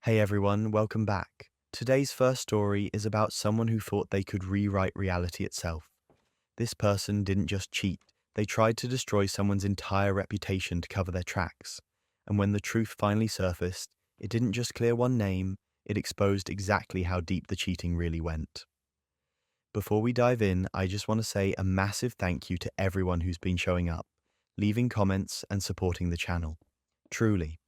Hey everyone, welcome back. Today's first story is about someone who thought they could rewrite reality itself. This person didn't just cheat, they tried to destroy someone's entire reputation to cover their tracks. And when the truth finally surfaced, it didn't just clear one name, it exposed exactly how deep the cheating really went. Before we dive in, I just want to say a massive thank you to everyone who's been showing up, leaving comments, and supporting the channel. Truly.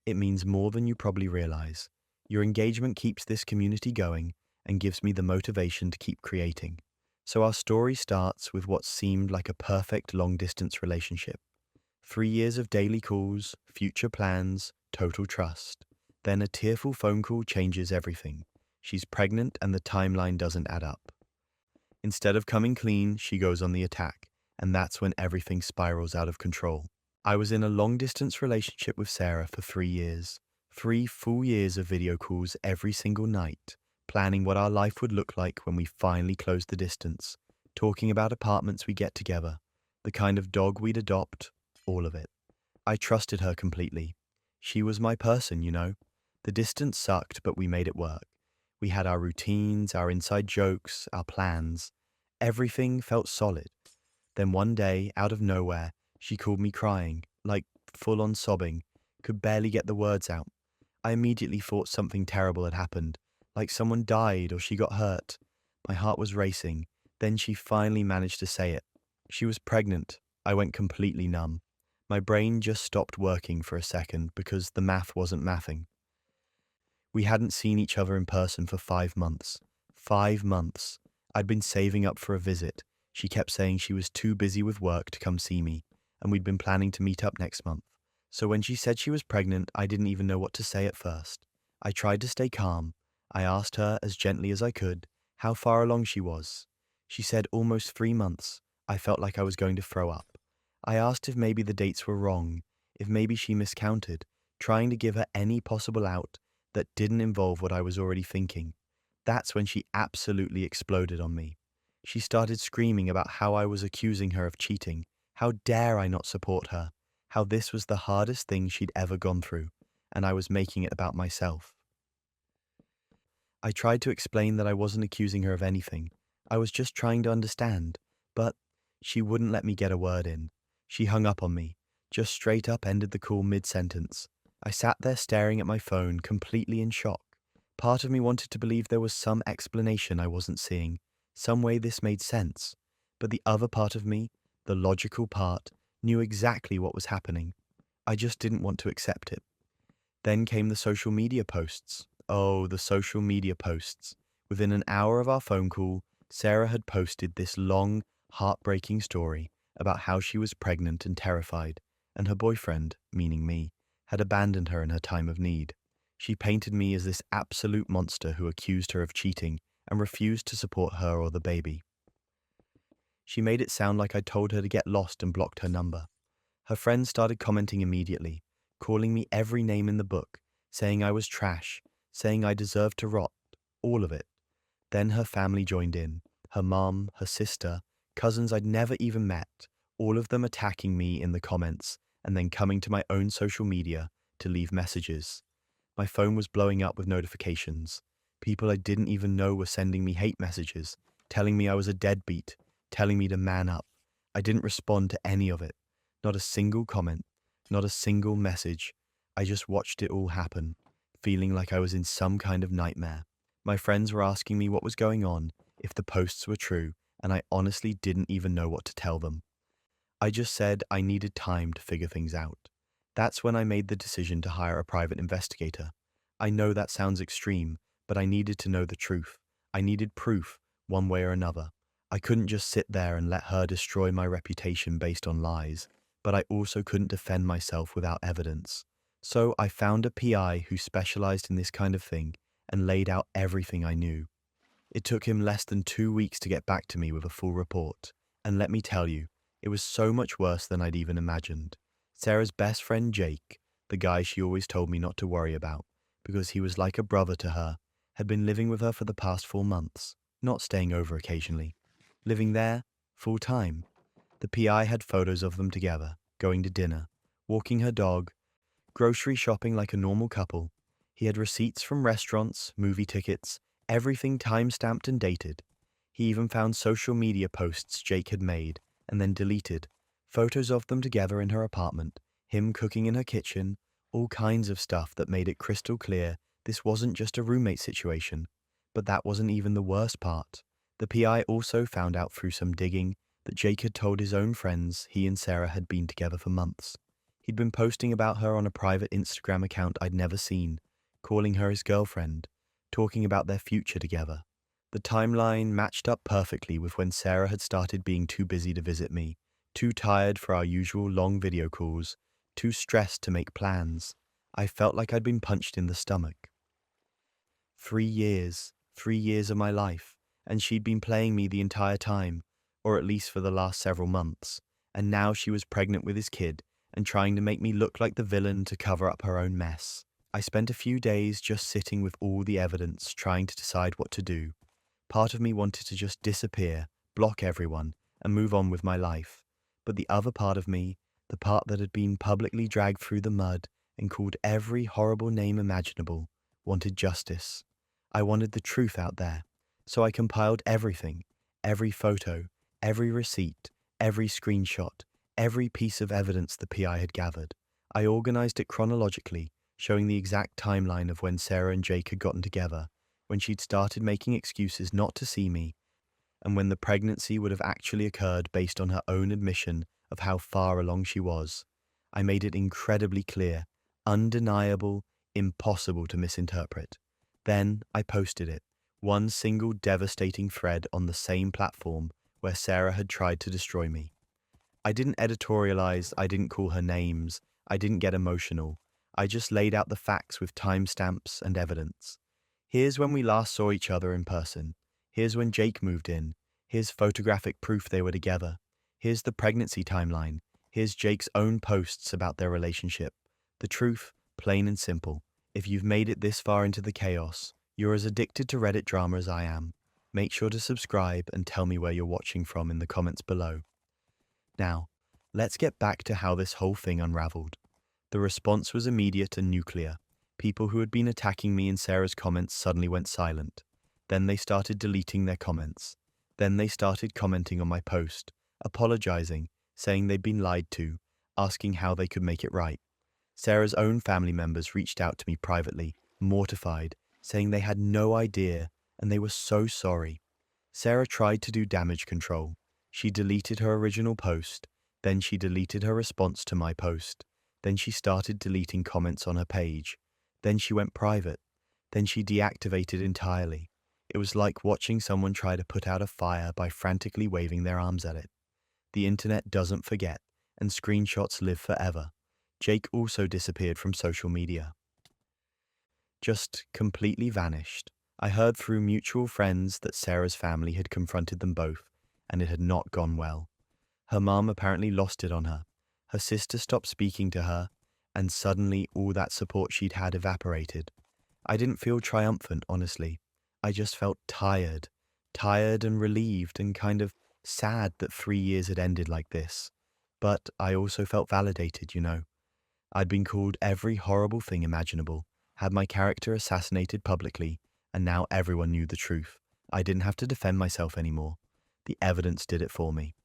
It means more than you probably realize. Your engagement keeps this community going and gives me the motivation to keep creating. So our story starts with what seemed like a perfect long-distance relationship. 3 years of daily calls, future plans, total trust. Then a tearful phone call changes everything. She's pregnant and the timeline doesn't add up. Instead of coming clean, she goes on the attack, and that's when everything spirals out of control. I was in a long-distance relationship with Sarah for 3 years. 3 full years of video calls every single night, planning what our life would look like when we finally closed the distance, talking about apartments we get together, the kind of dog we'd adopt, all of it. I trusted her completely. She was my person, you know. The distance sucked, but we made it work. We had our routines, our inside jokes, our plans. Everything felt solid. Then one day, out of nowhere, she called me crying, like full on sobbing, could barely get the words out. I immediately thought something terrible had happened, like someone died or she got hurt. My heart was racing. Then she finally managed to say it. She was pregnant. I went completely numb. My brain just stopped working for a second because the math wasn't mathing. We hadn't seen each other in person for 5 months. 5 months. I'd been saving up for a visit. She kept saying she was too busy with work to come see me, and we'd been planning to meet up next month. So when she said she was pregnant, I didn't even know what to say at first. I tried to stay calm. I asked her as gently as I could how far along she was. She said almost 3 months. I felt like I was going to throw up. I asked if maybe the dates were wrong, if maybe she miscounted, trying to give her any possible out that didn't involve what I was already thinking. That's when she absolutely exploded on me. She started screaming about how I was accusing her of cheating. How dare I not support her? How this was the hardest thing she'd ever gone through, and I was making it about myself. I tried to explain that I wasn't accusing her of anything. I was just trying to understand, but she wouldn't let me get a word in. She hung up on me, just straight up ended the call mid-sentence. I sat there staring at my phone, completely in shock. Part of me wanted to believe there was some explanation I wasn't seeing, some way this made sense. But the other part of me, the logical part, knew exactly what was happening. I just didn't want to accept it. Then came the social media posts. Oh, the social media posts. Within an hour of our phone call, Sarah had posted this long, heartbreaking story about how she was pregnant and terrified, and her boyfriend, meaning me, had abandoned her in her time of need. She painted me as this absolute monster who accused her of cheating and refused to support her or the baby. She made it sound like I'd told her to get lost and blocked her number. Her friends started commenting immediately, calling me every name in the book, saying I was trash, saying I deserved to rot, all of it. Then her family joined in, her mom, her sister, cousins I'd never even met, all of them attacking me in the comments and then coming to my own social media to leave messages. My phone was blowing up with notifications. People I didn't even know were sending me hate messages, telling me I was a deadbeat, telling me to man up. I didn't respond to any of it. Not a single comment, not a single message. I just watched it all happen, feeling like I was in some kind of nightmare. My friends were asking me what was going on, if the posts were true, and I honestly didn't even know what to tell them. I just said I needed time to figure things out. That's when I made the decision to hire a private investigator. I know that sounds extreme, but I needed to know the truth. I needed proof, one way or another. I couldn't just sit there and let her destroy my reputation based on lies, but I also couldn't defend myself without evidence. So I found a PI who specialized in this kind of thing and laid out everything I knew. It took him less than 2 weeks to get back to me with a full report, and let me tell you, it was so much worse than I'd even imagined. Sarah's best friend Jake, the guy she always told me not to worry about, because he was like a brother to her, had been living with her for the past 4 months, not staying over occasionally. Living there, full time. The PI had photos of them together, going to dinner, walking her dog, grocery shopping like a normal couple. He had receipts from restaurants, movie tickets, everything time-stamped and dated. He even found social media posts Jake had made and then deleted, photos of them together in her apartment, him cooking in her kitchen, all kinds of stuff that made it crystal clear this wasn't just a roommate situation. But that wasn't even the worst part. The PI also found out through some digging that Jake had told his own friends he and Sarah had been together for months. He'd been posting about her on a private Instagram account I'd never seen, calling her his girlfriend, talking about their future together. The timeline matched up perfectly with when Sarah had started being too busy to visit me, too tired for our usual long video calls, too stressed to make plans. I felt like I'd been punched in the stomach. 3 years of my life, and she'd been playing me the entire time, or at least for the last several months, and now she was pregnant with his kid and trying to make me look like the villain to cover up her own mess. I spent a few days just sitting with all the evidence, trying to decide what to do. Part of me wanted to just disappear, block everyone, and move on with my life. But the other part of me, the part that had been publicly dragged through the mud and called every horrible name imaginable, wanted justice. I wanted the truth out there. So I compiled everything, every photo, every receipt, every screenshot, every piece of evidence the PI had gathered. I organized it chronologically, showing the exact timeline of when Sarah and Jake had gotten together, when she'd started making excuses not to see me, and when the pregnancy would have actually occurred based on her own admission of how far along she was. I made it incredibly clear, undeniable, impossible to misinterpret. Then I posted it, one single devastating thread on the same platform where Sarah had tried to destroy me. I didn't editorialize, I didn't call her names, I didn't get emotional. I just laid out the facts with timestamps and evidence. Here's when we last saw each other in person. Here's when Jake moved in. Here's photographic proof they were together. Here's the pregnancy timeline. Here's Jake's own posts about their relationship. The truth, plain and simple. If you've made it this far into the chaos, you're as addicted to Reddit drama as I am. Make sure to subscribe and tell me where you're watching from in the comments below. Now, let's get back to how this whole thing unraveled. The response was immediate and nuclear. People who had been attacking me in Sarah's comments suddenly went silent. Then they started deleting their comments. Then they started commenting on my post, apologizing, saying they'd been lied to, asking how they could make it right. Sarah's own family members reached out to me privately, mortified, saying they had no idea and they were so sorry. Sarah tried to do damage control. She deleted her original post, then she deleted her response to my post, then she started deleting comments on her page, then she went private, then she deactivated entirely. It was like watching someone try to put out a fire by frantically waving their arms at it. The internet doesn't forget, and screenshots live forever. Jake also disappeared from social media. Just completely vanished. I heard through mutual friends that Sarah's family had confronted them both, and it had not gone well. Her mom apparently lost it on her. Her sister stopped speaking to her, and suddenly all that support she'd had evaporated. I didn't feel triumphant, honestly. I just felt tired and relieved and kind of sad that 3 years had ended like this. But I also felt validated, you know. I'd been called every horrible thing imaginable, had my character assassinated publicly, and now everyone knew the truth. I didn't have to defend myself anymore. The evidence did it for me.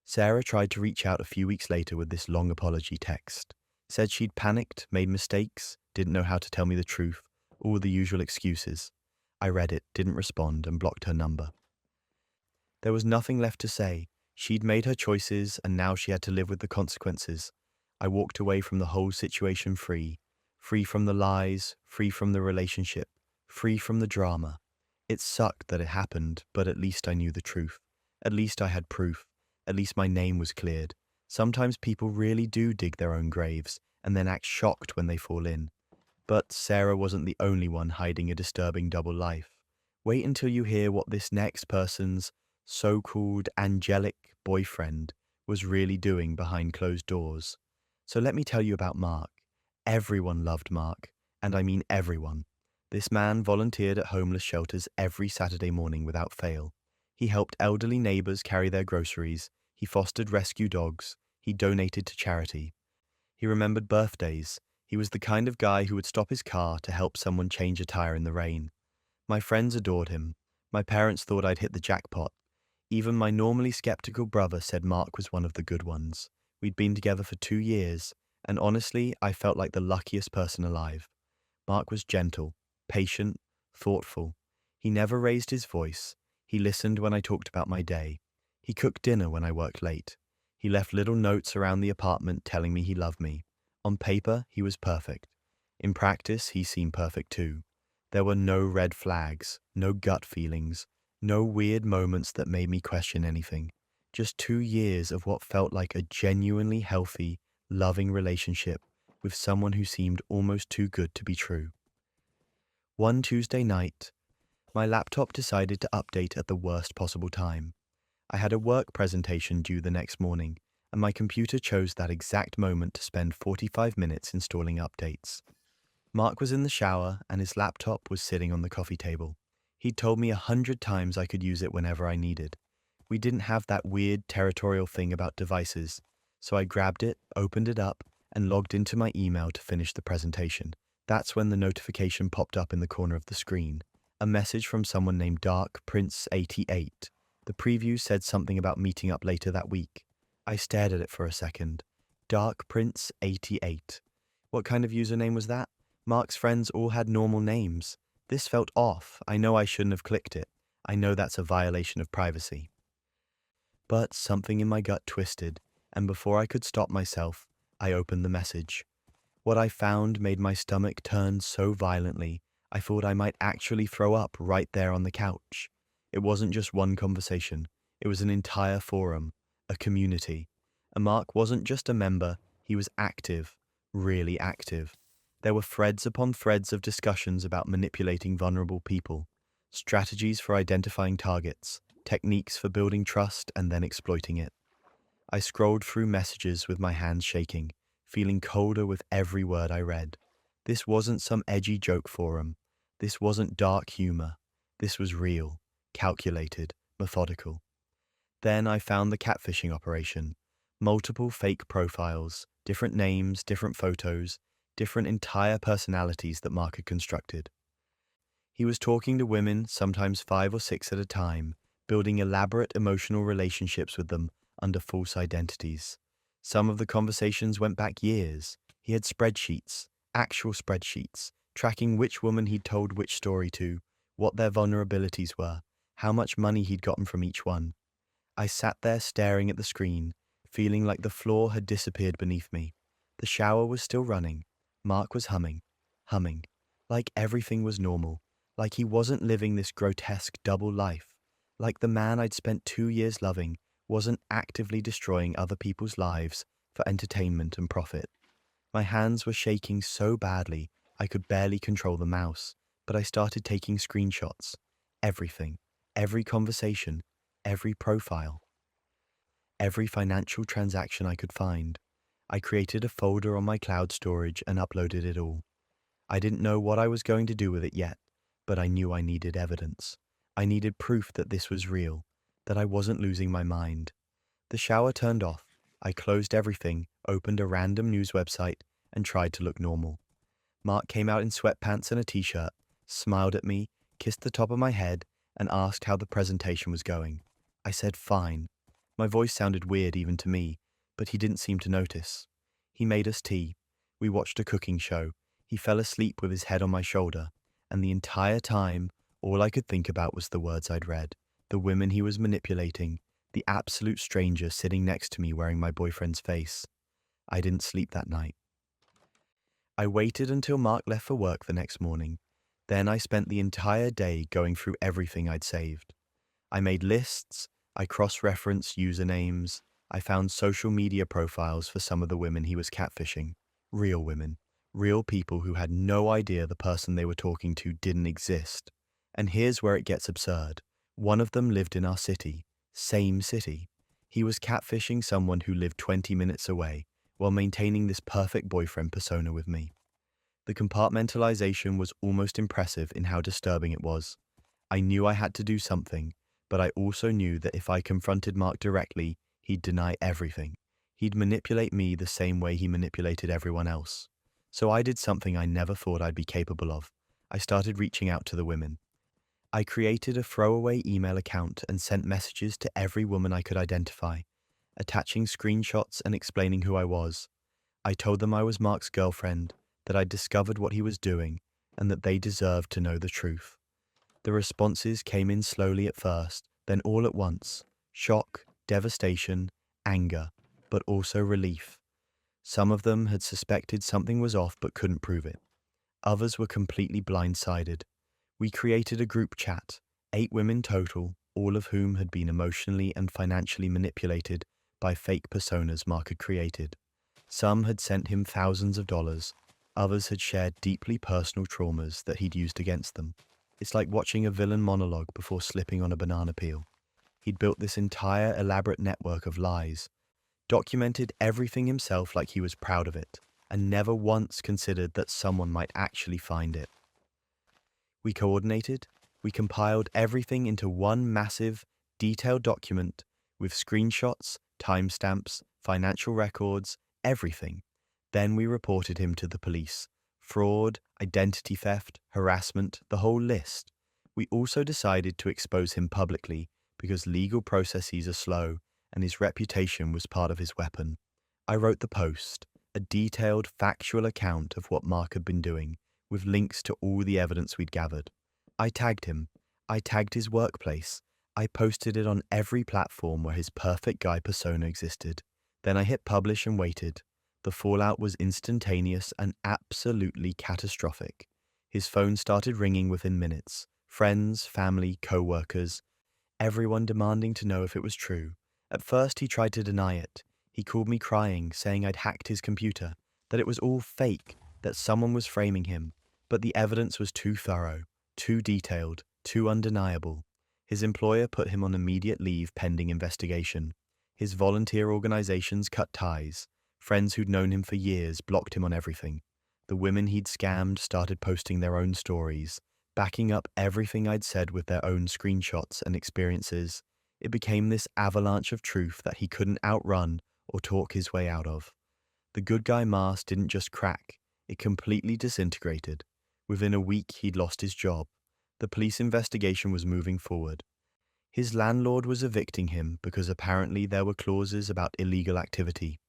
Sarah tried to reach out a few weeks later with this long apology text. Said she'd panicked, made mistakes, didn't know how to tell me the truth, all the usual excuses. I read it, didn't respond, and blocked her number. There was nothing left to say. She'd made her choices, and now she had to live with the consequences. I walked away from the whole situation free. Free from the lies, free from the relationship, free from the drama. It sucked that it happened, but at least I knew the truth. At least I had proof. At least my name was cleared. Sometimes people really do dig their own graves, and then act shocked when they fall in. But Sarah wasn't the only one hiding a disturbing double life. Wait until you hear what this next person's so-called angelic boyfriend was really doing behind closed doors. So let me tell you about Mark. Everyone loved Mark, and I mean everyone. This man volunteered at homeless shelters every Saturday morning without fail. He helped elderly neighbors carry their groceries. He fostered rescue dogs. He donated to charity. He remembered birthdays. He was the kind of guy who would stop his car to help someone change a tire in the rain. My friends adored him. My parents thought I'd hit the jackpot. Even my normally skeptical brother said Mark was one of the good ones. We'd been together for 2 years, and honestly, I felt like the luckiest person alive. Mark was gentle, patient, thoughtful. He never raised his voice. He listened when I talked about my day. He cooked dinner when I worked late. He left little notes around the apartment telling me he loved me. On paper, he was perfect. In practice, he seemed perfect too. There were no red flags, no gut feelings, no weird moments that made me question anything. Just 2 years of what felt like a genuinely healthy, loving relationship with someone who seemed almost too good to be true. One Tuesday night, my laptop decided to update at the worst possible time. I had a work presentation due the next morning, and my computer chose that exact moment to spend 45 minutes installing updates. Mark was in the shower, and his laptop was sitting on the coffee table. He'd told me 100 times I could use it whenever I needed. We didn't have that weird territorial thing about devices, so I grabbed it, opened it up, and logged into my email to finish the presentation. That's when the notification popped up in the corner of the screen. A message from someone named Dark Prince 88. The preview said something about meeting up later that week. I stared at it for a second. Dark Prince 88. What kind of username was that? Mark's friends all had normal names. This felt off. I know I shouldn't have clicked it. I know that's a violation of privacy. But something in my gut twisted, and before I could stop myself, I opened the message. What I found made my stomach turn so violently, I thought I might actually throw up right there on the couch. It wasn't just one conversation. It was an entire forum, a community. And Mark wasn't just a member, he was active, really active. There were threads upon threads of discussions about manipulating vulnerable people, strategies for identifying targets, techniques for building trust and then exploiting it. I scrolled through messages with my hands shaking, feeling colder with every word I read. This wasn't some edgy joke forum. This wasn't dark humor. This was real, calculated, methodical. Then I found the catfishing operation. Multiple fake profiles, different names, different photos, different entire personalities that Mark had constructed. He was talking to women, sometimes 5 or 6 at a time, building elaborate emotional relationships with them under false identities. Some of the conversations went back years. He had spreadsheets, actual spreadsheets, tracking which woman he'd told which story to, what their vulnerabilities were, how much money he'd gotten from each one. I sat there staring at the screen, feeling like the floor had disappeared beneath me. The shower was still running. Mark was humming, like everything was normal, like he wasn't living this grotesque double life, like the man I'd spent 2 years loving wasn't actively destroying other people's lives for entertainment and profit. My hands were shaking so badly I could barely control the mouse, but I started taking screenshots. Everything, every conversation, every profile, every financial transaction I could find. I created a folder on my cloud storage and uploaded it all. I didn't know what I was going to do with it yet, but I knew I needed evidence. I needed proof that this was real, that I wasn't losing my mind. The shower turned off. I closed everything, opened a random news website, and tried to look normal. Mark came out in sweatpants and a t-shirt, smiled at me, kissed the top of my head, and asked how the presentation was going. I said fine. My voice sounded weird even to me, but he didn't seem to notice. He made us tea. We watched a cooking show. He fell asleep with his head on my shoulder, and the entire time, all I could think about was the words I'd read, the women he was manipulating, the absolute stranger sitting next to me wearing my boyfriend's face. I didn't sleep that night. I waited until Mark left for work the next morning. Then I spent the entire day going through everything I'd saved. I made lists, I cross-referenced usernames, I found social media profiles for some of the women he was catfishing. Real women. Real people who had no idea the person they were talking to didn't exist. And here's where it gets absurd. One of them lived in our city. Same city. He was catfishing someone who lived 20 minutes away, while maintaining this perfect boyfriend persona with me. The compartmentalization was almost impressive in how disturbing it was. I knew I had to do something, but I also knew that if I confronted Mark directly, he'd deny everything. He'd manipulate me the same way he manipulated everyone else. So I did something I never thought I'd be capable of. I started reaching out to the women. I created a throwaway email account and sent messages to every woman I could identify, attaching screenshots and explaining who I was. I told them I was Mark's girlfriend, that I'd discovered what he was doing, and that they deserved to know the truth. The responses came in slowly at first, then all at once. Shock, devastation, anger, but also relief. Some of them had suspected something was off but couldn't prove it. Others were completely blindsided. We created a group chat, 8 women total, all of whom had been emotionally and financially manipulated by fake personas Mark had created. Some had sent him thousands of dollars. Others had shared deeply personal traumas that he'd used against them. It's like watching a villain monologue before slipping on a banana peel. He'd built this entire elaborate network of lies, documented everything himself like he was proud of it, and never once considered that someone might actually find it. We coordinated, we compiled everything into one massive, detailed document with screenshots, timestamps, financial records, everything. Then we reported him to the police. Fraud, identity theft, harassment, the whole list. We also decided to expose him publicly because legal processes are slow and his reputation was part of his weapon. I wrote the post, a detailed, factual account of what Mark had been doing, with links to all the evidence we'd gathered. I tagged him. I tagged his workplace. I posted it on every platform where his perfect guy persona existed. Then I hit publish and waited. The fallout was instantaneous and absolutely catastrophic. His phone started ringing within minutes. Friends, family, co-workers, everyone demanding to know if it was true. At first he tried to deny it. He called me crying, saying I'd hacked his computer, that it was all fake, that someone was framing him. But the evidence was too thorough, too detailed, too undeniable. His employer put him on immediate leave pending investigation. His volunteer organizations cut ties. Friends who'd known him for years blocked him on everything. The women he'd scammed started posting their own stories, backing up everything I'd said with their own screenshots and experiences. It became this avalanche of truth that he couldn't outrun or talk his way out of. The good guy mask didn't just crack, it completely disintegrated. Within a week, he'd lost his job. The police investigation was moving forward. His landlord was evicting him because apparently there were clauses about illegal activity.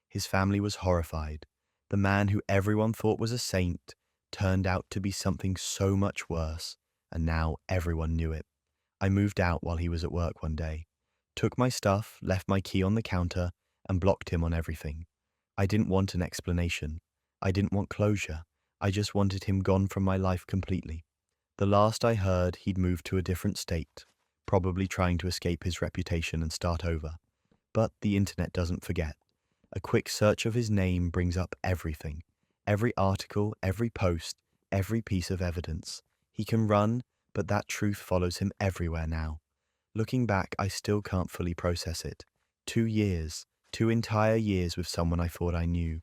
His family was horrified. The man who everyone thought was a saint turned out to be something so much worse, and now everyone knew it. I moved out while he was at work one day, took my stuff, left my key on the counter, and blocked him on everything. I didn't want an explanation. I didn't want closure. I just wanted him gone from my life completely. The last I heard, he'd moved to a different state, probably trying to escape his reputation and start over. But the internet doesn't forget. A quick search of his name brings up everything. Every article, every post, every piece of evidence. He can run, but that truth follows him everywhere now. Looking back, I still can't fully process it. 2 years, 2 entire years with someone I thought I knew.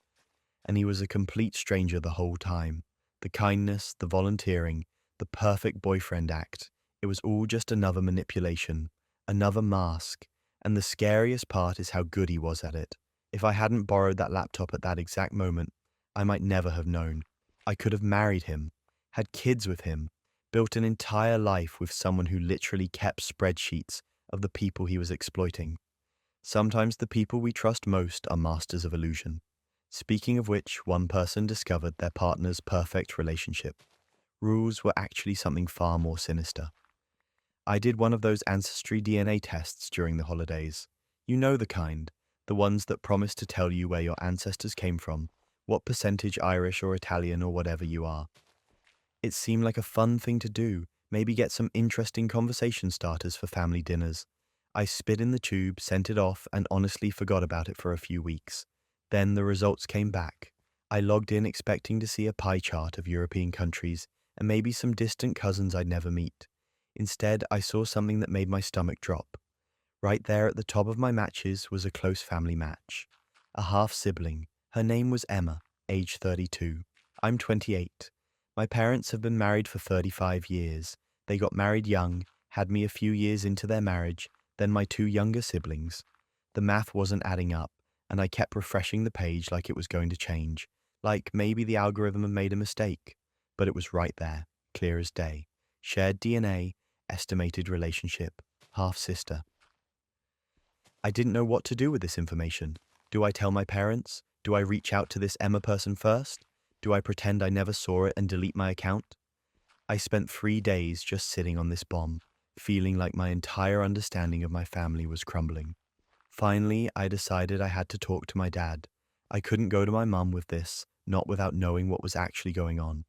And he was a complete stranger the whole time. The kindness, the volunteering, the perfect boyfriend act. It was all just another manipulation, another mask. And the scariest part is how good he was at it. If I hadn't borrowed that laptop at that exact moment, I might never have known. I could have married him, had kids with him, built an entire life with someone who literally kept spreadsheets of the people he was exploiting. Sometimes the people we trust most are masters of illusion. Speaking of which, one person discovered their partner's perfect relationship. Rules were actually something far more sinister. I did one of those ancestry DNA tests during the holidays. You know the kind, the ones that promise to tell you where your ancestors came from, what percentage Irish or Italian or whatever you are. It seemed like a fun thing to do, maybe get some interesting conversation starters for family dinners. I spit in the tube, sent it off, and honestly forgot about it for a few weeks. Then the results came back. I logged in expecting to see a pie chart of European countries and maybe some distant cousins I'd never meet. Instead, I saw something that made my stomach drop. Right there at the top of my matches was a close family match. A half-sibling. Her name was Emma, age 32. I'm 28. My parents have been married for 35 years. They got married young, had me a few years into their marriage, then my 2 younger siblings. The math wasn't adding up, and I kept refreshing the page like it was going to change. Like maybe the algorithm had made a mistake, but it was right there, clear as day. Shared DNA, estimated relationship, half sister. I didn't know what to do with this information. Do I tell my parents? Do I reach out to this Emma person first? Do I pretend I never saw it and delete my account? I spent 3 days just sitting on this bomb, feeling like my entire understanding of my family was crumbling. Finally, I decided I had to talk to my dad. I couldn't go to my mum with this, not without knowing what was actually going on.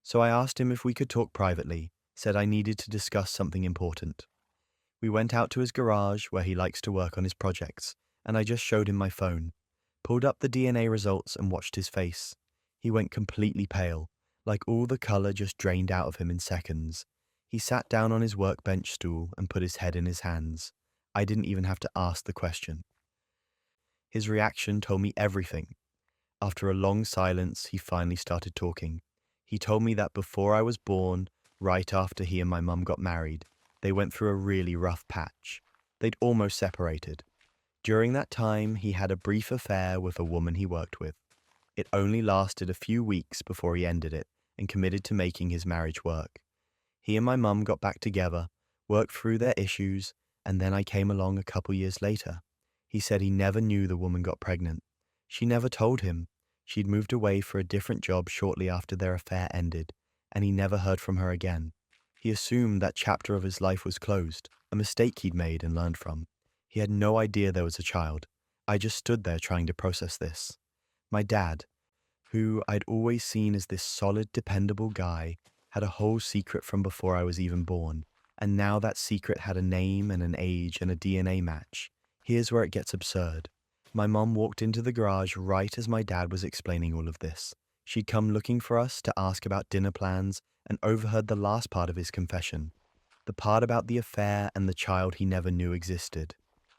So I asked him if we could talk privately, said I needed to discuss something important. We went out to his garage where he likes to work on his projects, and I just showed him my phone, pulled up the DNA results and watched his face. He went completely pale, like all the color just drained out of him in seconds. He sat down on his workbench stool and put his head in his hands. I didn't even have to ask the question. His reaction told me everything. After a long silence, he finally started talking. He told me that before I was born, right after he and my mum got married, they went through a really rough patch. They'd almost separated. During that time, he had a brief affair with a woman he worked with. It only lasted a few weeks before he ended it and committed to making his marriage work. He and my mum got back together, worked through their issues, and then I came along a couple years later. He said he never knew the woman got pregnant. She never told him. She'd moved away for a different job shortly after their affair ended, and he never heard from her again. He assumed that chapter of his life was closed, a mistake he'd made and learned from. He had no idea there was a child. I just stood there trying to process this. My dad, who I'd always seen as this solid, dependable guy, had a whole secret from before I was even born, and now that secret had a name and an age and a DNA match. Here's where it gets absurd. My mom walked into the garage right as my dad was explaining all of this. She'd come looking for us to ask about dinner plans and overheard the last part of his confession, the part about the affair and the child he never knew existed.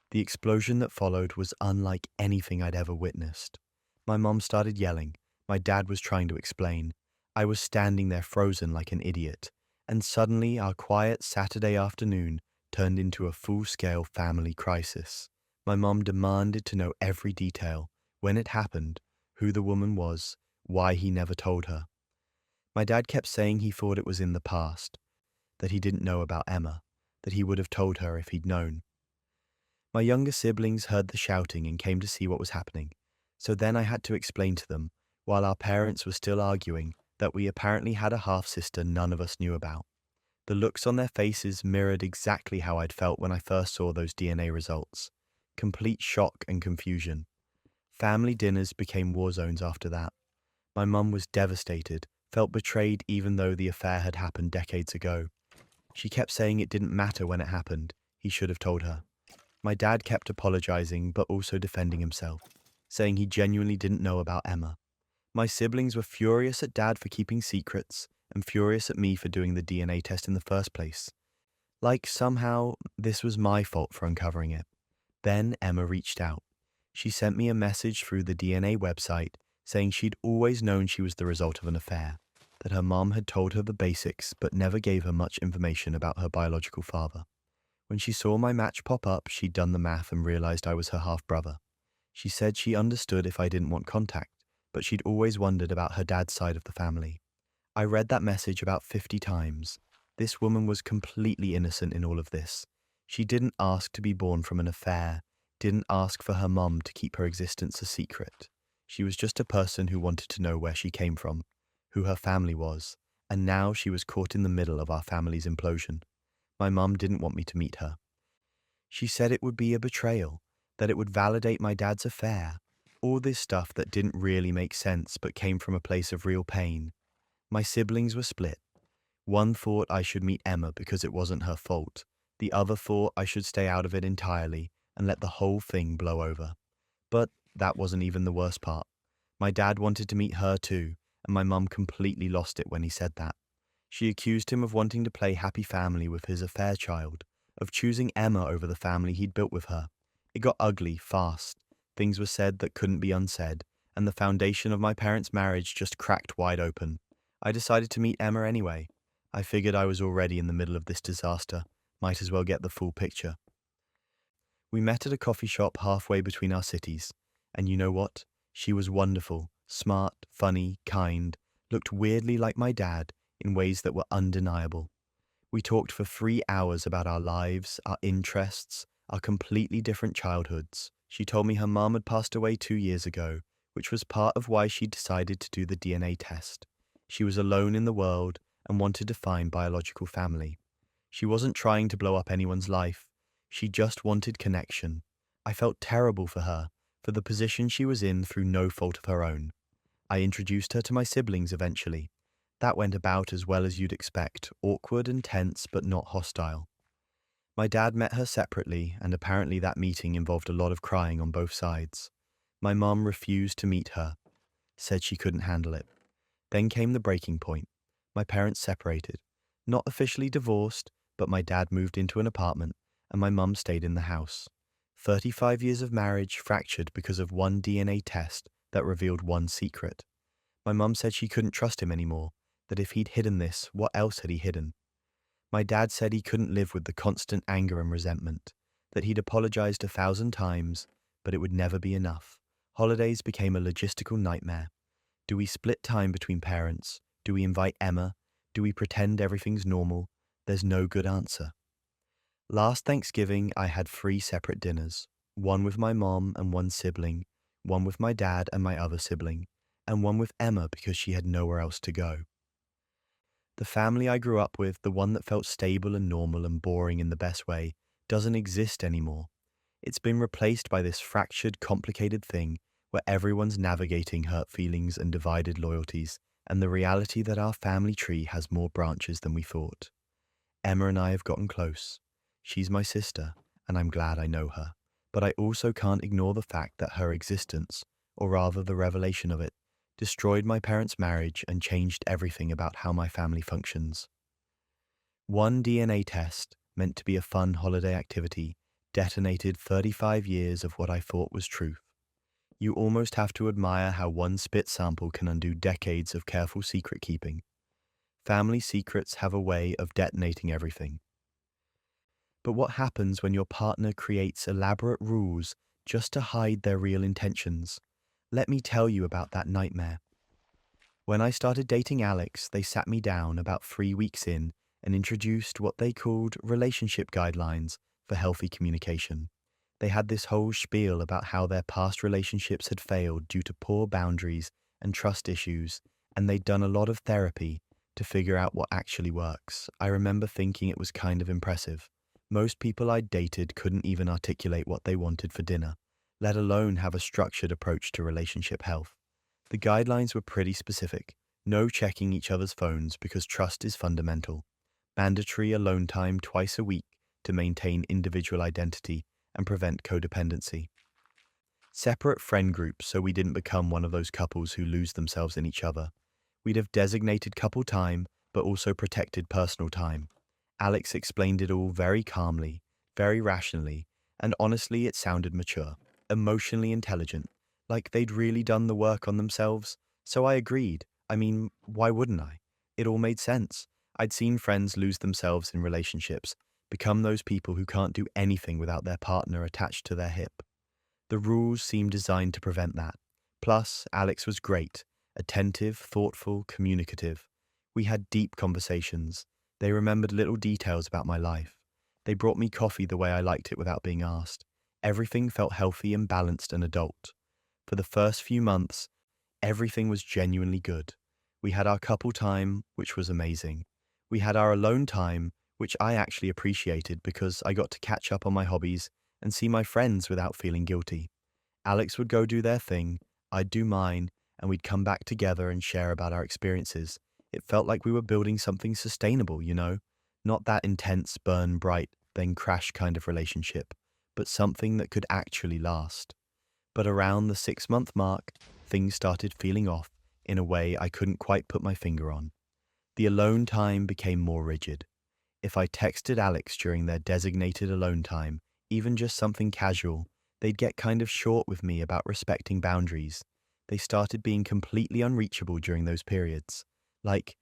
The explosion that followed was unlike anything I'd ever witnessed. My mom started yelling. My dad was trying to explain. I was standing there frozen like an idiot. And suddenly our quiet Saturday afternoon turned into a full-scale family crisis. My mom demanded to know every detail, when it happened, who the woman was, why he never told her. My dad kept saying he thought it was in the past, that he didn't know about Emma, that he would have told her if he'd known. My younger siblings heard the shouting and came to see what was happening, so then I had to explain to them, while our parents were still arguing, that we apparently had a half-sister none of us knew about. The looks on their faces mirrored exactly how I'd felt when I first saw those DNA results. Complete shock and confusion. Family dinners became war zones after that. My mum was devastated, felt betrayed even though the affair had happened decades ago. She kept saying it didn't matter when it happened, he should have told her. My dad kept apologizing but also defending himself, saying he genuinely didn't know about Emma. My siblings were furious at Dad for keeping secrets and furious at me for doing the DNA test in the first place. Like somehow this was my fault for uncovering it. Then Emma reached out. She sent me a message through the DNA website saying she'd always known she was the result of an affair, that her mom had told her the basics but never gave her much information about her biological father. When she saw my match pop up, she'd done the math and realized I was her half-brother. She said she understood if I didn't want contact, but she'd always wondered about her dad's side of the family. I read that message about 50 times. This woman was completely innocent in all of this. She didn't ask to be born from an affair, didn't ask for her mum to keep her existence a secret. She was just a person who wanted to know where she came from, who her family was, and now she was caught in the middle of our family's implosion. My mum didn't want me to meet her. She said it would be a betrayal, that it would validate my dad's affair, all this stuff that didn't really make sense but came from a place of real pain. My siblings were split. One thought I should meet Emma because it wasn't her fault. The other thought I should stay out of it entirely and let the whole thing blow over. But that wasn't even the worst part. My dad wanted to meet her too, and my mum completely lost it when he said that. She accused him of wanting to play happy family with his affair child, of choosing Emma over the family he'd built with her. It got ugly fast. Things were said that couldn't be unsaid, and the foundation of my parents' marriage just cracked wide open. I decided to meet Emma anyway. I figured I was already in the middle of this disaster. Might as well get the full picture. We met at a coffee shop halfway between our cities, and you know what? She was wonderful, Smart, funny, kind, looked weirdly like my dad in ways that were undeniable. We talked for 3 hours about our lives, our interests, our completely different childhoods. She told me her mom had passed away 2 years ago, which was part of why she decided to do the DNA test. She was alone in the world and wanted to find biological family. She wasn't trying to blow up anyone's life. She just wanted connection. I felt terrible for her, for the position she was in through no fault of her own. I introduced her to my siblings eventually. That went about as well as you'd expect, awkward and tense, but not hostile. My dad met her separately, and apparently that meeting involved a lot of crying on both sides. My mum refused to meet her, said she couldn't handle it. Then came the breaking point. My parents separated. Not officially divorced, but my dad moved into an apartment, and my mum stayed in the house. 35 years of marriage fractured because of one DNA test that revealed one secret. My mum said she couldn't trust him anymore, that if he'd hidden this, what else had he hidden? My dad said he couldn't live with the constant anger and resentment, that he'd apologized 1,000 times, but it would never be enough. Holidays became a logistical nightmare. Do we split time between parents? Do we invite Emma? Do we pretend everything's normal? There's no good answer. Last Thanksgiving, I had 3 separate dinners, one with my mom and one sibling, one with my dad and my other sibling, and one with Emma because she had nowhere else to go. The family I grew up with, the one that felt stable and normal and boring in the best way, doesn't exist anymore. It's been replaced by this fractured, complicated thing where everyone's navigating hurt feelings and divided loyalties, and the reality that our family tree has more branches than we thought. Emma and I have gotten close. She's my sister, and I'm glad I know her. But I also can't ignore the fact that her existence, or rather the revelation of it, destroyed my parents' marriage and changed everything about how my family functions. One DNA test, meant to be a fun holiday activity, detonated 35 years of what I thought was truth. You almost have to admire how one spit sample can undo decades of careful secret keeping. Family secrets have a way of detonating everything. But what happens when your partner creates elaborate rules just to hide their real intentions? Let me tell you about that nightmare. When I started dating Alex, they sat me down about 3 weeks in and introduced what they called relationship guidelines for healthy communication. They had this whole spiel about how their past relationships had failed due to poor boundaries and trust issues, and they'd done a lot of therapy to figure out what actually works. I remember thinking it was kind of impressive. Most people I'd dated couldn't even articulate what they wanted for dinner, let alone have a structured approach to relationship health. The guidelines were pretty specific. No checking each other's phones because trust is fundamental. Mandatory alone time twice a week to maintain individual identity and prevent codependency. Separate friend groups so we didn't become one of those couples who lose themselves in each other. We'd have designated couple time, but also protected personal time. Alex explained it all very calmly, very rationally, and honestly it sounded mature, emotionally intelligent, like they'd really done the work on themselves. So I agreed. I mean, why wouldn't I? It all made sense. I'd seen friends lose themselves in relationships, become those people who can't do anything without their partner attached to their hip. The rules seemed designed to prevent that. Plus, Alex was great, attentive, thoughtful, communicative. We had deep conversations. They remembered little details about my life. They brought me coffee the way I liked it without being asked. Everything felt healthy and balanced and adult. For the first few months, everything was genuinely good. We had our couple time, which was amazing. We had our alone time, which I actually appreciated because I got to catch up on my hobbies and see my friends without feeling guilty. Alex would go do their thing, I'd do mine, and we'd come back together and share about our experiences. It felt like we were building something sustainable, not that intense, burn bright, then crash kind of relationship, but something that could actually last. But around the 6-month mark, things started feeling off in a way I couldn't quite put my finger on. The alone time became more rigid. If I texted Alex during their designated alone time, even just something casual, they'd get kind of short with me about respecting boundaries. They started being completely unreachable during those periods. Like,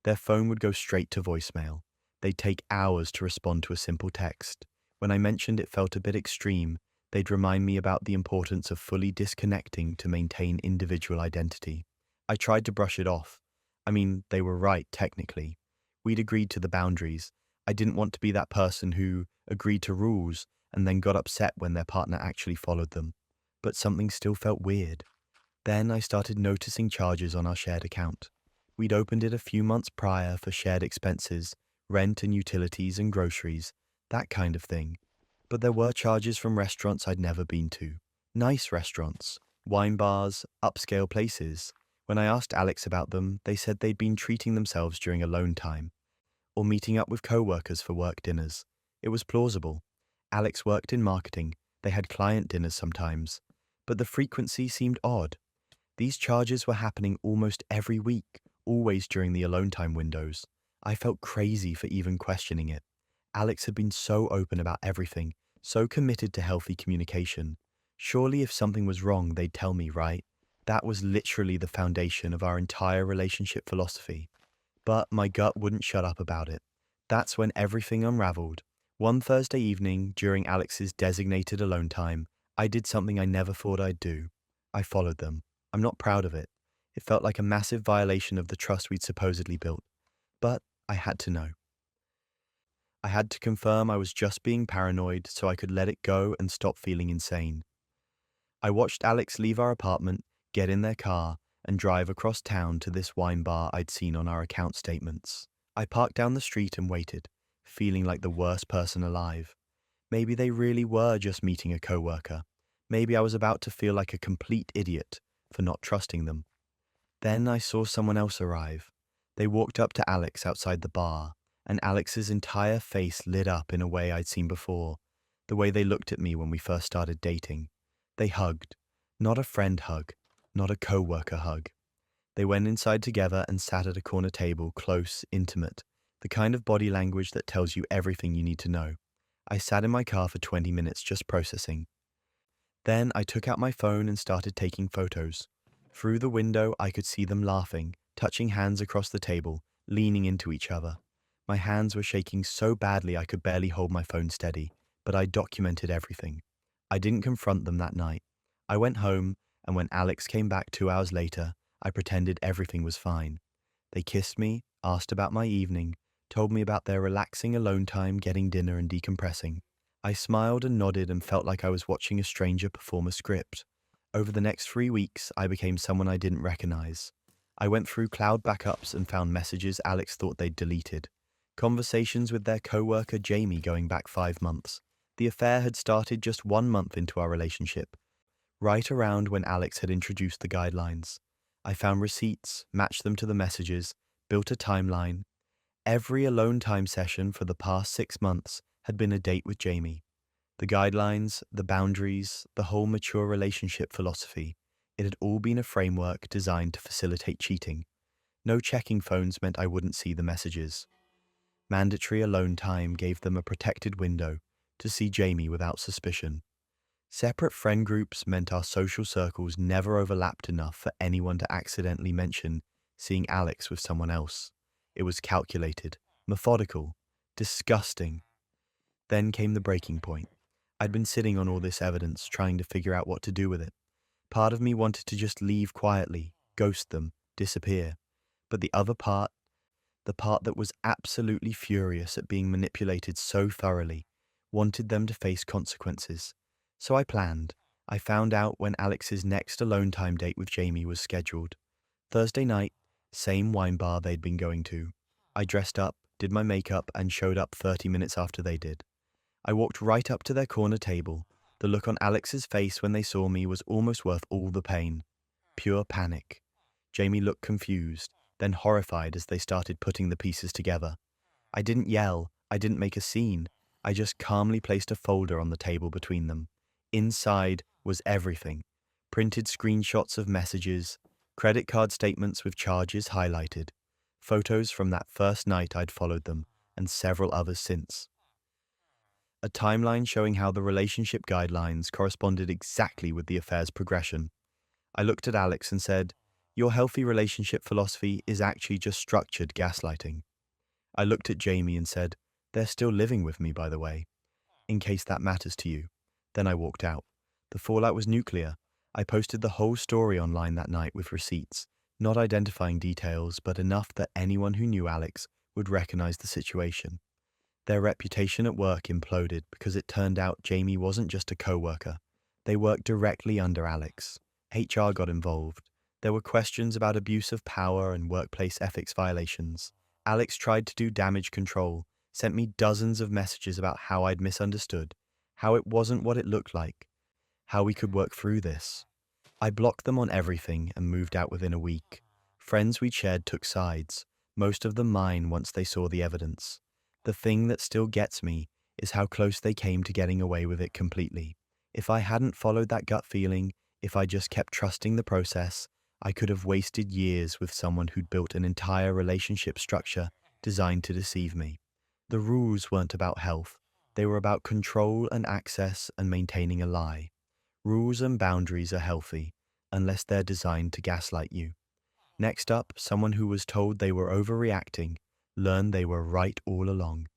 their phone would go straight to voicemail. They'd take hours to respond to a simple text. When I mentioned it felt a bit extreme, They'd remind me about the importance of fully disconnecting to maintain individual identity. I tried to brush it off. I mean, they were right, technically. We'd agreed to the boundaries. I didn't want to be that person who agreed to rules and then got upset when their partner actually followed them. But something still felt weird. Then I started noticing charges on our shared account. We'd opened it a few months prior for shared expenses, rent and utilities and groceries, that kind of thing. But there were charges from restaurants I'd never been to. Nice restaurants, wine bars, upscale places. When I asked Alex about them, they said they'd been treating themselves during alone time, or meeting up with co-workers for work dinners. It was plausible. Alex worked in marketing. They had client dinners sometimes. But the frequency seemed odd. These charges were happening almost every week, always during the alone time windows. I felt crazy for even questioning it. Alex had been so open about everything, so committed to healthy communication. Surely if something was wrong, they'd tell me, right? That was literally the foundation of our entire relationship philosophy. But my gut wouldn't shut up about it. That's when everything unraveled. One Thursday evening, during Alex's designated alone time, I did something I never thought I'd do. I followed them. I'm not proud of it. It felt like a massive violation of the trust we'd supposedly built. But I had to know. I had to confirm I was just being paranoid so I could let it go and stop feeling insane. I watched Alex leave our apartment, get in their car, and drive across town to this wine bar I'd seen on our account statements. I parked down the street and waited, feeling like the worst person alive. Maybe they really were just meeting a coworker. Maybe I was about to feel like a complete idiot for not trusting them. Then I saw someone else arrive. They walked up to Alex outside the bar, and Alex's entire face lit up in a way I'd seen before, the way they looked at me when we first started dating. They hugged. Not a friend hug, not a coworker hug. They went inside together and sat at a corner table, close, intimate, the kind of body language that tells you everything you need to know. I sat in my car for 20 minutes just processing. Then I took out my phone and started taking photos. Through the window, I could see them laughing, touching hands across the table, leaning into each other. My hands were shaking so badly I could barely hold my phone steady, but I documented everything. I didn't confront them that night. I went home, and when Alex came back 2 hours later, I pretended everything was fine. They kissed me, asked about my evening, told me about their relaxing alone time, getting dinner and decompressing. I smiled and nodded and felt like I was watching a stranger perform a script. Over the next 3 weeks, I became someone I didn't recognize. I went through cloud backups and found messages Alex thought they'd deleted. Conversations with their coworker Jamie going back 5 months. The affair had started just 1 month into our relationship, right around when Alex had introduced the guidelines. I found receipts, matched them to the messages, built a timeline. Every alone time session for the past 6 months had been a date with Jamie. The guidelines, the boundaries, the whole mature relationship philosophy, it had all been a framework designed to facilitate cheating. No checking phones meant I wouldn't see the messages. Mandatory alone time gave them a protected window to see Jamie without suspicion. Separate friend groups meant our social circles never overlapped enough for anyone to accidentally mention seeing Alex with someone else. It was calculated, methodical, disgusting. Then came the breaking point. I'd been sitting on all this evidence, trying to figure out what to do with it. Part of me wanted to just leave quietly, ghost them, disappear. But the other part, the part that was absolutely furious at being manipulated so thoroughly, wanted them to face consequences. So I planned. I found out when Alex's next alone time date with Jamie was scheduled. Thursday night, same wine bar they'd been going to. I dressed up, did my makeup, and showed up 30 minutes after they did. I walked right up to their corner table. The look on Alex's face when they saw me was almost worth all the pain. Pure panic. Jamie looked confused, then horrified as they started putting the pieces together. I didn't yell, I didn't make a scene. I just calmly placed a folder on the table between them. Inside was everything. Printed screenshots of messages, credit card statements with charges highlighted, photos from that first night I'd followed them, and several others since. A timeline showing how the relationship guidelines corresponded exactly with the affair's progression. I looked at Alex and said, "Your healthy relationship philosophy is actually just structured gaslighting." I looked at Jamie and said, "They're still living with me, by the way, in case that matters to you." Then I walked out. The fallout was nuclear. I posted the whole story online that night with receipts, not identifying details, but enough that anyone who knew Alex would recognize the situation. Their reputation at work imploded because it turned out Jamie wasn't just a co-worker. They worked directly under Alex. HR got involved. There were questions about abuse of power and workplace ethics violations. Alex tried to do damage control, sent me dozens of messages about how I'd misunderstood, how it wasn't what it looked like, how we could work through this. I blocked them on everything and moved out within a week. Friends we'd shared took sides, most of them mine once they saw the evidence. The thing that still gets me is how close they came to getting away with it completely. If I hadn't followed that gut feeling, if I just kept trusting the process, I could have wasted years with someone who'd built an entire relationship structure designed to deceive me. The rules weren't about health. They were about control and access and maintaining a lie. Rules and boundaries are healthy, unless they're designed to gaslight you. Next up, someone who was told they were overreacting learned they were right all along.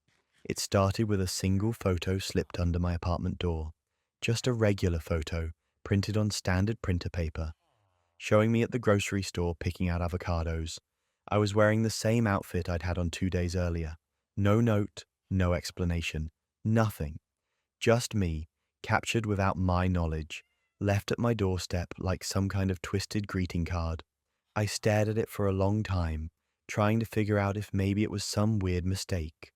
It started with a single photo slipped under my apartment door. Just a regular photo, printed on standard printer paper, showing me at the grocery store picking out avocados. I was wearing the same outfit I'd had on 2 days earlier. No note, no explanation, nothing. Just me, captured without my knowledge, left at my doorstep like some kind of twisted greeting card. I stared at it for a long time, trying to figure out if maybe it was some weird mistake.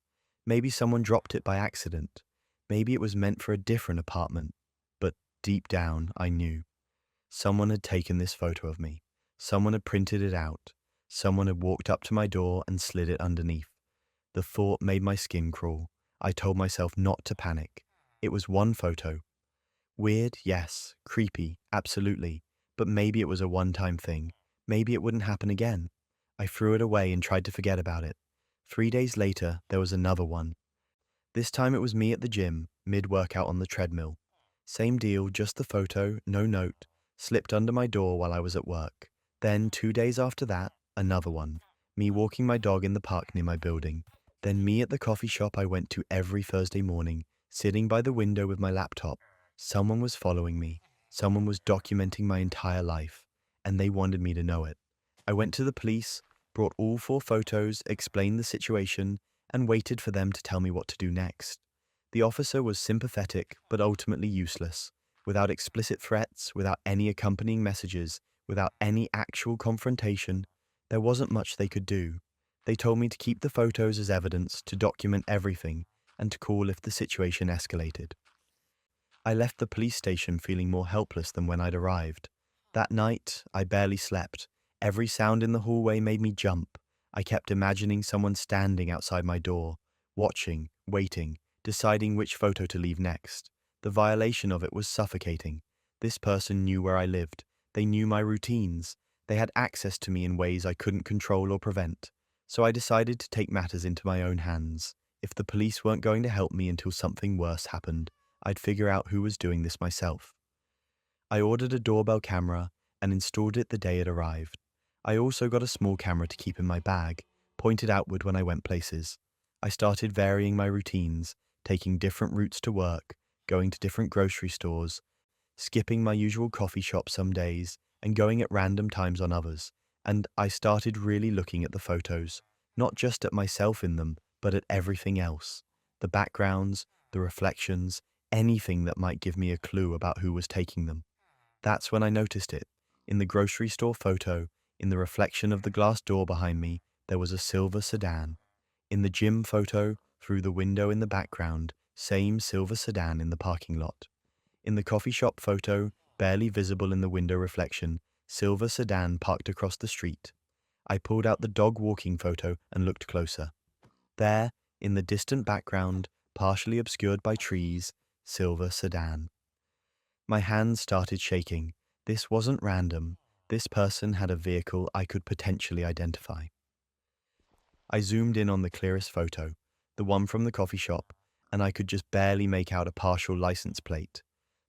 Maybe someone dropped it by accident. Maybe it was meant for a different apartment. But deep down, I knew. Someone had taken this photo of me. Someone had printed it out. Someone had walked up to my door and slid it underneath. The thought made my skin crawl. I told myself not to panic. It was one photo. Weird, yes. Creepy, absolutely. But maybe it was a one-time thing. Maybe it wouldn't happen again. I threw it away and tried to forget about it. 3 days later, there was another one. This time it was me at the gym, mid-workout on the treadmill. Same deal, just the photo, no note, slipped under my door while I was at work. Then 2 days after that, another one. Me walking my dog in the park near my building. Then me at the coffee shop I went to every Thursday morning, sitting by the window with my laptop. Someone was following me. Someone was documenting my entire life, and they wanted me to know it. I went to the police, brought all 4 photos, explained the situation, and waited for them to tell me what to do next. The officer was sympathetic, but ultimately useless. Without explicit threats, without any accompanying messages, without any actual confrontation, there wasn't much they could do. They told me to keep the photos as evidence, to document everything, and to call if the situation escalated. I left the police station feeling more helpless than when I'd arrived. That night, I barely slept. Every sound in the hallway made me jump. I kept imagining someone standing outside my door, watching, waiting, deciding which photo to leave next. The violation of it was suffocating. This person knew where I lived. They knew my routines. They had access to me in ways I couldn't control or prevent. So I decided to take matters into my own hands. If the police weren't going to help me until something worse happened, I'd figure out who was doing this myself. I ordered a doorbell camera and installed it the day it arrived. I also got a small camera to keep in my bag, pointed outward when I went places. I started varying my routines, taking different routes to work, going to different grocery stores, skipping my usual coffee shop some days, and going at random times on others. And I started really looking at the photos, not just at myself in them, but at everything else. The backgrounds, the reflections, anything that might give me a clue about who was taking them. That's when I noticed it. In the grocery store photo, in the reflection of the glass door behind me, there was a silver sedan. In the gym photo, through the window in the background, same silver sedan in the parking lot. In the coffee shop photo, barely visible in the window reflection, silver sedan parked across the street. I pulled out the dog walking photo and looked closer. There, in the distant background, partially obscured by trees, silver sedan. My hands started shaking. This wasn't random. This person had a vehicle I could potentially identify. I zoomed in on the clearest photo, the one from the coffee shop, and I could just barely make out a partial license plate.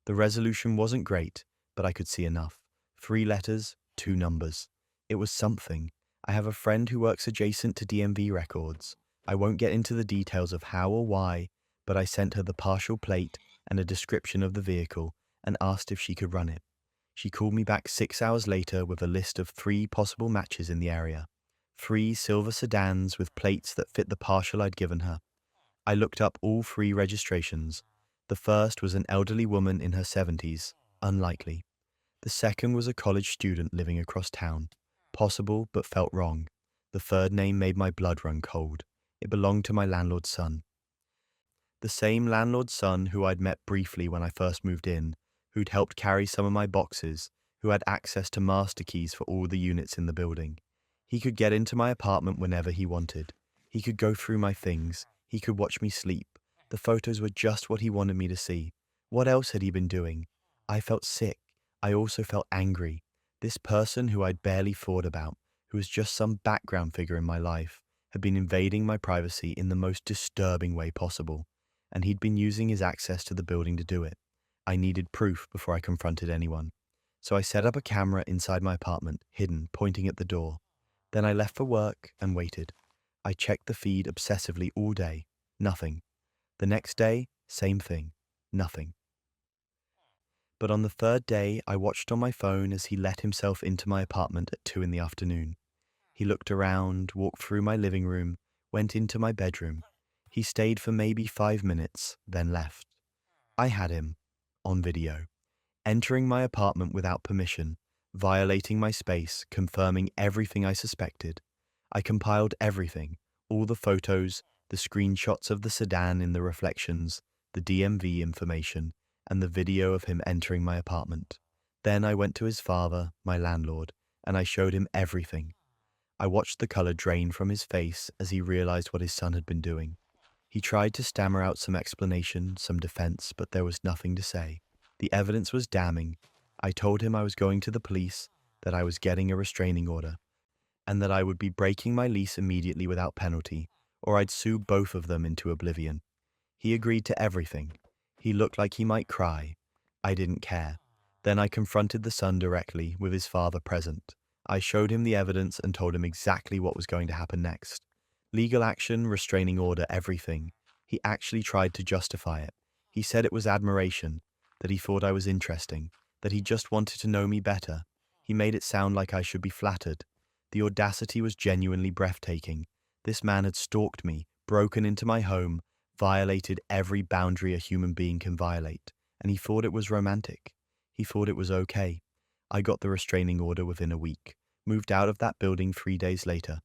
The resolution wasn't great, but I could see enough. 3 letters, 2 numbers. It was something. I have a friend who works adjacent to DMV records. I won't get into the details of how or why, but I sent her the partial plate and a description of the vehicle, and asked if she could run it. She called me back 6 hours later with a list of 3 possible matches in the area. 3 silver sedans with plates that fit the partial I'd given her. I looked up all 3 registrations. The first was an elderly woman in her 70s, unlikely. The second was a college student living across town, possible but felt wrong. The third name made my blood run cold. It belonged to my landlord's son. The same landlord's son who I'd met briefly when I first moved in, who'd helped carry some of my boxes, who had access to master keys for all the units in the building. He could get into my apartment whenever he wanted. He could go through my things. He could watch me sleep. The photos were just what he wanted me to see. What else had he been doing? I felt sick. I also felt angry. This person who I'd barely thought about, who was just some background figure in my life, had been invading my privacy in the most disturbing way possible, and he'd been using his access to the building to do it. I needed proof before I confronted anyone. So I set up a camera inside my apartment, hidden, pointing at the door. Then I left for work and waited. I checked the feed obsessively all day. Nothing. The next day, same thing. Nothing. But on the third day, I watched on my phone as he let himself into my apartment at 2 in the afternoon. He looked around, walked through my living room, went into my bedroom. He stayed for maybe 5 minutes, then left. I had him, on video, entering my apartment without permission, violating my space, confirming everything I suspected. I compiled everything, all the photos, the screenshots of the sedan in the reflections, the DMV information, and the video of him entering my apartment. Then I went to his father, my landlord, and I showed him everything. I watched the color drain from his face as he realized what his son had been doing. He tried to stammer out some explanation, some defense, but there was nothing to say. The evidence was damning. I told him I was going to the police, that I was getting a restraining order, and that I would be breaking my lease immediately without penalty, or I'd sue both of them into oblivion. He agreed to everything. He looked like he might cry. I didn't care. Then I confronted the son directly, with his father present. I showed him the evidence and told him exactly what was going to happen next. Legal action, restraining order, everything. He actually tried to justify it. He said it was admiration, that he thought I was interesting, that he just wanted to know me better. He made it sound like I should be flattered. The audacity was genuinely breathtaking. This man had stalked me, broken into my home, violated every boundary a human being can violate, and he thought it was romantic. He thought it was okay. I got the restraining order within a week, moved out of that building 3 days later,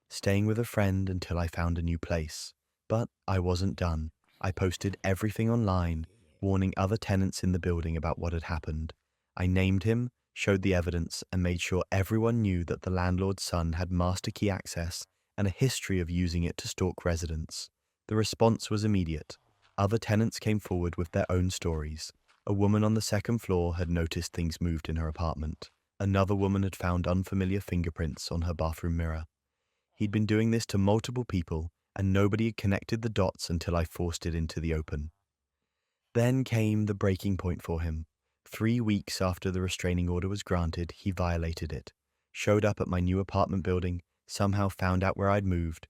staying with a friend until I found a new place. But I wasn't done. I posted everything online, warning other tenants in the building about what had happened. I named him, showed the evidence, and made sure everyone knew that the landlord's son had master key access and a history of using it to stalk residents. The response was immediate. Other tenants came forward with their own stories. A woman on the second floor had noticed things moved in her apartment. Another woman had found unfamiliar fingerprints on her bathroom mirror. He'd been doing this to multiple people, and nobody had connected the dots until I forced it into the open. Then came the breaking point for him. 3 weeks after the restraining order was granted, he violated it, showed up at my new apartment building, somehow found out where I'd moved,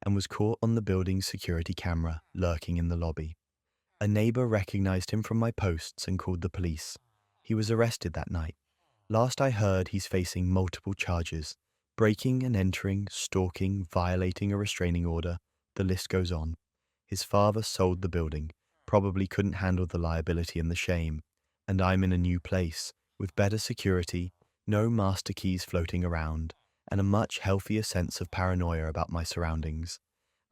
and was caught on the building's security camera, lurking in the lobby. A neighbor recognized him from my posts and called the police. He was arrested that night. Last I heard, he's facing multiple charges: breaking and entering, stalking, violating a restraining order. The list goes on. His father sold the building, probably couldn't handle the liability and the shame, and I'm in a new place, with better security, no master keys floating around, and a much healthier sense of paranoia about my surroundings.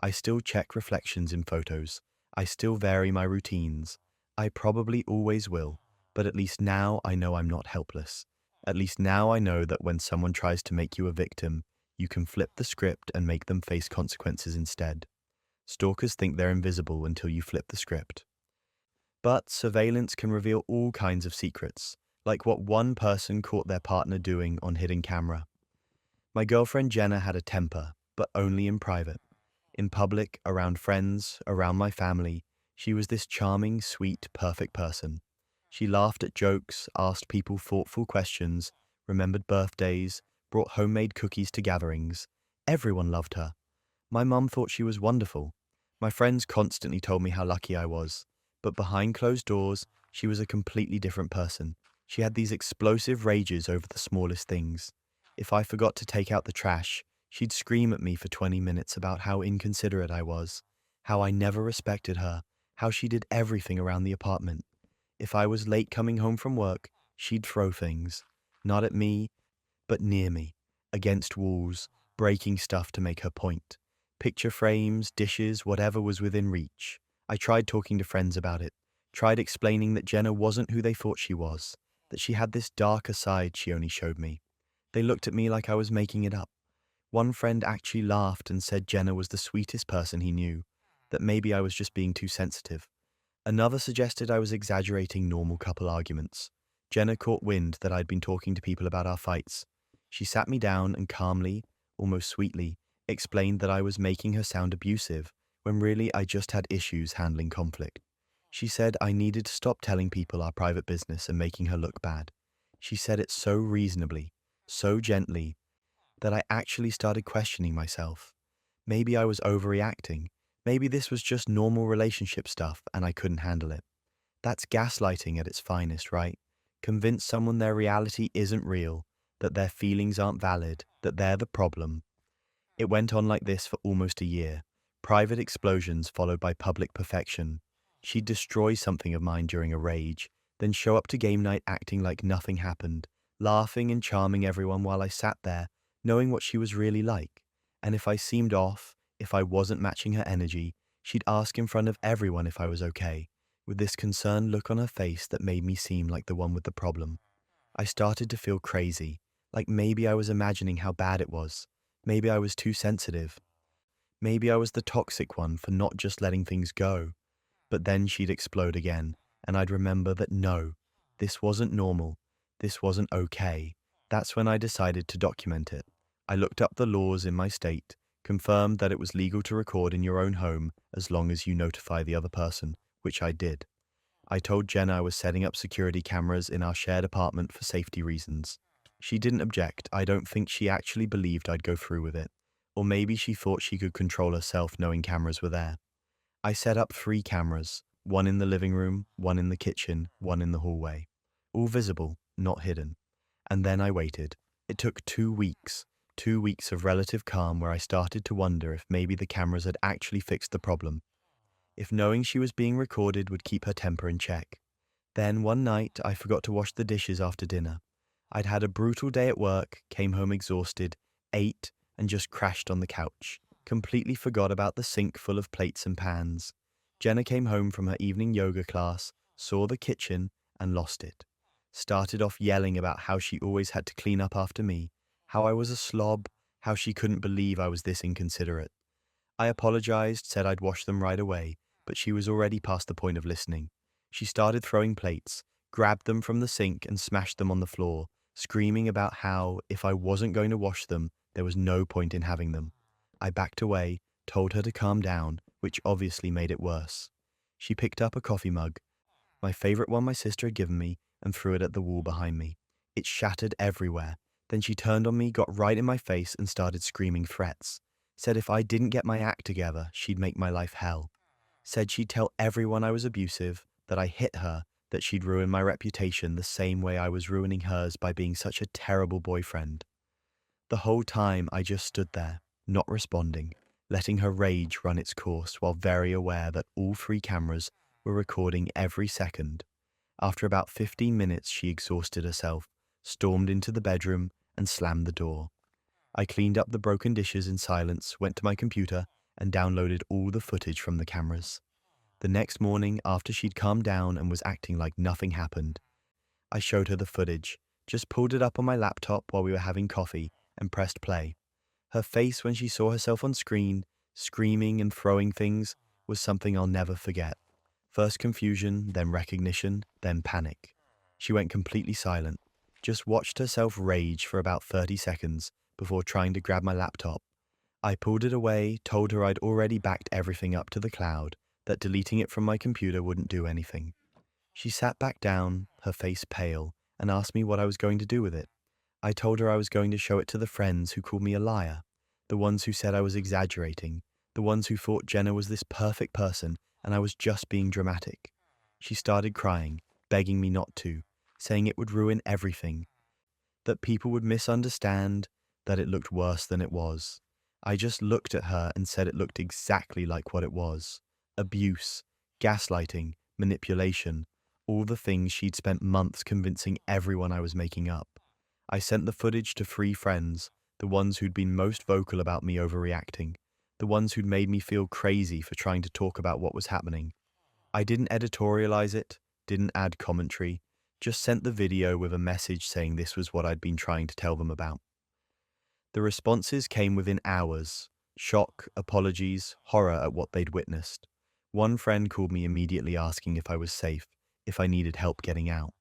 I still check reflections in photos. I still vary my routines. I probably always will, but at least now I know I'm not helpless. At least now I know that when someone tries to make you a victim, you can flip the script and make them face consequences instead. Stalkers think they're invisible until you flip the script. But surveillance can reveal all kinds of secrets, like what one person caught their partner doing on hidden camera. My girlfriend Jenna had a temper, but only in private. In public, around friends, around my family, she was this charming, sweet, perfect person. She laughed at jokes, asked people thoughtful questions, remembered birthdays, brought homemade cookies to gatherings. Everyone loved her. My mum thought she was wonderful. My friends constantly told me how lucky I was. But behind closed doors, She was a completely different person. She had these explosive rages over the smallest things. If I forgot to take out the trash, she'd scream at me for 20 minutes about how inconsiderate I was, how I never respected her, how she did everything around the apartment. If I was late coming home from work, she'd throw things, not at me, but near me, against walls, breaking stuff to make her point. Picture frames, dishes, whatever was within reach. I tried talking to friends about it, tried explaining that Jenna wasn't who they thought she was, that she had this darker side she only showed me. They looked at me like I was making it up. One friend actually laughed and said Jenna was the sweetest person he knew, that maybe I was just being too sensitive. Another suggested I was exaggerating normal couple arguments. Jenna caught wind that I'd been talking to people about our fights. She sat me down and calmly, almost sweetly, explained that I was making her sound abusive, when really I just had issues handling conflict. She said I needed to stop telling people our private business and making her look bad. She said it so reasonably, so gently, that I actually started questioning myself. Maybe I was overreacting. Maybe this was just normal relationship stuff and I couldn't handle it. That's gaslighting at its finest, right? Convince someone their reality isn't real, that their feelings aren't valid, that they're the problem. It went on like this for almost a year. Private explosions followed by public perfection. She'd destroy something of mine during a rage, then show up to game night acting like nothing happened, laughing and charming everyone while I sat there, knowing what she was really like. And if I seemed off, if I wasn't matching her energy, she'd ask in front of everyone if I was okay, with this concerned look on her face that made me seem like the one with the problem. I started to feel crazy, like maybe I was imagining how bad it was. Maybe I was too sensitive. Maybe I was the toxic one for not just letting things go. But then she'd explode again, and I'd remember that no, this wasn't normal. This wasn't okay. That's when I decided to document it. I looked up the laws in my state, confirmed that it was legal to record in your own home as long as you notify the other person, which I did. I told Jenna I was setting up security cameras in our shared apartment for safety reasons. She didn't object. I don't think she actually believed I'd go through with it. Or maybe she thought she could control herself knowing cameras were there. I set up 3 cameras, one in the living room, one in the kitchen, one in the hallway. All visible, not hidden. And then I waited. It took 2 weeks. 2 weeks of relative calm where I started to wonder if maybe the cameras had actually fixed the problem. If knowing she was being recorded would keep her temper in check. Then one night, I forgot to wash the dishes after dinner. I'd had a brutal day at work, came home exhausted, ate, and just crashed on the couch. Completely forgot about the sink full of plates and pans. Jenna came home from her evening yoga class, saw the kitchen, and lost it. Started off yelling about how she always had to clean up after me, how I was a slob, how she couldn't believe I was this inconsiderate. I apologized, said I'd wash them right away, but she was already past the point of listening. She started throwing plates, grabbed them from the sink and smashed them on the floor, screaming about how, if I wasn't going to wash them, there was no point in having them. I backed away, told her to calm down, which obviously made it worse. She picked up a coffee mug, my favorite one my sister had given me, and threw it at the wall behind me. It shattered everywhere. Then she turned on me, got right in my face, and started screaming threats. Said if I didn't get my act together, she'd make my life hell. Said she'd tell everyone I was abusive, that I hit her, that she'd ruin my reputation the same way I was ruining hers by being such a terrible boyfriend. The whole time I just stood there, not responding, letting her rage run its course while very aware that all 3 cameras were recording every second. After about 15 minutes, she exhausted herself, stormed into the bedroom, and slammed the door. I cleaned up the broken dishes in silence, went to my computer, and downloaded all the footage from the cameras. The next morning, after she'd calmed down and was acting like nothing happened, I showed her the footage, just pulled it up on my laptop while we were having coffee, and pressed play. Her face when she saw herself on screen, screaming and throwing things, was something I'll never forget. First confusion, then recognition, then panic. She went completely silent, just watched herself rage for about 30 seconds before trying to grab my laptop. I pulled it away, told her I'd already backed everything up to the cloud, that deleting it from my computer wouldn't do anything. She sat back down, her face pale, and asked me what I was going to do with it. I told her I was going to show it to the friends who called me a liar, the ones who said I was exaggerating, the ones who thought Jenna was this perfect person and I was just being dramatic. She started crying, begging me not to, saying it would ruin everything, that people would misunderstand, that it looked worse than it was. I just looked at her and said it looked exactly like what it was: abuse, gaslighting, manipulation, all the things she'd spent months convincing everyone I was making up. I sent the footage to 3 friends, the ones who'd been most vocal about me overreacting, the ones who'd made me feel crazy for trying to talk about what was happening. I didn't editorialize it, didn't add commentary, just sent the video with a message saying this was what I'd been trying to tell them about. The responses came within hours: shock, apologies, horror at what they'd witnessed. One friend called me immediately asking if I was safe, if I needed help getting out.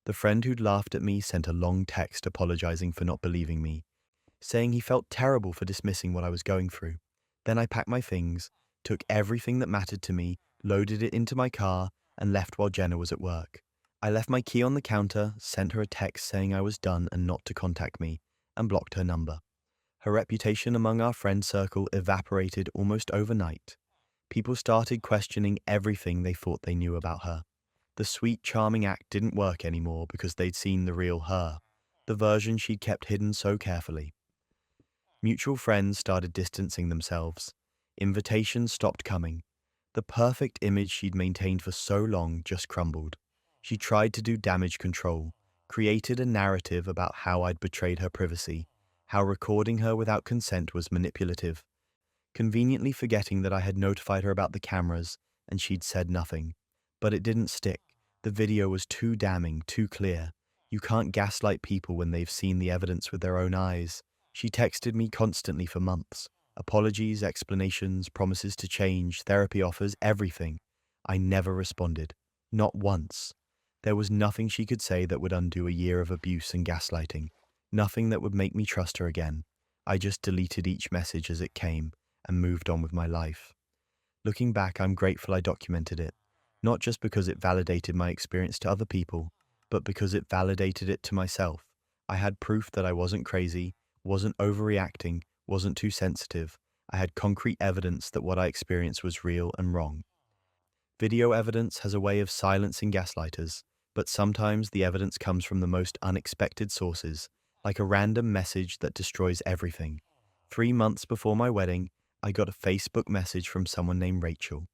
The friend who'd laughed at me sent a long text apologizing for not believing me, saying he felt terrible for dismissing what I was going through. Then I packed my things, took everything that mattered to me, loaded it into my car, and left while Jenna was at work. I left my key on the counter, sent her a text saying I was done and not to contact me, and blocked her number. Her reputation among our friend circle evaporated almost overnight. People started questioning everything they thought they knew about her. The sweet, charming act didn't work anymore because they'd seen the real her, the version she'd kept hidden so carefully. Mutual friends started distancing themselves. Invitations stopped coming. The perfect image she'd maintained for so long just crumbled. She tried to do damage control, created a narrative about how I'd betrayed her privacy, how recording her without consent was manipulative, conveniently forgetting that I had notified her about the cameras and she'd said nothing. But it didn't stick. The video was too damning, too clear. You can't gaslight people when they've seen the evidence with their own eyes. She texted me constantly for months. Apologies, explanations, promises to change, therapy offers, everything. I never responded. Not once. There was nothing she could say that would undo a year of abuse and gaslighting. Nothing that would make me trust her again. I just deleted each message as it came and moved on with my life. Looking back, I'm grateful I documented it, not just because it validated my experience to other people, but because it validated it to myself. I had proof that I wasn't crazy, wasn't overreacting, wasn't too sensitive. I had concrete evidence that what I experienced was real and wrong. Video evidence has a way of silencing gaslighters, but sometimes the evidence comes from the most unexpected sources, like a random message that destroys everything. 3 months before my wedding, I got a Facebook message from someone named Rachel.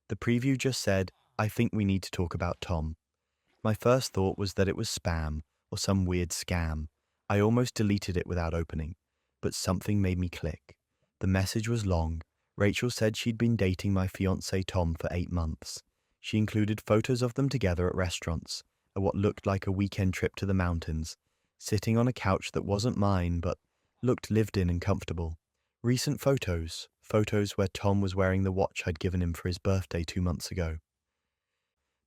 The preview just said, "I think we need to talk about Tom." My first thought was that it was spam or some weird scam. I almost deleted it without opening, but something made me click. The message was long. Rachel said she'd been dating my fiancé Tom for 8 months. She included photos of them together at restaurants, at what looked like a weekend trip to the mountains, sitting on a couch that wasn't mine but looked lived in and comfortable. Recent photos where Tom was wearing the watch I'd given him for his birthday 2 months ago.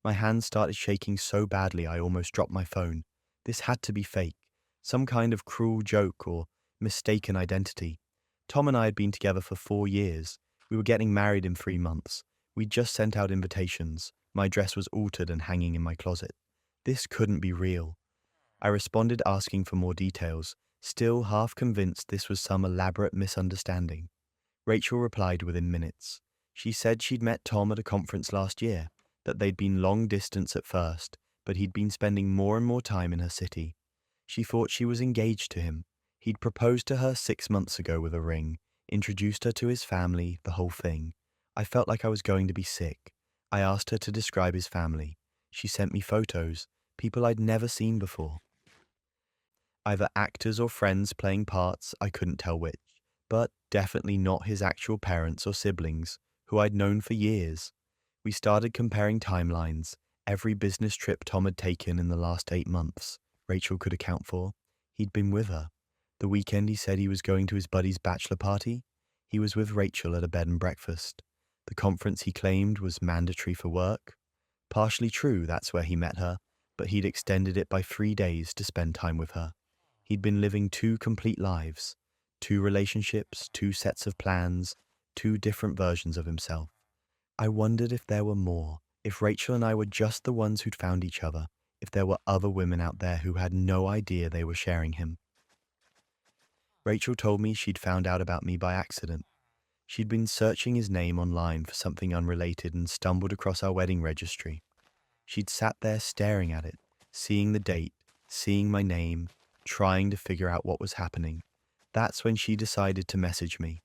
My hands started shaking so badly I almost dropped my phone. This had to be fake, some kind of cruel joke or mistaken identity. Tom and I had been together for 4 years. We were getting married in 3 months. We'd just sent out invitations. My dress was altered and hanging in my closet. This couldn't be real. I responded asking for more details, still half convinced this was some elaborate misunderstanding. Rachel replied within minutes. She said she'd met Tom at a conference last year, that they'd been long distance at first, but he'd been spending more and more time in her city. She thought she was engaged to him. He'd proposed to her 6 months ago with a ring, introduced her to his family, the whole thing. I felt like I was going to be sick. I asked her to describe his family. She sent me photos, people I'd never seen before. Either actors or friends playing parts, I couldn't tell which, but definitely not his actual parents or siblings, who I'd known for years. We started comparing timelines. Every business trip Tom had taken in the last 8 months, Rachel could account for. He'd been with her. The weekend he said he was going to his buddy's bachelor party, he was with Rachel at a bed and breakfast. The conference he claimed was mandatory for work. Partially true, that's where he met her, but he'd extended it by 3 days to spend time with her. He'd been living 2 complete lives, 2 relationships, 2 sets of plans, 2 different versions of himself. I wondered if there were more, if Rachel and I were just the ones who'd found each other, if there were other women out there who had no idea they were sharing him. Rachel told me she'd found out about me by accident. She'd been searching his name online for something unrelated and stumbled across our wedding registry. She'd sat there staring at it, seeing the date, seeing my name, trying to figure out what was happening. That's when she decided to message me.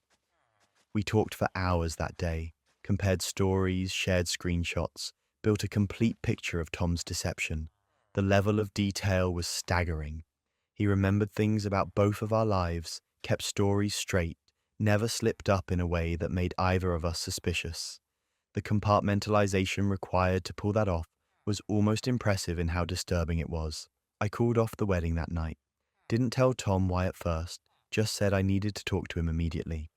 We talked for hours that day, compared stories, shared screenshots, built a complete picture of Tom's deception. The level of detail was staggering. He remembered things about both of our lives, kept stories straight, never slipped up in a way that made either of us suspicious. The compartmentalization required to pull that off was almost impressive in how disturbing it was. I called off the wedding that night. Didn't tell Tom why at first, just said I needed to talk to him immediately.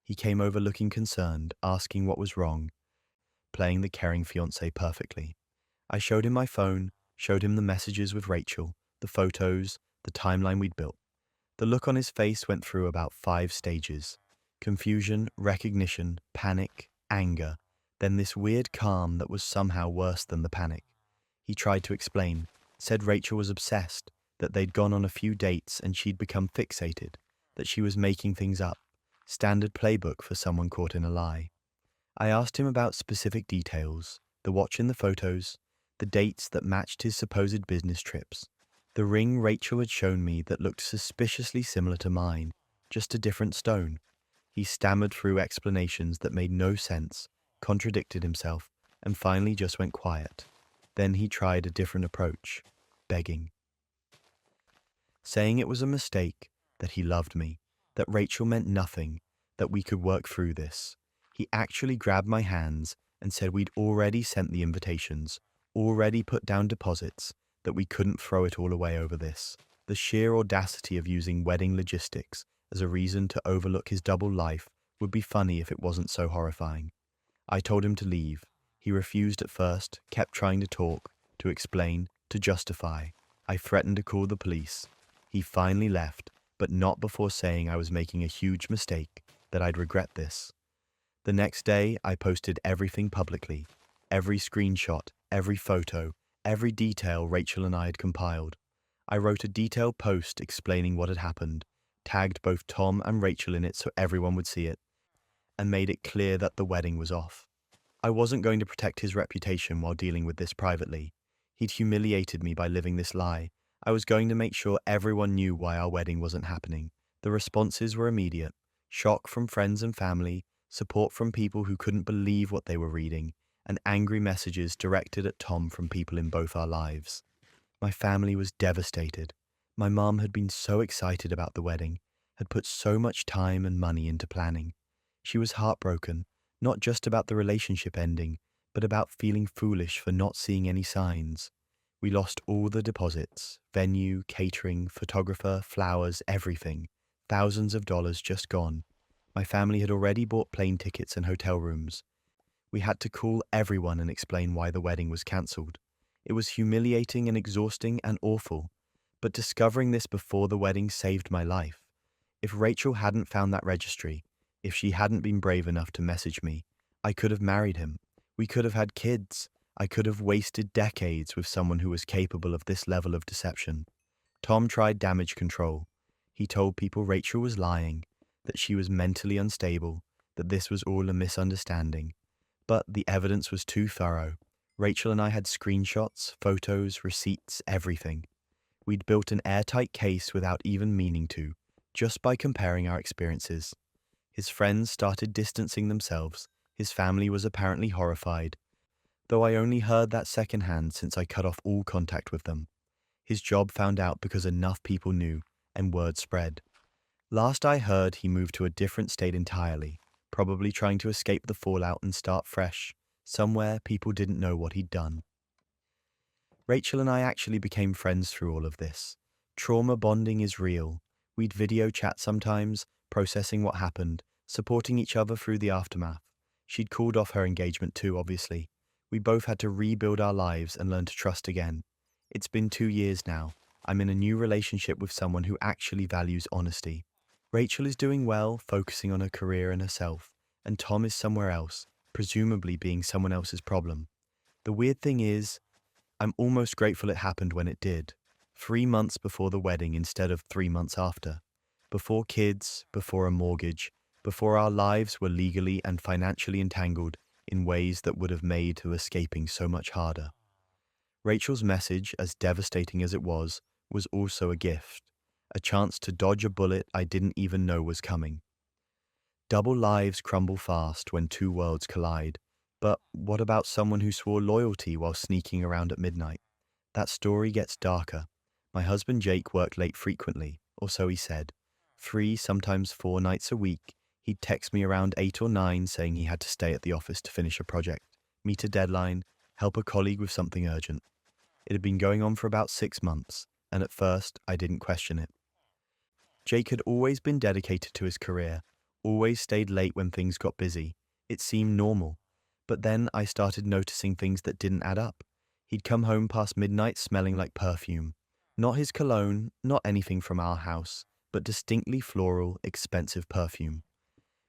He came over looking concerned, asking what was wrong, playing the caring fiancé perfectly. I showed him my phone, showed him the messages with Rachel, the photos, the timeline we'd built. The look on his face went through about 5 stages: confusion, recognition, panic, anger, then this weird calm that was somehow worse than the panic. He tried to explain, said Rachel was obsessed, that they'd gone on a few dates and she'd become fixated, that she was making things up, standard playbook for someone caught in a lie. I asked him about specific details, the watch in the photos, the dates that matched his supposed business trips, the ring Rachel had shown me that looked suspiciously similar to mine, just a different stone. He stammered through explanations that made no sense, contradicted himself, and finally just went quiet. Then he tried a different approach, begging. Saying it was a mistake, that he loved me, that Rachel meant nothing, that we could work through this. He actually grabbed my hands and said we'd already sent the invitations, already put down deposits, that we couldn't throw it all away over this. The sheer audacity of using wedding logistics as a reason to overlook his double life would be funny if it wasn't so horrifying. I told him to leave. He refused at first, kept trying to talk, to explain, to justify. I threatened to call the police. He finally left, but not before saying I was making a huge mistake, that I'd regret this. The next day, I posted everything publicly. Every screenshot, every photo, every detail Rachel and I had compiled. I wrote a detailed post explaining what had happened, tagged both Tom and Rachel in it so everyone would see it, and made it clear that the wedding was off. I wasn't going to protect his reputation while dealing with this privately. He'd humiliated me by living this lie. I was going to make sure everyone knew why our wedding wasn't happening. The responses were immediate: shock from friends and family, support from people who couldn't believe what they were reading, and angry messages directed at Tom from people in both our lives. My family was devastated. My mom had been so excited about the wedding, had put so much time and money into planning. She was heartbroken, not just about the relationship ending, but about feeling foolish for not seeing any signs. We lost all the deposits: venue, catering, photographer, flowers, everything. Thousands of dollars just gone. My family had already bought plane tickets and hotel rooms. We had to call everyone and explain why the wedding was cancelled. It was humiliating and exhausting and awful, but discovering this before the wedding saved my life. If Rachel hadn't found that registry, if she hadn't been brave enough to message me, I could have married him. We could have had kids. I could have wasted decades with someone who was capable of this level of deception. Tom tried damage control. He told people Rachel was lying, that she was mentally unstable, that this was all a misunderstanding. But the evidence was too thorough. Rachel and I had screenshots, photos, receipts, everything. We'd built an airtight case without even meaning to, just by comparing our experiences. His friends started distancing themselves. His family was apparently horrified, though I only heard that secondhand since I cut off all contact with them. His job found out because enough people knew, and word spread. Last I heard, he moved to a different state entirely, probably trying to escape the fallout and start fresh, somewhere people didn't know what he'd done. Rachel and I actually became friends through all of this. Trauma bonding is real. We'd video chat sometimes, processing what happened, supporting each other through the aftermath. She'd called off her engagement too, obviously. We both had to rebuild our lives and learn to trust again. It's been 2 years now. I'm in a new relationship with someone who actually values honesty. Rachel is doing well, focusing on her career and herself, and Tom is somewhere else, presumably being someone else's problem. The weird thing is, I'm almost grateful it happened when it did. 3 months before the wedding instead of 3 months after. Before kids, before a mortgage, before our lives were legally and financially entangled in ways that would have made escaping so much harder. Rachel's message, as devastating as it was also a gift, a chance to dodge a bullet I didn't even know was coming. Double lives crumble fast when two worlds collide. But what about someone who swore loyalty while sneaking around at midnight? That story gets darker. My husband Jake worked late frequently, or so he said. 3, sometimes 4 nights a week, he'd text me around 8 or 9 saying he had to stay at the office to finish a project, meet a deadline, help a colleague with something urgent. It had been going on for about 6 months, and at first I didn't question it. Jake had always been dedicated to his career, always stayed late when things got busy. It seemed normal. But then I started noticing things that didn't add up. He'd come home past midnight smelling like perfume. Not his cologne, not anything from our house, but distinctly floral, expensive perfume.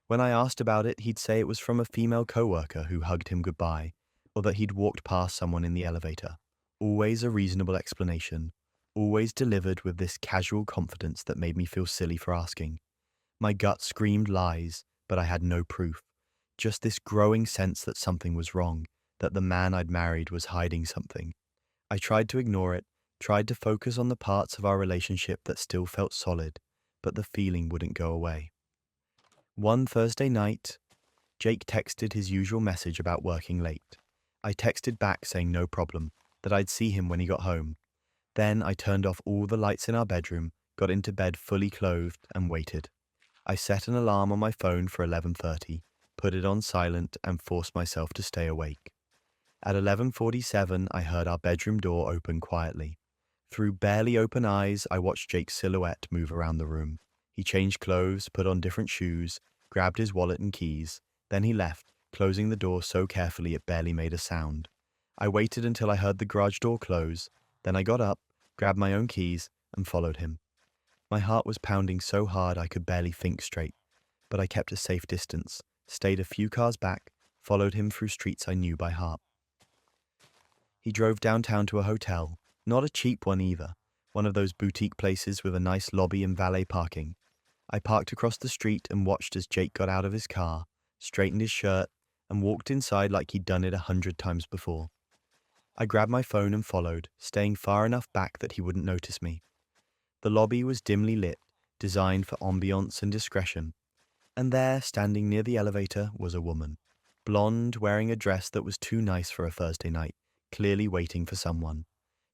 When I asked about it, he'd say it was from a female coworker who hugged him goodbye, or that he'd walked past someone in the elevator. Always a reasonable explanation, always delivered with this casual confidence that made me feel silly for asking. My gut screamed lies, but I had no proof. Just this growing sense that something was wrong, that the man I'd married was hiding something. I tried to ignore it, tried to focus on the parts of our relationship that still felt solid, but the feeling wouldn't go away. One Thursday night, Jake texted his usual message about working late. I texted back saying no problem, that I'd see him when he got home. Then I turned off all the lights in our bedroom, got into bed fully clothed, and waited. I set an alarm on my phone for 11:30, put it on silent, and forced myself to stay awake. At 11:47, I heard our bedroom door open quietly. Through barely open eyes, I watched Jake's silhouette move around the room. He changed clothes, put on different shoes, grabbed his wallet and keys. Then he left, closing the door so carefully it barely made a sound. I waited until I heard the garage door close. Then I got up, grabbed my own keys, and followed him. My heart was pounding so hard I could barely think straight, but I kept a safe distance, stayed a few cars back, followed him through streets I knew by heart. He drove downtown to a hotel, not a cheap one either, one of those boutique places with a nice lobby and valet parking. I parked across the street and watched as Jake got out of his car, straightened his shirt, and walked inside like he'd done it 100 times before. I grabbed my phone and followed, staying far enough back that he wouldn't notice me. The lobby was dimly lit, designed for ambiance and discretion. And there, standing near the elevator, was a woman. Blonde, wearing a dress that was too nice for a Thursday night, clearly waiting for someone.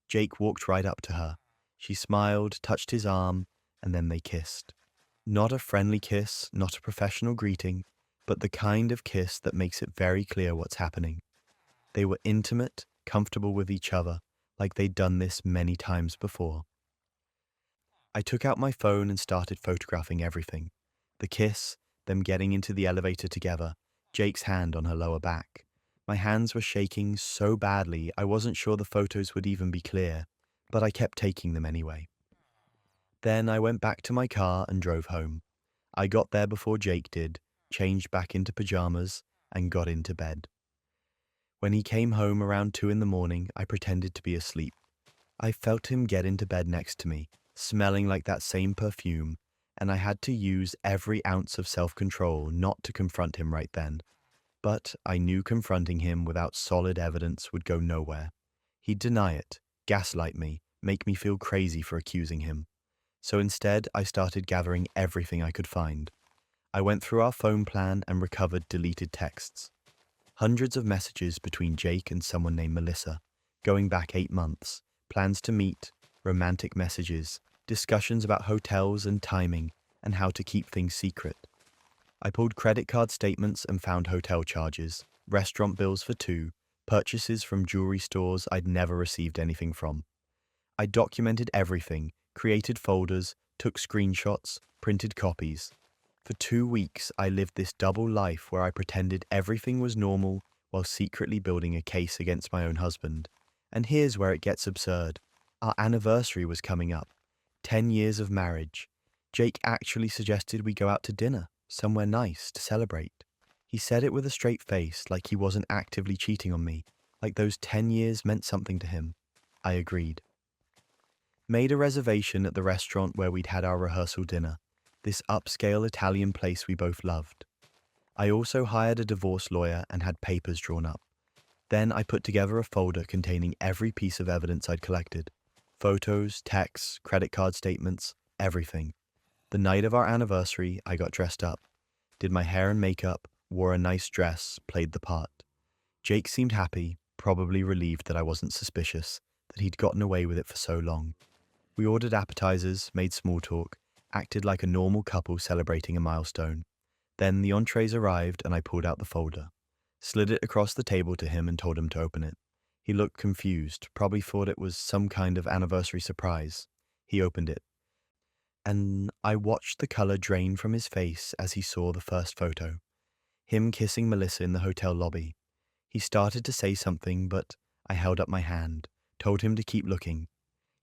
Jake walked right up to her. She smiled, touched his arm, and then they kissed. Not a friendly kiss, not a professional greeting, but the kind of kiss that makes it very clear what's happening. They were intimate, comfortable with each other, like they'd done this many times before. I took out my phone and started photographing everything. The kiss, them getting into the elevator together, Jake's hand on her lower back. My hands were shaking so badly I wasn't sure the photos would even be clear, but I kept taking them anyway. Then I went back to my car and drove home. I got there before Jake did, changed back into pajamas, and got into bed. When he came home around 2 in the morning, I pretended to be asleep. I felt him get into bed next to me, smelling like that same perfume, and I had to use every ounce of self-control not to confront him right then. But I knew confronting him without solid evidence would go nowhere. He'd deny it, gaslight me, make me feel crazy for accusing him. So instead, I started gathering everything I could find. I went through our phone plan and recovered deleted texts. Hundreds of messages between Jake and someone named Melissa, going back 8 months, plans to meet, romantic messages, discussions about hotels and timing, and how to keep things secret. I pulled credit card statements and found hotel charges, restaurant bills for 2, purchases from jewelry stores I'd never received anything from. I documented everything, created folders, took screenshots, printed copies. For 2 weeks, I lived this double life where I pretended everything was normal while secretly building a case against my own husband. And here's where it gets absurd. Our anniversary was coming up. 10 years of marriage. Jake actually suggested we go out to dinner, somewhere nice to celebrate. He said it with a straight face, like he wasn't actively cheating on me, like those 10 years meant something to him. I agreed. Made a reservation at the restaurant where we'd had our rehearsal dinner, this upscale Italian place we both loved. I also hired a divorce lawyer and had papers drawn up. Then I put together a folder containing every piece of evidence I'd collected. Photos, texts, credit card statements, everything. The night of our anniversary, I got dressed up, did my hair and makeup, wore a nice dress, played the part. Jake seemed happy, probably relieved that I wasn't suspicious, that he'd gotten away with it for so long. We ordered appetizers, made small talk, acted like a normal couple celebrating a milestone. Then the entrees arrived and I pulled out the folder, slid it across the table to him and told him to open it. He looked confused, probably thought it was some kind of anniversary surprise. He opened it, and I watched the color drain from his face as he saw the first photo. Him kissing Melissa in the hotel lobby. He started to say something, but I held up my hand, told him to keep looking.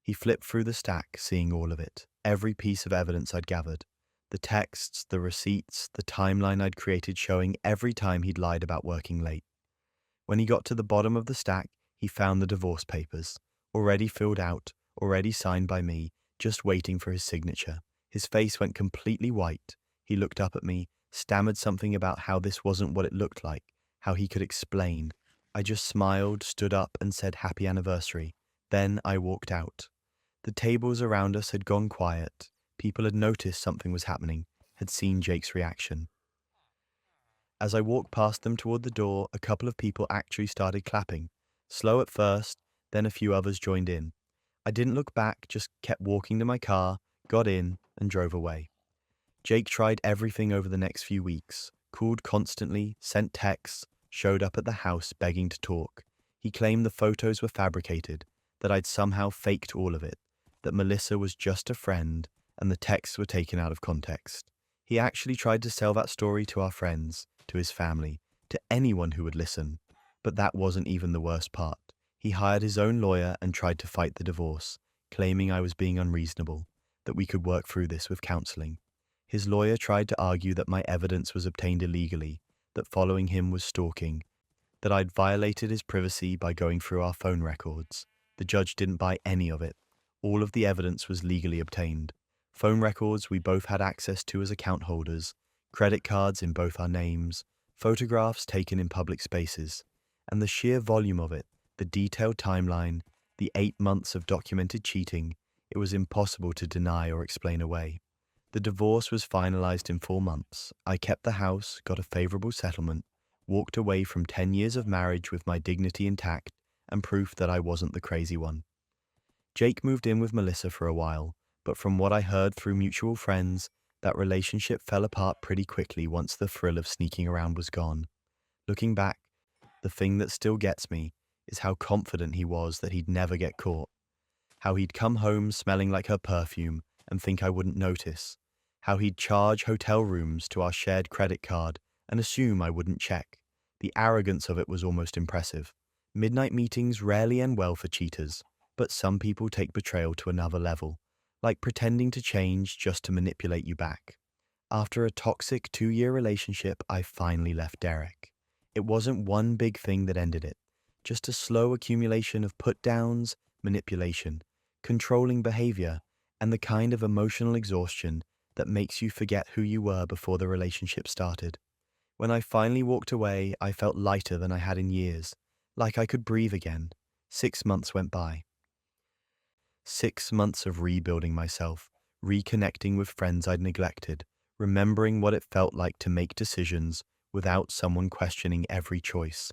He flipped through the stack, seeing all of it, every piece of evidence I'd gathered. The texts, the receipts, the timeline I'd created showing every time he'd lied about working late. When he got to the bottom of the stack, he found the divorce papers, already filled out, already signed by me, just waiting for his signature. His face went completely white. He looked up at me, stammered something about how this wasn't what it looked like, how he could explain. I just smiled, stood up, and said happy anniversary. Then I walked out. The tables around us had gone quiet. People had noticed something was happening, had seen Jake's reaction. As I walked past them toward the door, a couple of people actually started clapping. Slow at first, then a few others joined in. I didn't look back, just kept walking to my car, got in, and drove away. Jake tried everything over the next few weeks, called constantly, sent texts, showed up at the house begging to talk. He claimed the photos were fabricated, that I'd somehow faked all of it, that Melissa was just a friend, and the texts were taken out of context. He actually tried to sell that story to our friends, to his family, to anyone who would listen. But that wasn't even the worst part. He hired his own lawyer and tried to fight the divorce, claiming I was being unreasonable, that we could work through this with counseling. His lawyer tried to argue that my evidence was obtained illegally, that following him was stalking, that I'd violated his privacy by going through our phone records. The judge didn't buy any of it. All of the evidence was legally obtained. Phone records we both had access to as account holders, credit cards in both our names, photographs taken in public spaces, and the sheer volume of it, the detailed timeline, the 8 months of documented cheating, it was impossible to deny or explain away. The divorce was finalized in 4 months. I kept the house, got a favorable settlement, walked away from 10 years of marriage with my dignity intact, and proof that I wasn't the crazy one. Jake moved in with Melissa for a while, but from what I heard through mutual friends, that relationship fell apart pretty quickly once the thrill of sneaking around was gone. Looking back, the thing that still gets me is how confident he was that he'd never get caught. How he'd come home smelling like her perfume and think I wouldn't notice. How he'd charge hotel rooms to our shared credit card and assume I wouldn't check. The arrogance of it was almost impressive. Midnight meetings rarely end well for cheaters, but some people take betrayal to another level, like pretending to change just to manipulate you back. After a toxic 2-year relationship, I finally left Derek. It wasn't one big thing that ended it, just a slow accumulation of put-downs, manipulation, controlling behavior, and the kind of emotional exhaustion that makes you forget who you were before the relationship started. When I finally walked away, I felt lighter than I had in years, like I could breathe again. 6 months went by. 6 months of rebuilding myself, reconnecting with friends I'd neglected, remembering what it felt like to make decisions without someone questioning every choice.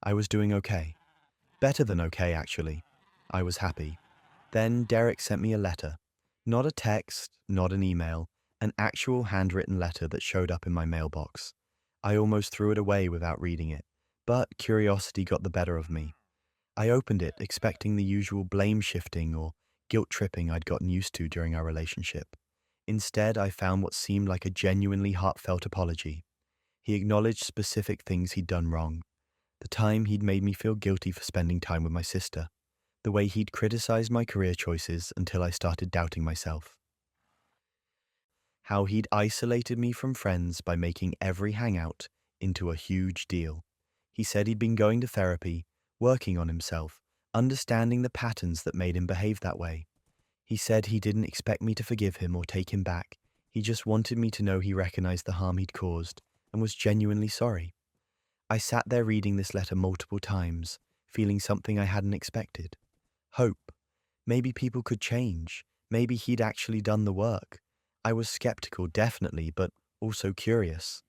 I was doing okay. Better than okay, actually. I was happy. Then Derek sent me a letter. Not a text, not an email, an actual handwritten letter that showed up in my mailbox. I almost threw it away without reading it, but curiosity got the better of me. I opened it expecting the usual blame shifting or guilt tripping I'd gotten used to during our relationship. Instead, I found what seemed like a genuinely heartfelt apology. He acknowledged specific things he'd done wrong. The time he'd made me feel guilty for spending time with my sister. The way he'd criticized my career choices until I started doubting myself. How he'd isolated me from friends by making every hangout into a huge deal. He said he'd been going to therapy, working on himself, understanding the patterns that made him behave that way. He said he didn't expect me to forgive him or take him back. He just wanted me to know he recognized the harm he'd caused and was genuinely sorry. I sat there reading this letter multiple times, feeling something I hadn't expected. Hope. Maybe people could change. Maybe he'd actually done the work. I was skeptical, definitely, but also curious.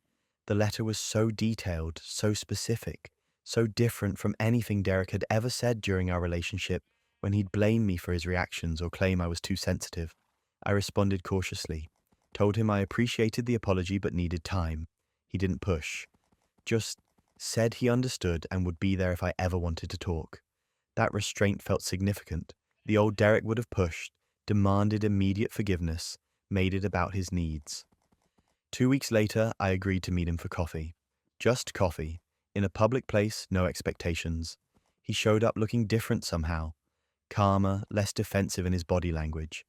The letter was so detailed, so specific, so different from anything Derek had ever said during our relationship when he'd blame me for his reactions or claim I was too sensitive. I responded cautiously, told him I appreciated the apology but needed time. He didn't push, just said he understood and would be there if I ever wanted to talk. That restraint felt significant. The old Derek would have pushed, demanded immediate forgiveness, made it about his needs. 2 weeks later, I agreed to meet him for coffee. Just coffee. In a public place, no expectations. He showed up looking different somehow. Calmer, less defensive in his body language.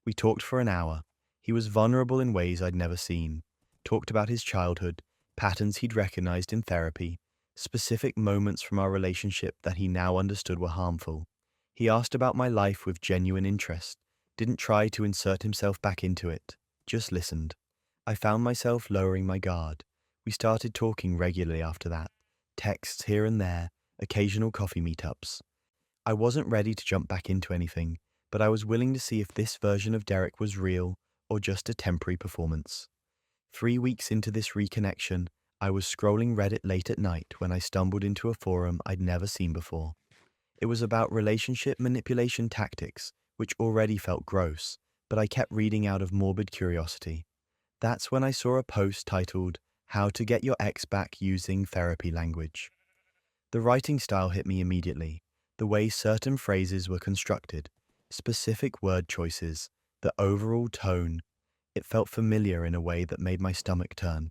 We talked for an hour. He was vulnerable in ways I'd never seen. Talked about his childhood, patterns he'd recognized in therapy, specific moments from our relationship that he now understood were harmful. He asked about my life with genuine interest, didn't try to insert himself back into it, just listened. I found myself lowering my guard. We started talking regularly after that, texts here and there, occasional coffee meetups. I wasn't ready to jump back into anything, but I was willing to see if this version of Derek was real or just a temporary performance. 3 weeks into this reconnection, I was scrolling Reddit late at night when I stumbled into a forum I'd never seen before. It was about relationship manipulation tactics, which already felt gross, but I kept reading out of morbid curiosity. That's when I saw a post titled, "How to Get Your Ex Back Using Therapy Language." The writing style hit me immediately. The way certain phrases were constructed, specific word choices, the overall tone. It felt familiar in a way that made my stomach turn.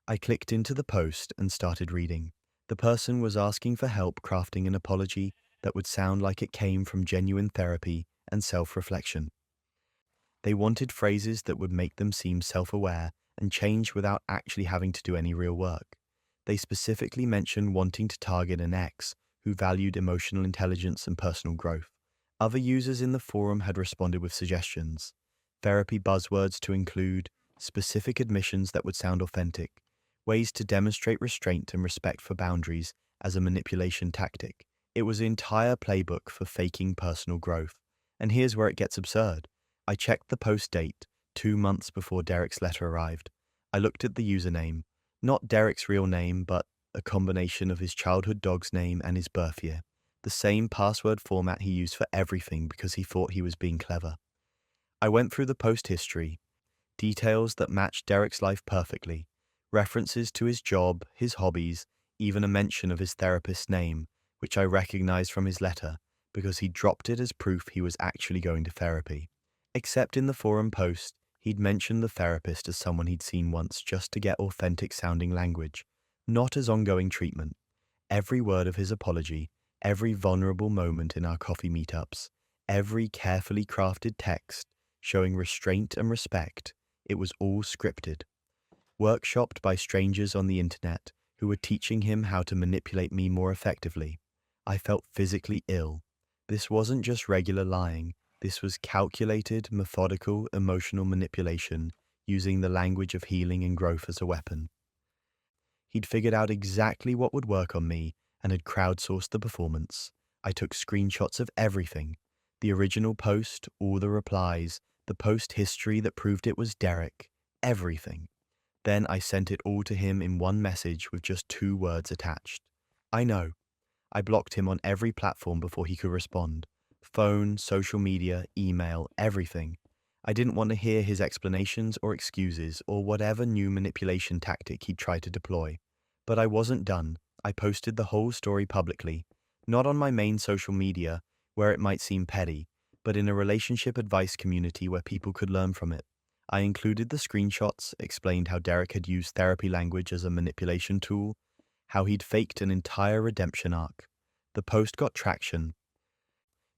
I clicked into the post and started reading. The person was asking for help crafting an apology that would sound like it came from genuine therapy and self-reflection. They wanted phrases that would make them seem self-aware and change without actually having to do any real work. They specifically mentioned wanting to target an ex who valued emotional intelligence and personal growth. Other users in the forum had responded with suggestions. Therapy buzzwords to include specific admissions that would sound authentic, ways to demonstrate restraint and respect for boundaries as a manipulation tactic. It was an entire playbook for faking personal growth. And here's where it gets absurd. I checked the post date, 2 months before Derek's letter arrived. I looked at the username, not Derek's real name, but a combination of his childhood dog's name and his birth year. The same password format he used for everything because he thought he was being clever. I went through the post history, details that matched Derek's life perfectly, references to his job, his hobbies, even a mention of his therapist's name, which I recognized from his letter because he dropped it as proof he was actually going to therapy. Except in the forum post, he'd mentioned the therapist as someone he'd seen once just to get authentic-sounding language, not as ongoing treatment. Every word of his apology, every vulnerable moment in our coffee meetups, every carefully crafted text showing restraint and respect, it was all scripted. Workshopped by strangers on the internet who were teaching him how to manipulate me more effectively. I felt physically ill. This wasn't just regular lying. This was calculated, methodical, emotional manipulation using the language of healing and growth as a weapon. He'd figured out exactly what would work on me and had crowdsourced the performance. I took screenshots of everything. The original post, all the replies, the post history that proved it was Derek, everything. Then I sent it all to him in one message with just 2 words attached. I know. I blocked him on every platform before he could respond. Phone, social media, email, everything. I didn't want to hear his explanations or excuses or whatever new manipulation tactic he'd try to deploy. But I wasn't done. I posted the whole story publicly, not on my main social media, where it might seem petty, but in a relationship advice community where people could learn from it. I included the screenshots, explained how Derek had used therapy language as a manipulation tool, how he'd faked an entire redemption arc. The post got traction.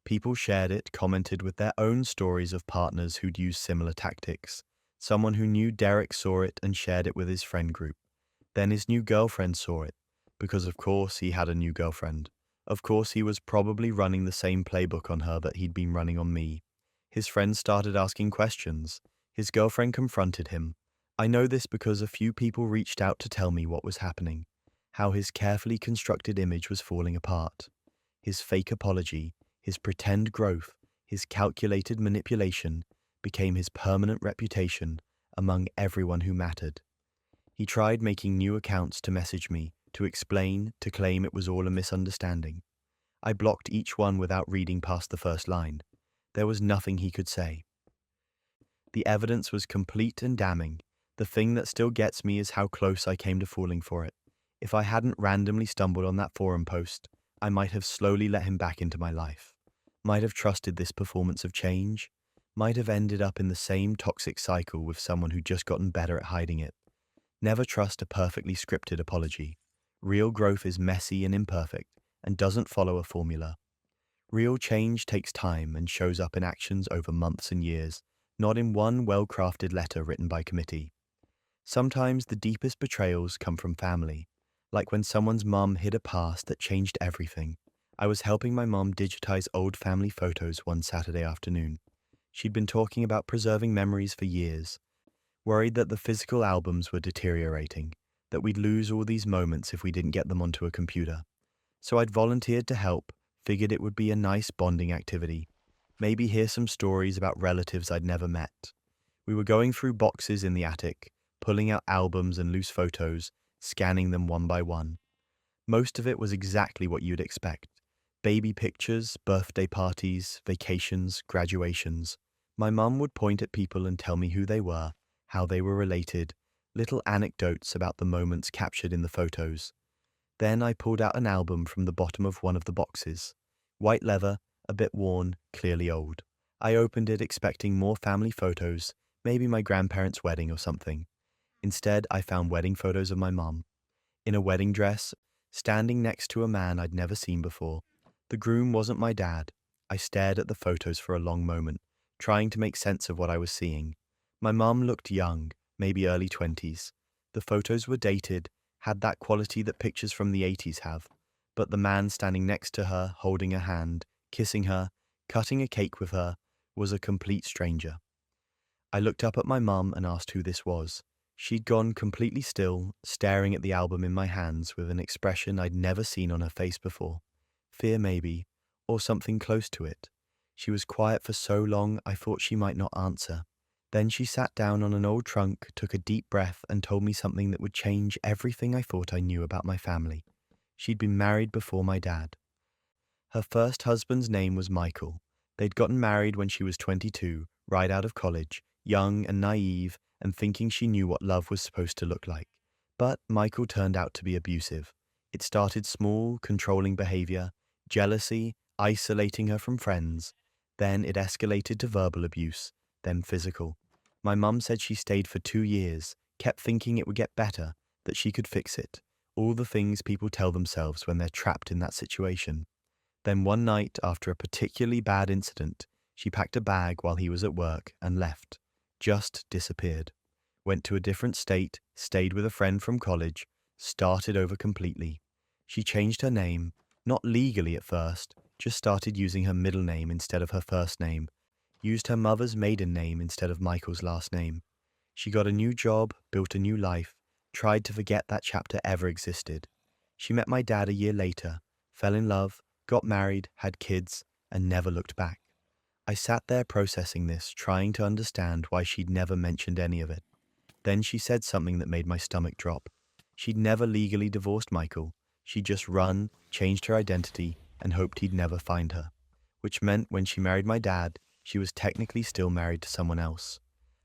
People shared it, commented with their own stories of partners who'd used similar tactics. Someone who knew Derek saw it and shared it with his friend group. Then his new girlfriend saw it, because of course he had a new girlfriend. Of course he was probably running the same playbook on her that he'd been running on me. His friends started asking questions. His girlfriend confronted him. I know this because a few people reached out to tell me what was happening. how his carefully constructed image was falling apart. His fake apology, his pretend growth, his calculated manipulation became his permanent reputation among everyone who mattered. He tried making new accounts to message me, to explain, to claim it was all a misunderstanding. I blocked each one without reading past the first line. There was nothing he could say. The evidence was complete and damning. The thing that still gets me is how close I came to falling for it. If I hadn't randomly stumbled on that forum post, I might have slowly let him back into my life. Might have trusted this performance of change. Might have ended up in the same toxic cycle with someone who'd just gotten better at hiding it. Never trust a perfectly scripted apology. Real growth is messy and imperfect and doesn't follow a formula. Real change takes time and shows up in actions over months and years, not in one well-crafted letter written by committee. Sometimes the deepest betrayals come from family, like when someone's mum hid a past that changed everything. I was helping my mum digitize old family photos one Saturday afternoon. She'd been talking about preserving memories for years, worried that the physical albums were deteriorating, that we'd lose all these moments if we didn't get them onto a computer. So I'd volunteered to help, figured it would be a nice bonding activity. Maybe hear some stories about relatives I'd never met. We were going through boxes in the attic, pulling out albums and loose photos, scanning them one by one. Most of it was exactly what you'd expect. Baby pictures, birthday parties, vacations, graduations. My mum would point at people and tell me who they were, how they were related, little anecdotes about the moments captured in the photos. Then I pulled out an album from the bottom of one of the boxes. White leather, a bit worn, clearly old. I opened it expecting more family photos, maybe my grandparents' wedding or something. Instead, I found wedding photos of my mum, in a wedding dress, standing next to a man I'd never seen before. The groom wasn't my dad. I stared at the photos for a long moment, trying to make sense of what I was seeing. My mum looked young, maybe early 20s. The photos were dated, had that quality that pictures from the 80s have, but the man standing next to her, holding her hand, kissing her, cutting a cake with her, was a complete stranger. I looked up at my mum and asked who this was. She'd gone completely still, staring at the album in my hands with an expression I'd never seen on her face before. Fear maybe, or something close to it. She was quiet for so long I thought she might not answer. Then she sat down on an old trunk, took a deep breath and told me something that would change everything I thought I knew about my family. She'd been married before my dad. Her first husband's name was Michael. They'd gotten married when she was 22, right out of college, young and naive and thinking she knew what love was supposed to look like. But Michael turned out to be abusive. It started small, controlling behavior, jealousy, isolating her from friends. Then it escalated to verbal abuse, then physical. My mum said she stayed for 2 years, kept thinking it would get better, that she could fix it. All the things people tell themselves when they're trapped in that situation. Then one night, after a particularly bad incident, she packed a bag while he was at work and left. Just disappeared. Went to a different state, stayed with a friend from college, started over completely. She changed her name, not legally at first, just started using her middle name instead of her first name, used her mother's maiden name instead of Michael's last name. She got a new job, built a new life, tried to forget that chapter ever existed. She met my dad a year later, fell in love, got married, had kids, and never looked back. I sat there processing this, trying to understand why she'd never mentioned any of it. Then she said something that made my stomach drop. She'd never legally divorced Michael. She'd just run, changed her identity, and hoped he'd never find her. Which meant when she married my dad, she was technically still married to someone else.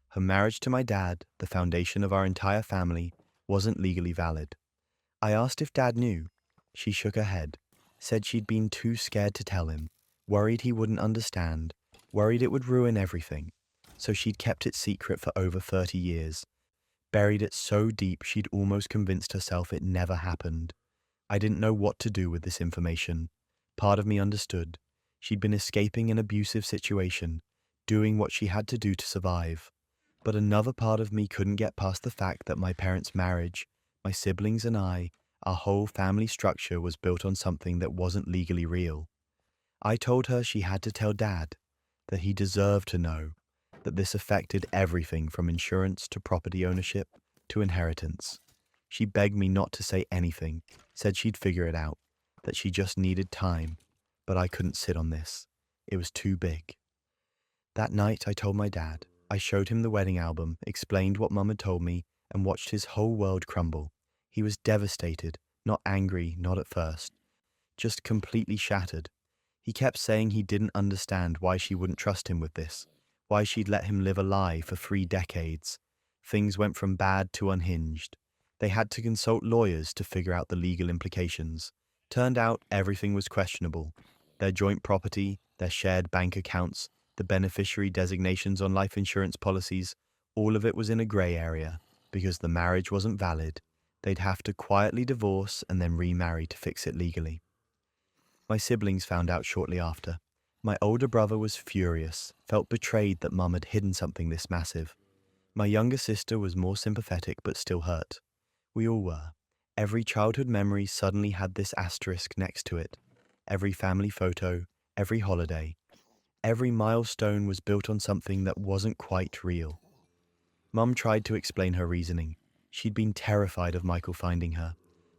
Her marriage to my dad, the foundation of our entire family, wasn't legally valid. I asked if Dad knew. She shook her head, said she'd been too scared to tell him, worried he wouldn't understand, worried it would ruin everything. So she'd kept it secret for over 30 years, buried it so deep she'd almost convinced herself it never happened. I didn't know what to do with this information. Part of me understood. She'd been escaping an abusive situation, doing what she had to do to survive. But another part of me couldn't get past the fact that my parents' marriage, my siblings and I, our whole family structure was built on something that wasn't legally real. I told her she had to tell Dad, that he deserved to know, that this affected everything from insurance to property ownership to inheritance. She begged me not to say anything, said she'd figure it out, that she just needed time, but I couldn't sit on this. It was too big. That night, I told my dad. I showed him the wedding album, explained what Mum had told me, and watched his whole world crumble. He was devastated, not angry, not at first, just completely shattered. He kept saying he didn't understand why she wouldn't trust him with this, why she'd let him live a lie for 3 decades. Things went from bad to unhinged. They had to consult lawyers to figure out the legal implications. Turned out everything was questionable. Their joint property, their shared bank accounts, the beneficiary designations on life insurance policies, all of it was in a grey area. Because the marriage wasn't valid, they'd have to quietly divorce and then remarry to fix it legally. My siblings found out shortly after. My older brother was furious, felt betrayed that Mum had hidden something this massive. My younger sister was more sympathetic but still hurt. We all were. Every childhood memory suddenly had this asterisk next to it. Every family photo, every holiday, every milestone was built on something that wasn't quite real. Mum tried to explain her reasoning. She'd been terrified of Michael finding her,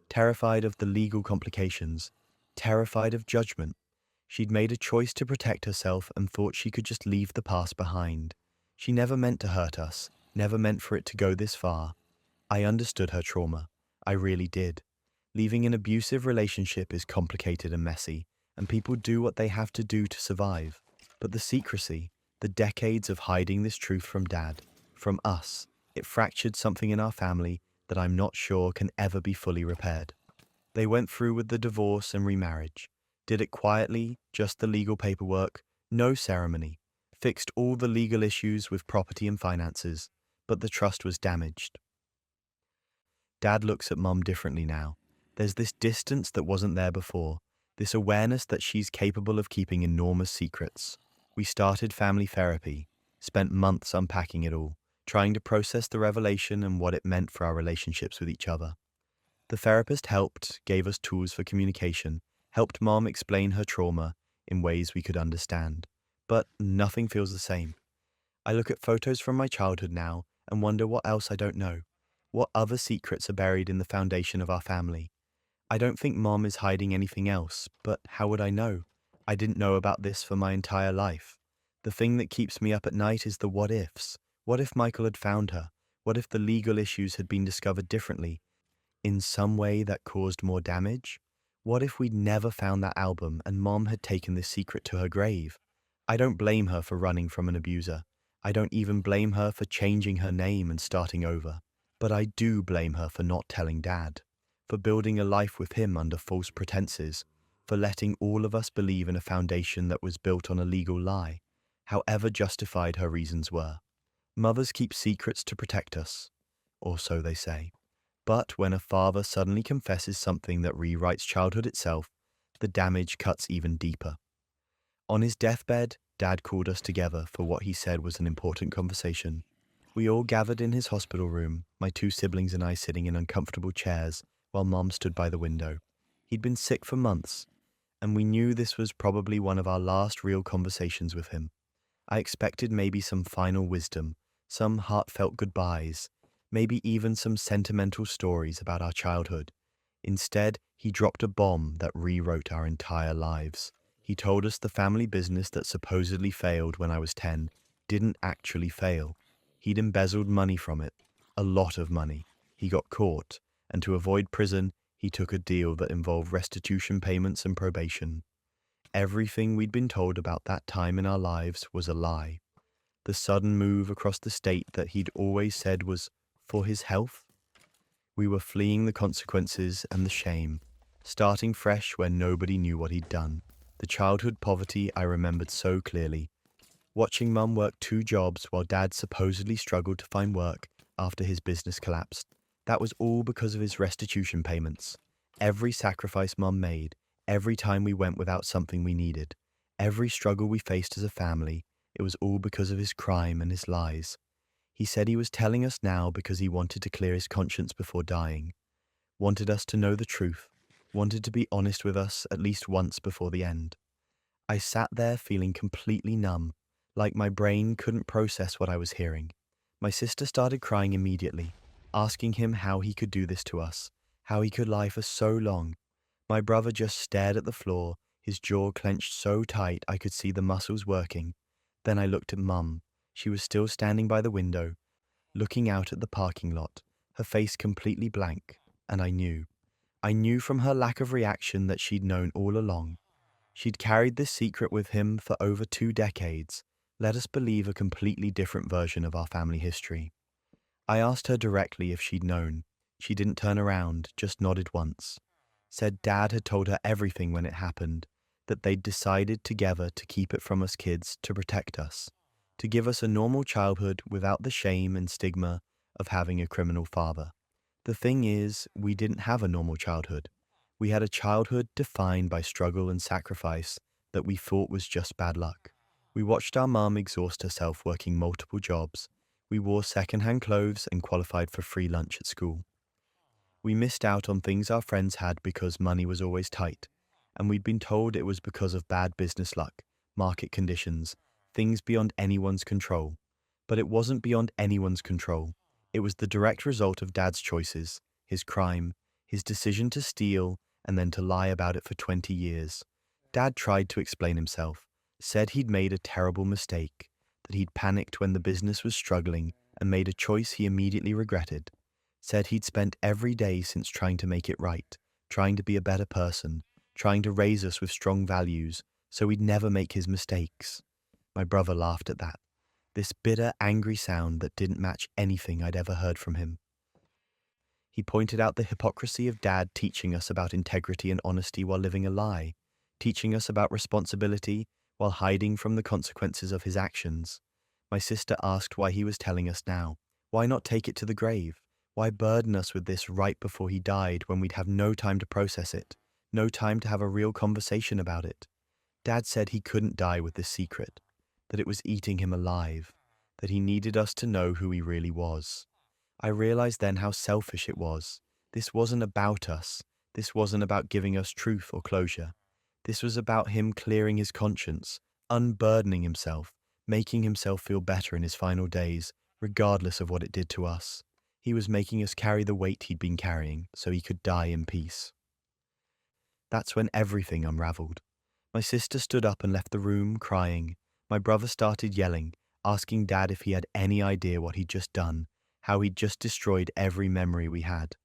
terrified of the legal complications, terrified of judgment. She'd made a choice to protect herself and thought she could just leave the past behind. She never meant to hurt us, never meant for it to go this far. I understood her trauma. I really did. Leaving an abusive relationship is complicated and messy, and people do what they have to do to survive. But the secrecy, the decades of hiding this truth from Dad, from us, it fractured something in our family that I'm not sure can ever be fully repaired. They went through with the divorce and remarriage, did it quietly, just the legal paperwork, no ceremony, fixed all the legal issues with property and finances, but the trust was damaged. Dad looks at Mum differently now. There's this distance that wasn't there before, this awareness that she's capable of keeping enormous secrets. We started family therapy, spent months unpacking it all, trying to process the revelation and what it meant for our relationships with each other. The therapist helped, gave us tools for communication, helped Mom explain her trauma in ways we could understand. But nothing feels the same. I look at photos from my childhood now and wonder what else I don't know. What other secrets are buried in the foundation of our family? I don't think Mom is hiding anything else, but how would I know? I didn't know about this for my entire life. The thing that keeps me up at night is the what ifs. What if Michael had found her? What if the legal issues had been discovered differently, in some way that caused more damage? What if we'd never found that album and Mom had taken this secret to her grave? I don't blame her for running from an abuser. I don't even blame her for changing her name and starting over. But I do blame her for not telling Dad, for building a life with him under false pretenses, for letting all of us believe in a foundation that was built on a legal lie, however justified her reasons were. Mothers keep secrets to protect us, or so they say. But when a father suddenly confesses something that rewrites childhood itself, the damage cuts even deeper. On his deathbed, Dad called us together for what he said was an important conversation. We all gathered in his hospital room, my 2 siblings and I sitting in uncomfortable chairs while Mom stood by the window. He'd been sick for months, and we knew this was probably one of our last real conversations with him. I expected maybe some final wisdom, some heartfelt goodbyes, maybe even some sentimental stories about our childhood. Instead, he dropped a bomb that rewrote our entire lives. He told us the family business that supposedly failed when I was 10 didn't actually fail. He'd embezzled money from it, a lot of money. He got caught, and to avoid prison, he took a deal that involved restitution payments and probation. Everything we'd been told about that time in our lives was a lie. The sudden move across the state that he'd always said was for his health. We were fleeing the consequences and the shame, starting fresh where nobody knew what he'd done. The childhood poverty I remembered so clearly. Watching Mum work 2 jobs while Dad supposedly struggled to find work after his business collapsed. That was all because of his restitution payments. Every sacrifice Mum made, every time we went without something we needed, every struggle we faced as a family, it was all because of his crime and his lies. He said he was telling us now because he wanted to clear his conscience before dying, wanted us to know the truth, wanted to be honest with us at least once before the end. I sat there feeling completely numb, like my brain couldn't process what I was hearing. My sister started crying immediately. asking him how he could do this to us, how he could lie for so long. My brother just stared at the floor, his jaw clenched so tight I could see the muscles working. Then I looked at Mum. She was still standing by the window, looking out at the parking lot, her face completely blank, and I knew. I knew from her lack of reaction that she'd known all along. She'd carried this secret with him for over 2 decades, let us believe a completely different version of our family history. I asked her directly if she'd known. She didn't turn around, just nodded once. Said Dad had told her everything when it happened, that they'd decided together to keep it from us kids to protect us, to give us a normal childhood without the shame and stigma of having a criminal father. The thing is, we didn't have a normal childhood. We had a childhood defined by struggle and sacrifice that we thought was just bad luck. We watched our mum exhaust herself working multiple jobs. We wore second-hand clothes and qualified for free lunch at school. We missed out on things our friends had because money was always tight, and we'd been told it was because of bad business luck, market conditions, things beyond anyone's control. But it wasn't beyond anyone's control. It was the direct result of Dad's choices, his crime, his decision to steal and then to lie about it for 20 years. Dad tried to explain himself, said he'd made a terrible mistake, that he'd panicked when the business was struggling and made a choice he immediately regretted. Said he'd spent every day since trying to make it right, trying to be a better person, trying to raise us with strong values, so we'd never make his mistakes. My brother laughed at that, this bitter, angry sound that didn't match anything I'd ever heard from him. He pointed out the hypocrisy of Dad teaching us about integrity and honesty while living a lie, teaching us about responsibility while hiding from the consequences of his actions. My sister asked why he was telling us now. Why not take it to the grave? Why burden us with this right before he died when we'd have no time to process it, no time to have a real conversation about it? Dad said he couldn't die with this secret, that it was eating him alive, that he needed us to know who he really was. I realized then how selfish it was. This wasn't about us. This wasn't about giving us truth or closure. This was about him clearing his conscience, unburdening himself, making himself feel better in his final days, regardless of what it did to us. He was making us carry the weight he'd been carrying so he could die in peace. That's when everything unraveled. My sister stood up and left the room, crying. My brother started yelling, asking Dad if he had any idea what he'd just done, how he'd just destroyed every memory we had.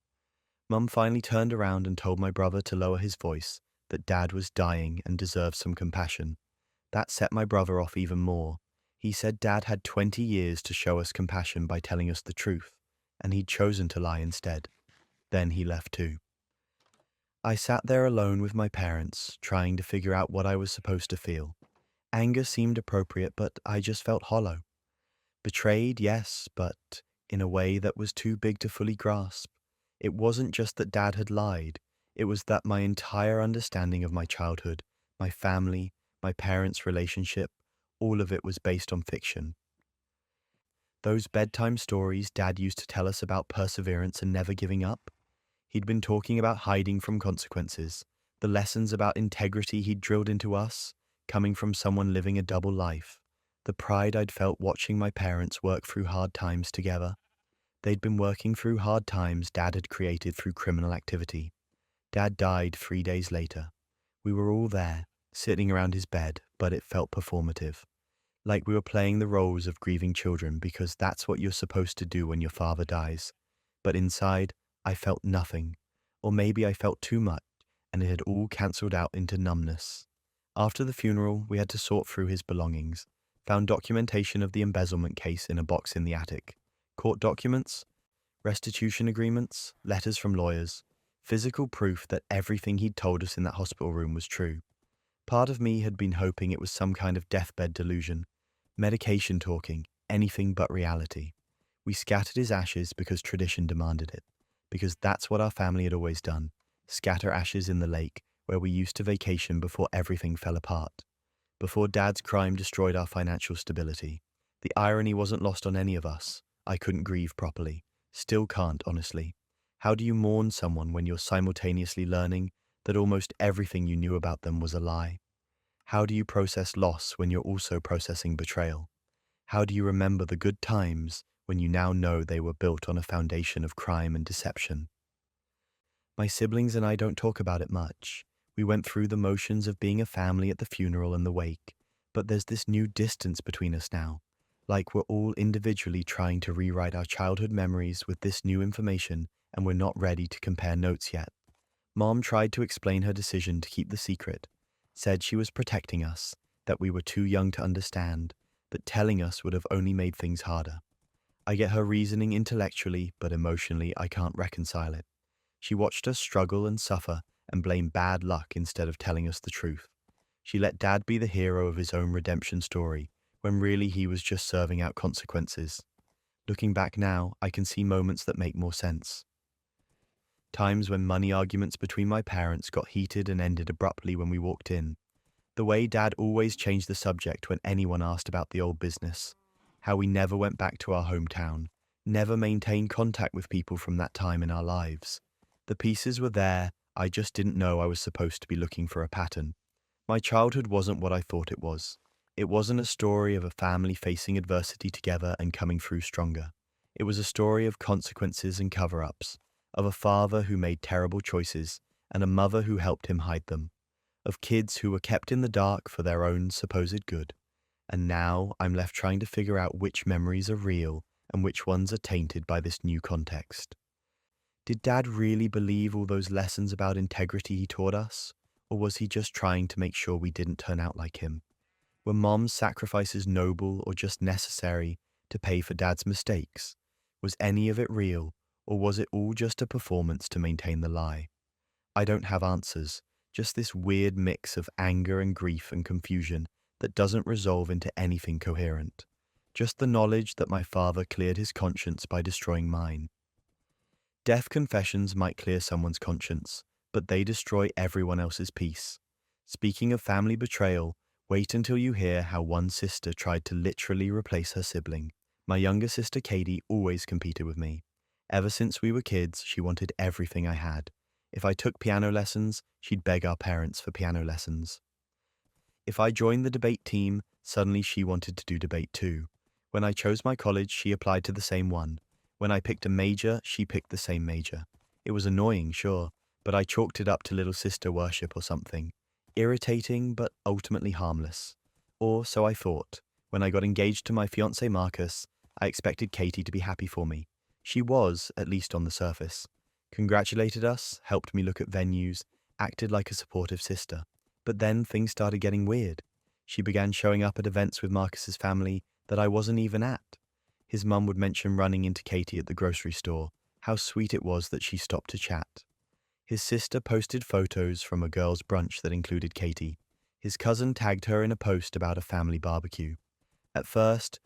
Mum finally turned around and told my brother to lower his voice, that Dad was dying and deserved some compassion. That set my brother off even more. He said Dad had 20 years to show us compassion by telling us the truth, and he'd chosen to lie instead. Then he left too. I sat there alone with my parents, trying to figure out what I was supposed to feel. Anger seemed appropriate, but I just felt hollow. Betrayed, yes, but in a way that was too big to fully grasp. It wasn't just that Dad had lied. It was that my entire understanding of my childhood, my family, my parents' relationship, all of it was based on fiction. Those bedtime stories Dad used to tell us about perseverance and never giving up. He'd been talking about hiding from consequences, the lessons about integrity he'd drilled into us, coming from someone living a double life, the pride I'd felt watching my parents work through hard times together. They'd been working through hard times Dad had created through criminal activity. Dad died 3 days later. We were all there, sitting around his bed, but it felt performative. Like we were playing the roles of grieving children because that's what you're supposed to do when your father dies. But inside, I felt nothing. Or maybe I felt too much, and it had all cancelled out into numbness. After the funeral, we had to sort through his belongings. Found documentation of the embezzlement case in a box in the attic. Court documents, restitution agreements, letters from lawyers, physical proof that everything he'd told us in that hospital room was true. Part of me had been hoping it was some kind of deathbed delusion, medication talking, anything but reality. We scattered his ashes because tradition demanded it, because that's what our family had always done, scatter ashes in the lake where we used to vacation before everything fell apart, before Dad's crime destroyed our financial stability. The irony wasn't lost on any of us. I couldn't grieve properly. Still can't, honestly. How do you mourn someone when you're simultaneously learning that almost everything you knew about them was a lie? How do you process loss when you're also processing betrayal? How do you remember the good times when you now know they were built on a foundation of crime and deception. My siblings and I don't talk about it much. We went through the motions of being a family at the funeral and the wake, but there's this new distance between us now, like we're all individually trying to rewrite our childhood memories with this new information, and we're not ready to compare notes yet. Mom tried to explain her decision to keep the secret, said she was protecting us, that we were too young to understand, but telling us would have only made things harder. I get her reasoning intellectually, but emotionally I can't reconcile it. She watched us struggle and suffer and blame bad luck instead of telling us the truth. She let Dad be the hero of his own redemption story, when really he was just serving out consequences. Looking back now, I can see moments that make more sense. Times when money arguments between my parents got heated and ended abruptly when we walked in. The way Dad always changed the subject when anyone asked about the old business. How we never went back to our hometown, never maintained contact with people from that time in our lives. The pieces were there, I just didn't know I was supposed to be looking for a pattern. My childhood wasn't what I thought it was. It wasn't a story of a family facing adversity together and coming through stronger. It was a story of consequences and cover-ups, of a father who made terrible choices and a mother who helped him hide them, of kids who were kept in the dark for their own supposed good. And now I'm left trying to figure out which memories are real and which ones are tainted by this new context. Did Dad really believe all those lessons about integrity he taught us? Or was he just trying to make sure we didn't turn out like him? Were Mom's sacrifices noble or just necessary to pay for Dad's mistakes? Was any of it real, or was it all just a performance to maintain the lie? I don't have answers, just this weird mix of anger and grief and confusion that doesn't resolve into anything coherent. Just the knowledge that my father cleared his conscience by destroying mine. Death confessions might clear someone's conscience, but they destroy everyone else's peace. Speaking of family betrayal, wait until you hear how one sister tried to literally replace her sibling. My younger sister Katie always competed with me. Ever since we were kids, she wanted everything I had. If I took piano lessons, she'd beg our parents for piano lessons. If I joined the debate team, suddenly she wanted to do debate too. When I chose my college, she applied to the same one. When I picked a major, she picked the same major. It was annoying, sure, but I chalked it up to little sister worship or something. Irritating, but ultimately harmless. Or so I thought. When I got engaged to my fiancé Marcus, I expected Katie to be happy for me. She was, at least on the surface. Congratulated us, helped me look at venues, acted like a supportive sister. But then things started getting weird. She began showing up at events with Marcus's family that I wasn't even at. His mum would mention running into Katie at the grocery store, how sweet it was that she stopped to chat. His sister posted photos from a girls' brunch that included Katie. His cousin tagged her in a post about a family barbecue. At first,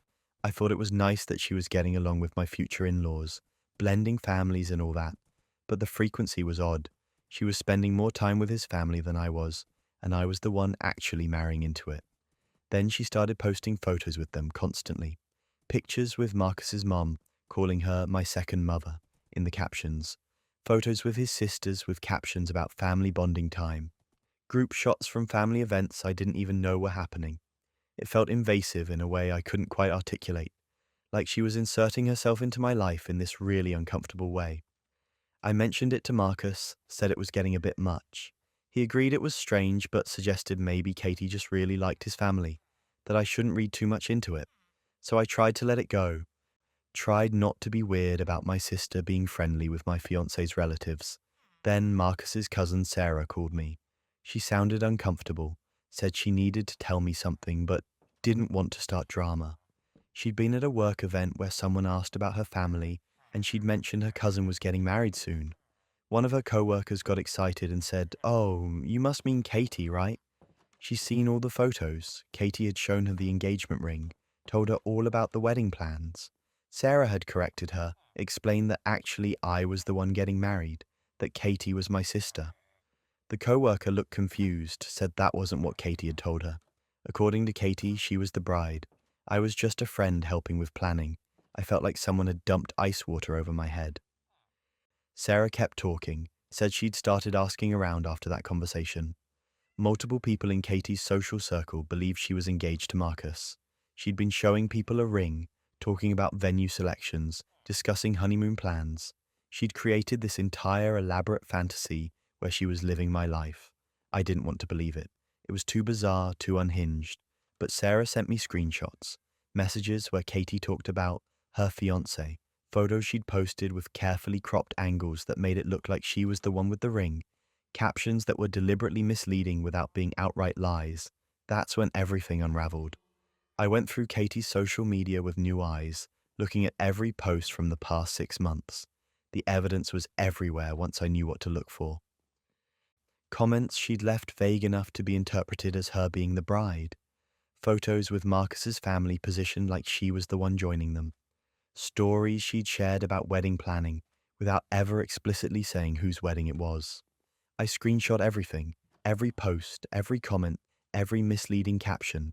I thought it was nice that she was getting along with my future in-laws, blending families and all that, but the frequency was odd. She was spending more time with his family than I was, and I was the one actually marrying into it. Then she started posting photos with them constantly. Pictures with Marcus's mom, calling her my second mother, in the captions. Photos with his sisters with captions about family bonding time. Group shots from family events I didn't even know were happening. It felt invasive in a way I couldn't quite articulate, like she was inserting herself into my life in this really uncomfortable way. I mentioned it to Marcus, said it was getting a bit much. He agreed it was strange, but suggested maybe Katie just really liked his family, that I shouldn't read too much into it. So I tried to let it go. Tried not to be weird about my sister being friendly with my fiancé's relatives. Then Marcus's cousin Sarah called me. She sounded uncomfortable, said she needed to tell me something but didn't want to start drama. She'd been at a work event where someone asked about her family and she'd mentioned her cousin was getting married soon. One of her co-workers got excited and said, "Oh, you must mean Katie, right?" She's seen all the photos. Katie had shown her the engagement ring, told her all about the wedding plans. Sarah had corrected her, explained that actually I was the one getting married, that Katie was my sister. The co-worker looked confused, said that wasn't what Katie had told her. According to Katie, she was the bride. I was just a friend helping with planning. I felt like someone had dumped ice water over my head. Sarah kept talking, said she'd started asking around after that conversation. Multiple people in Katie's social circle believed she was engaged to Marcus. She'd been showing people a ring, talking about venue selections, discussing honeymoon plans. She'd created this entire elaborate fantasy where she was living my life. I didn't want to believe it. It was too bizarre, too unhinged. But Sarah sent me screenshots, messages where Katie talked about her fiancé, photos she'd posted with carefully cropped angles that made it look like she was the one with the ring, captions that were deliberately misleading without being outright lies. That's when everything unraveled. I went through Katie's social media with new eyes, looking at every post from the past 6 months. The evidence was everywhere once I knew what to look for. Comments she'd left vague enough to be interpreted as her being the bride. Photos with Marcus's family positioned like she was the one joining them. Stories she'd shared about wedding planning without ever explicitly saying whose wedding it was. I screenshot everything, every post, every comment, every misleading caption.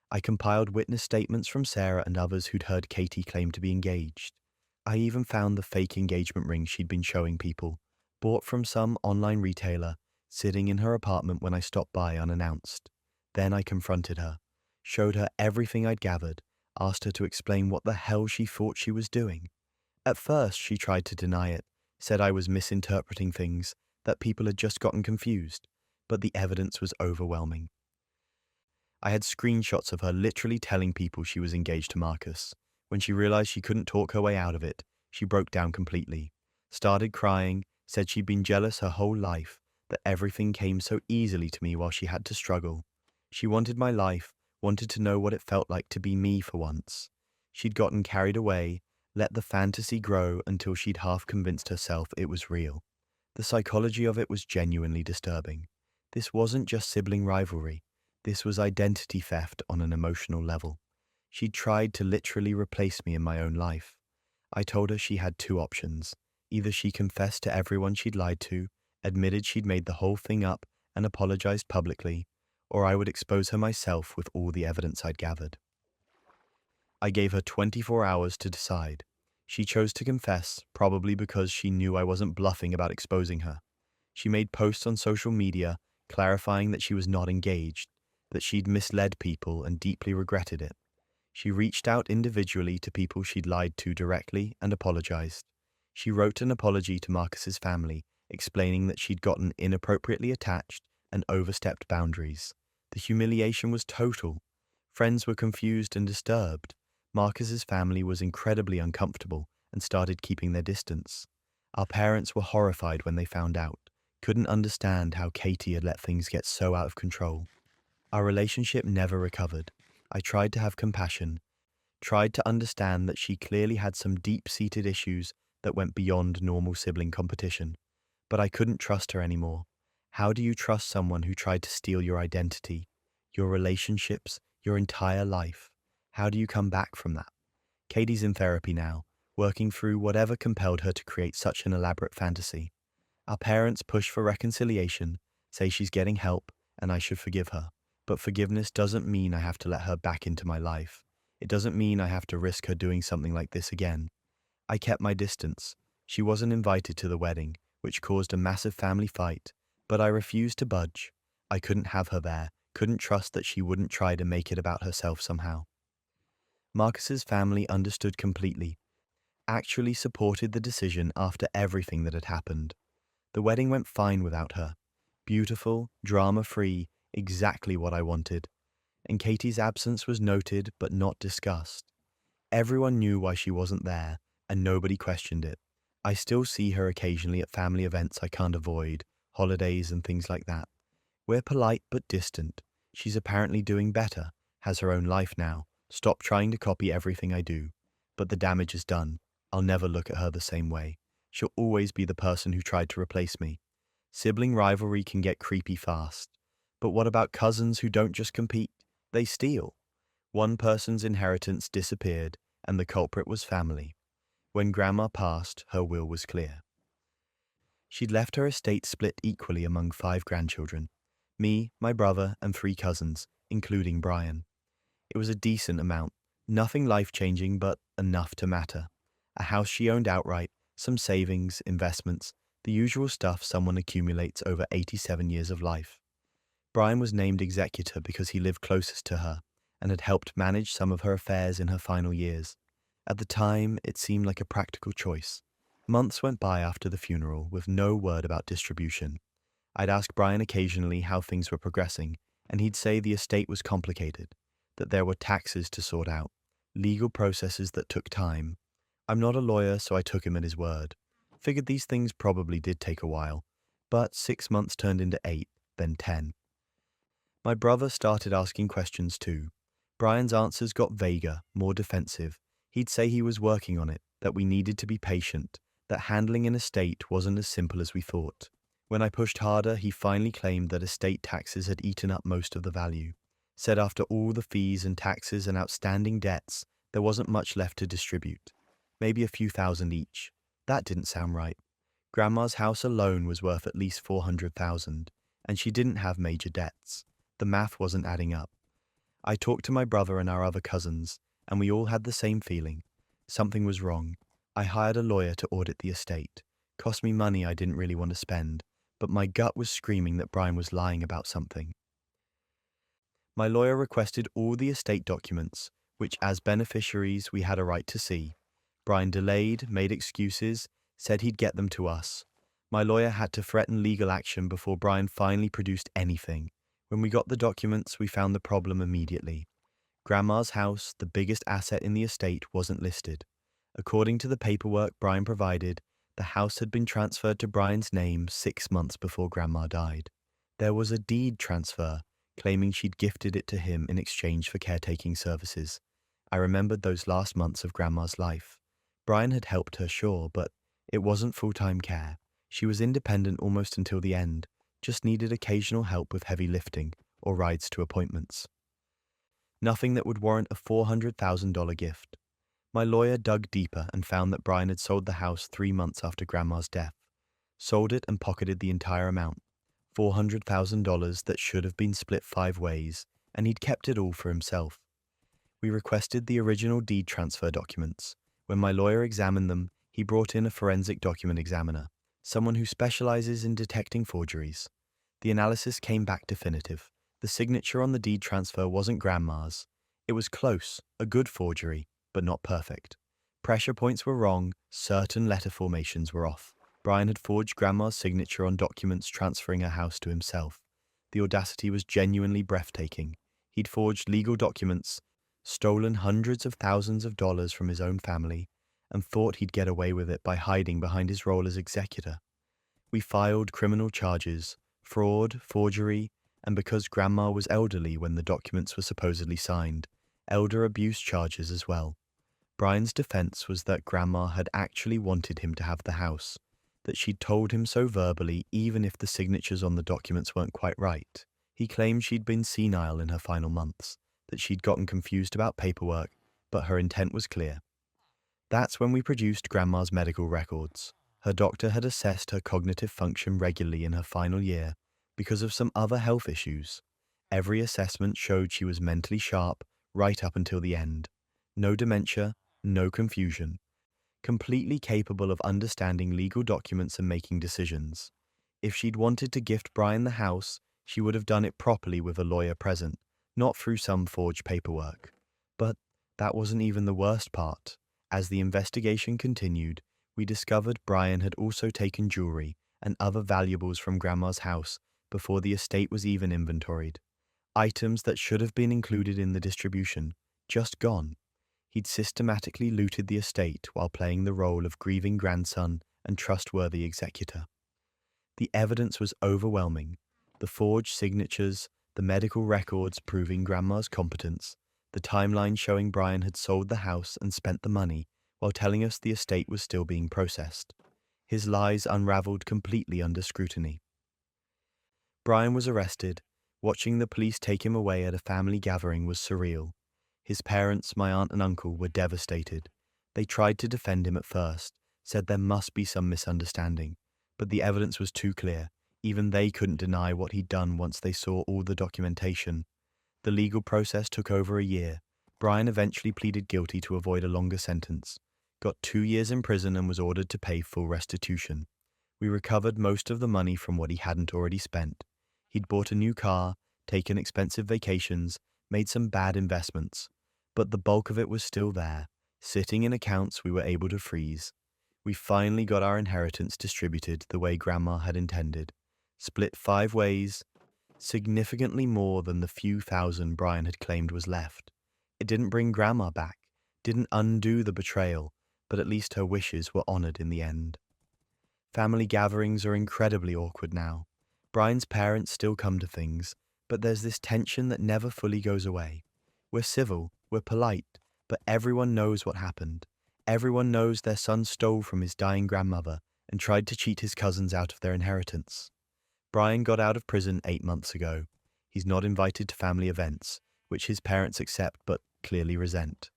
I compiled witness statements from Sarah and others who'd heard Katie claim to be engaged. I even found the fake engagement ring she'd been showing people, bought from some online retailer, sitting in her apartment when I stopped by unannounced. Then I confronted her, showed her everything I'd gathered, asked her to explain what the hell she thought she was doing. At first, she tried to deny it, said I was misinterpreting things, that people had just gotten confused, but the evidence was overwhelming. I had screenshots of her literally telling people she was engaged to Marcus. When she realized she couldn't talk her way out of it, she broke down completely, started crying, said she'd been jealous her whole life, that everything came so easily to me while she had to struggle. She wanted my life, wanted to know what it felt like to be me for once. She'd gotten carried away, let the fantasy grow until she'd half convinced herself it was real. The psychology of it was genuinely disturbing. This wasn't just sibling rivalry. This was identity theft on an emotional level. She'd tried to literally replace me in my own life. I told her she had two options. Either she confessed to everyone she'd lied to, admitted she'd made the whole thing up, and apologized publicly, or I would expose her myself with all the evidence I'd gathered. I gave her 24 hours to decide. She chose to confess, probably because she knew I wasn't bluffing about exposing her. She made posts on social media clarifying that she was not engaged, that she'd misled people and deeply regretted it. She reached out individually to people she'd lied to directly and apologized. She wrote an apology to Marcus's family, explaining that she'd gotten inappropriately attached and overstepped boundaries. The humiliation was total. Friends were confused and disturbed. Marcus's family was incredibly uncomfortable and started keeping their distance. Our parents were horrified when they found out, couldn't understand how Katie had let things get so out of control. Our relationship never recovered. I tried to have compassion, tried to understand that she clearly had some deep-seated issues that went beyond normal sibling competition. But I couldn't trust her anymore. How do you trust someone who tried to steal your identity, your relationships, your entire life? How do you come back from that? Katie's in therapy now, working through whatever compelled her to create such an elaborate fantasy. Our parents push for reconciliation, say she's getting help, and I should forgive her. But forgiveness doesn't mean I have to let her back into my life. It doesn't mean I have to risk her doing something like this again. I kept my distance. She wasn't invited to the wedding, which caused a massive family fight, but I refused to budge. I couldn't have her there, couldn't trust that she wouldn't try to make it about herself somehow. Marcus's family understood completely, actually supported the decision after everything that had happened. The wedding went fine without her. Beautiful, drama-free, exactly what I wanted. And Katie's absence was noted but not discussed. Everyone knew why she wasn't there, and nobody questioned it. I still see her occasionally at family events I can't avoid, holidays and things like that. We're polite but distant. She's apparently doing better, has her own life now, stopped trying to copy everything I do. But the damage is done. I'll never look at her the same way. She'll always be the person who tried to replace me. Sibling rivalry can get creepy fast. But what about cousins who don't just compete? They steal. One person's inheritance disappeared, and the culprit was family. When Grandma passed, her will was clear. She'd left her estate split equally among 5 grandchildren. Me, my brother, and 3 cousins, including Brian. It was a decent amount, nothing life-changing, but enough to matter. A house she owned outright, some savings, investments, the usual stuff someone accumulates over 87 years of life. Brian was named executor because he lived closest to her and had helped manage some of her affairs in her final years. At the time, it seemed like a practical choice. Months went by after the funeral with no word about distribution. I'd ask Brian occasionally how things were progressing, and he'd say the estate was complicated, that there were taxes to sort out, legal processes that took time. I'm not a lawyer, so I took him at his word. Figured these things probably did take a while, but 6 months turned into 8, then 10. My brother started asking questions too. Brian's answers got vaguer, more defensive. He'd say he was working on it, that we needed to be patient, that handling an estate wasn't as simple as we thought. When I pushed harder, he finally claimed that estate taxes had eaten up most of the value. Said after all the fees and taxes and outstanding debts, there wasn't much left to distribute. Maybe a few thousand each. That didn't sound right. Grandma's house alone was worth at least $400,000, and she didn't have major debts. The math wasn't adding up. I talked to my brother and our other cousins, and we all had the same feeling. Something was wrong. I hired a lawyer to audit the estate. Cost me money I didn't really want to spend, but my gut was screaming that Brian was lying about something. My lawyer requested all the estate documents, which as beneficiaries we had a right to see. Brian delayed, made excuses, said he'd get them to us. My lawyer had to threaten legal action before Brian finally produced anything. When we got the documents, we found the problem immediately. Grandma's house, the biggest asset in the estate, wasn't listed. According to the paperwork Brian provided, the house had been transferred to Brian's name 6 months before Grandma died. There was a deed transfer, claiming she'd gifted it to him in exchange for caretaking services. I remembered those last months of Grandma's life. Brian had helped her, sure, but it wasn't full-time care. She was independent almost until the end, just needed occasional help with heavy lifting or rides to appointments. Nothing that would warrant a $400,000 gift. My lawyer dug deeper and found that Brian had sold the house 3 months after Grandma's death. Sold it and pocketed the entire amount, $400,000 that should have been split 5 ways, and he'd kept it all for himself. We requested the original deed transfer documents. When my lawyer examined them, he brought in a forensic document examiner, someone who specializes in detecting forgeries. The analysis came back definitive. The signature on the deed transfer wasn't Grandma's. It was close, a good forgery, but not perfect. Pressure points were wrong, certain letter formations were off. Brian had forged Grandma's signature on documents transferring her house to himself. The audacity was genuinely breathtaking. He'd forged legal documents, stolen hundreds of thousands of dollars from his own family, and thought he'd get away with it by hiding behind his role as executor. We filed criminal charges, fraud, forgery, and because Grandma was elderly when the documents were supposedly signed, elder abuse charges as well. Brian's defense was that Grandma had actually wanted him to have the house, that she'd told him so verbally even if the signatures on the documents weren't quite right. He claimed she'd been senile in her final months, that she'd gotten confused about paperwork, but her intent was clear. That's when we produced Grandma's medical records. Her doctor had assessed her cognitive function regularly in her final year because of some other health issues. Every assessment showed she was mentally sharp right up until the end. No dementia, no confusion. Completely capable of understanding legal documents and making decisions. If she'd wanted to gift Brian the house, she would have done it properly with a lawyer present, not through some forged paperwork. But that wasn't even the worst part. As the investigation continued, we discovered Brian had also taken jewelry and other valuables from Grandma's house before the estate was even inventoried. Items that should have been included in the distribution, just gone. He'd systematically looted the estate while playing the role of grieving grandson and trustworthy executor. The evidence was overwhelming. The forged signatures, the medical records proving Grandma's competence, the timeline showing Brian had sold the house and spent the money while telling us the estate was still being processed. His lies unraveled completely under scrutiny. Brian was arrested. Watching the police take him away at a family gathering was surreal. His parents, my aunt and uncle, were devastated. They tried to defend him at first, said there must be some misunderstanding, but the evidence was too clear. Even they couldn't deny what he'd done once they saw all the documentation. The legal process took over a year. Brian eventually pleaded guilty to avoid a longer sentence, got 2 years in prison and was ordered to pay full restitution. We recovered most of the money from what he hadn't already spent. He'd bought a new car, taken expensive vacations, made some bad investments, but the bulk of it was still there. Sitting in accounts we were able to freeze. We finally got our inheritance distributed the way Grandma had intended, split 5 ways, significantly more than the few thousand Brian had claimed was left. It didn't bring Grandma back, didn't undo the betrayal, but at least her wishes were honored in the end. Family gatherings are incredibly awkward now. Brian's parents still come to things, but there's this tension that never fully goes away. We're civil, we're polite, but everyone knows what happened. Everyone knows their son stole from his dying grandmother and tried to cheat his cousins out of their inheritance. Brian got out of prison 8 months ago. He's not invited to family events, which his parents accept but clearly resent.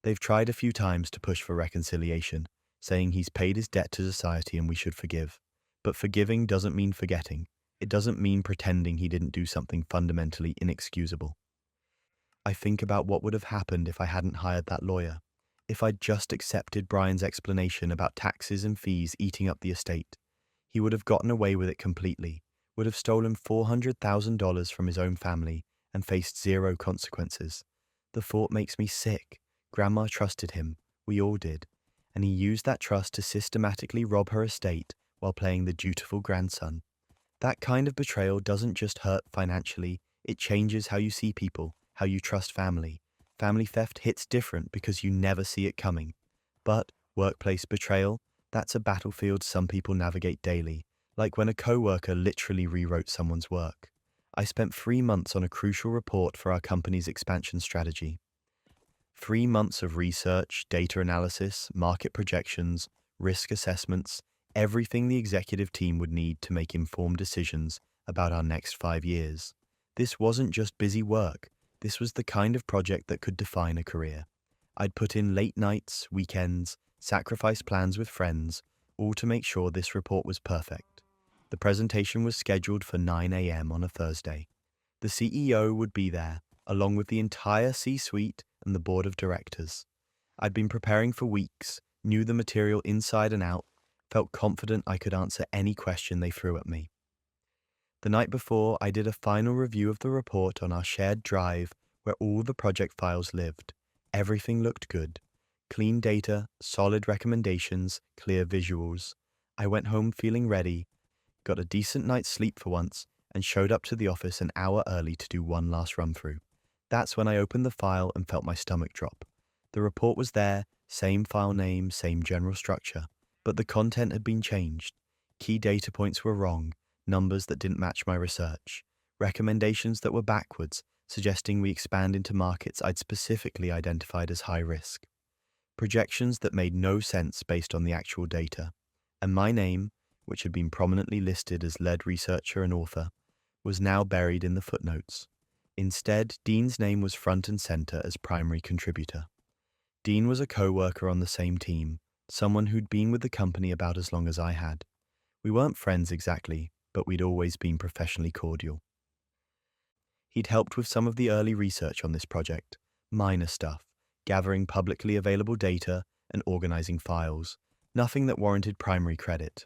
They've tried a few times to push for reconciliation, saying he's paid his debt to society and we should forgive. But forgiving doesn't mean forgetting. It doesn't mean pretending he didn't do something fundamentally inexcusable. I think about what would have happened if I hadn't hired that lawyer. If I'd just accepted Brian's explanation about taxes and fees eating up the estate. He would have gotten away with it completely, would have stolen $400,000 from his own family and faced 0 consequences. The thought makes me sick. Grandma trusted him, we all did, and he used that trust to systematically rob her estate while playing the dutiful grandson. That kind of betrayal doesn't just hurt financially, it changes how you see people, how you trust family. Family theft hits different because you never see it coming. But workplace betrayal, that's a battlefield some people navigate daily, like when a coworker literally rewrote someone's work. I spent 3 months on a crucial report for our company's expansion strategy. 3 months of research, data analysis, market projections, risk assessments, everything the executive team would need to make informed decisions about our next 5 years. This wasn't just busy work. This was the kind of project that could define a career. I'd put in late nights, weekends, sacrifice plans with friends, all to make sure this report was perfect. The presentation was scheduled for 9 a.m. on a Thursday. The CEO would be there, along with the entire C-suite and the board of directors. I'd been preparing for weeks, knew the material inside and out, felt confident I could answer any question they threw at me. The night before, I did a final review of the report on our shared drive where all the project files lived. Everything looked good. Clean data, solid recommendations, clear visuals. I went home feeling ready, got a decent night's sleep for once, and showed up to the office an hour early to do one last run-through. That's when I opened the file and felt my stomach drop. The report was there, same file name, same general structure, but the content had been changed. Key data points were wrong, numbers that didn't match my research, recommendations that were backwards, suggesting we expand into markets I'd specifically identified as high risk, projections that made no sense based on the actual data, and my name, which had been prominently listed as lead researcher and author, was now buried in the footnotes. Instead, Dean's name was front and center as primary contributor. Dean was a co-worker on the same team, someone who'd been with the company about as long as I had. We weren't friends exactly, but we'd always been professionally cordial. He'd helped with some of the early research on this project, minor stuff, gathering publicly available data and organizing files, nothing that warranted primary credit.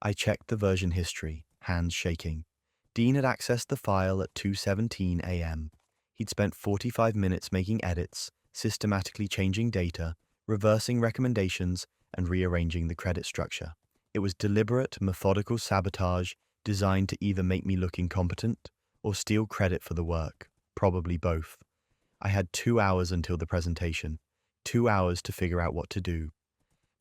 I checked the version history, hands shaking. Dean had accessed the file at 2:17 a.m. He'd spent 45 minutes making edits, systematically changing data, reversing recommendations, and rearranging the credit structure. It was deliberate, methodical sabotage designed to either make me look incompetent or steal credit for the work, probably both. I had 2 hours until the presentation, 2 hours to figure out what to do.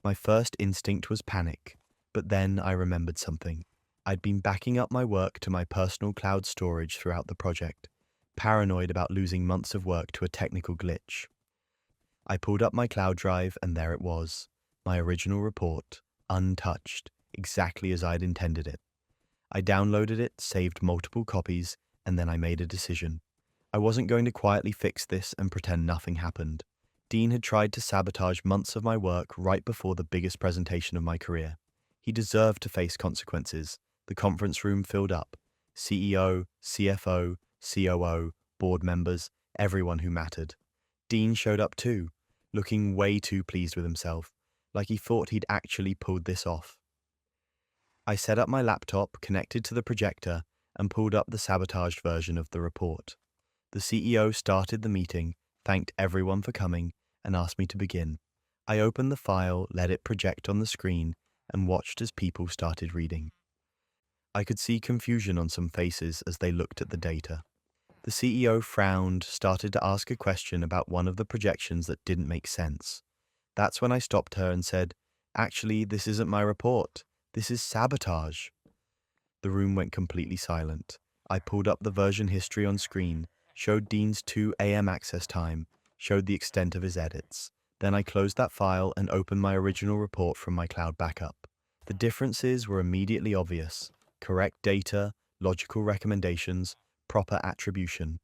My first instinct was panic, but then I remembered something. I'd been backing up my work to my personal cloud storage throughout the project, paranoid about losing months of work to a technical glitch. I pulled up my cloud drive and there it was, my original report, untouched, exactly as I'd intended it. I downloaded it, saved multiple copies, and then I made a decision. I wasn't going to quietly fix this and pretend nothing happened. Dean had tried to sabotage months of my work right before the biggest presentation of my career. He deserved to face consequences. The conference room filled up. CEO, CFO, COO, board members, everyone who mattered. Dean showed up too, looking way too pleased with himself, like he thought he'd actually pulled this off. I set up my laptop, connected to the projector, and pulled up the sabotaged version of the report. The CEO started the meeting, thanked everyone for coming, and asked me to begin. I opened the file, let it project on the screen, and watched as people started reading. I could see confusion on some faces as they looked at the data. The CEO frowned, started to ask a question about one of the projections that didn't make sense. That's when I stopped her and said, "Actually, this isn't my report. This is sabotage." The room went completely silent. I pulled up the version history on screen, showed Dean's 2 a.m. access time, showed the extent of his edits. Then I closed that file and opened my original report from my cloud backup. The differences were immediately obvious: correct data, logical recommendations, proper attribution.